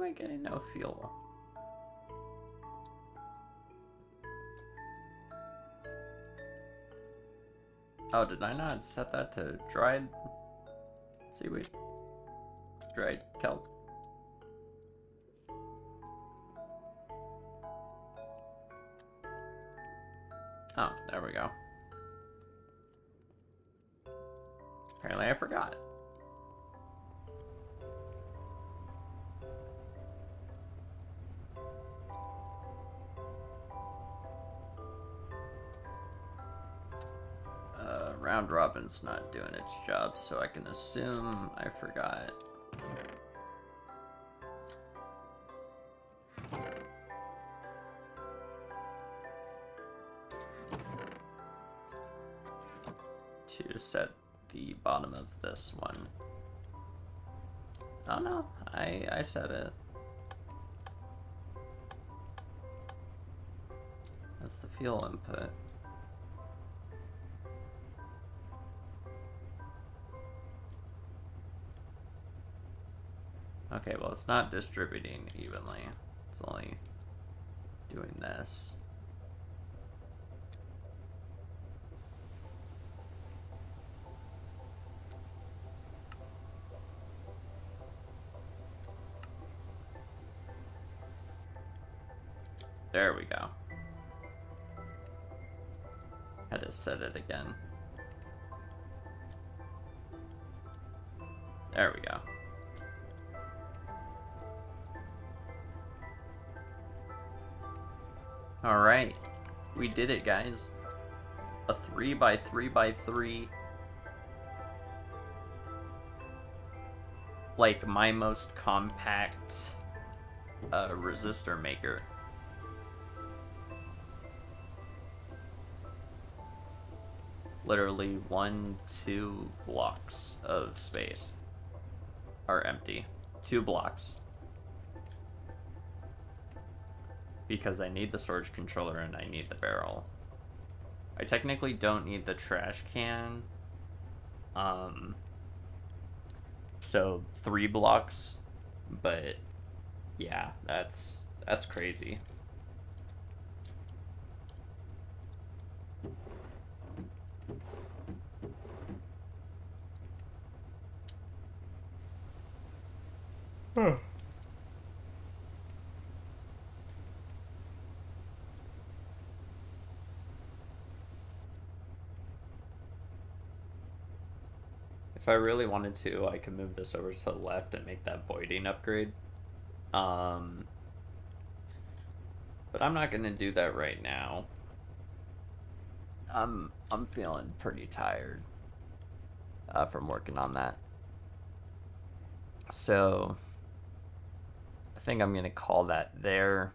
I getting no fuel? Oh, did I not set that to dried seaweed? Dried kelp? Oh, there we go. Apparently I forgot. Round robin's not doing its job, so I can assume I forgot. To set the bottom of this one. Oh no, I set it. That's the fuel input. Okay, well it's not distributing evenly. It's only doing this. There we go. Had to set it again. There we go. Alright. We did it, guys. A 3x3x3. Like, my most compact resistor maker. Literally 1-2 blocks of space are empty. 2 blocks. Because I need the storage controller and I need the barrel. I technically don't need the trash can. So 3 blocks, but yeah, that's crazy. If I really wanted to, I could move this over to the left and make that voiding upgrade. But I'm not gonna do that right now. I'm feeling pretty tired from working on that. So I think I'm gonna call that there.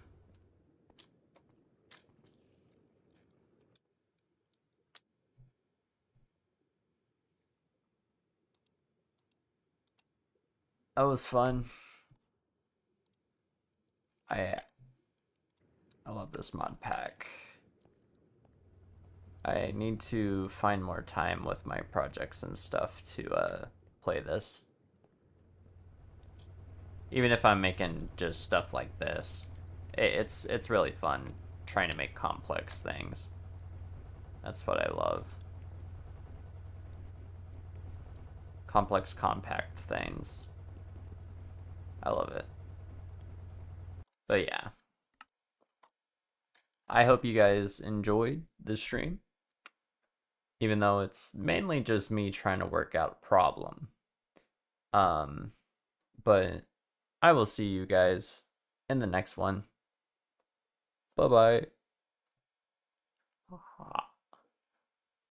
That was fun. I love this mod pack. I need to find more time with my projects and stuff to play this. Even if I'm making just stuff like this, it's really fun trying to make complex things. That's what I love. Complex, compact things. I love it. But yeah. I hope you guys enjoyed the stream. Even though it's mainly just me trying to work out a problem. But I will see you guys in the next one. Bye-bye.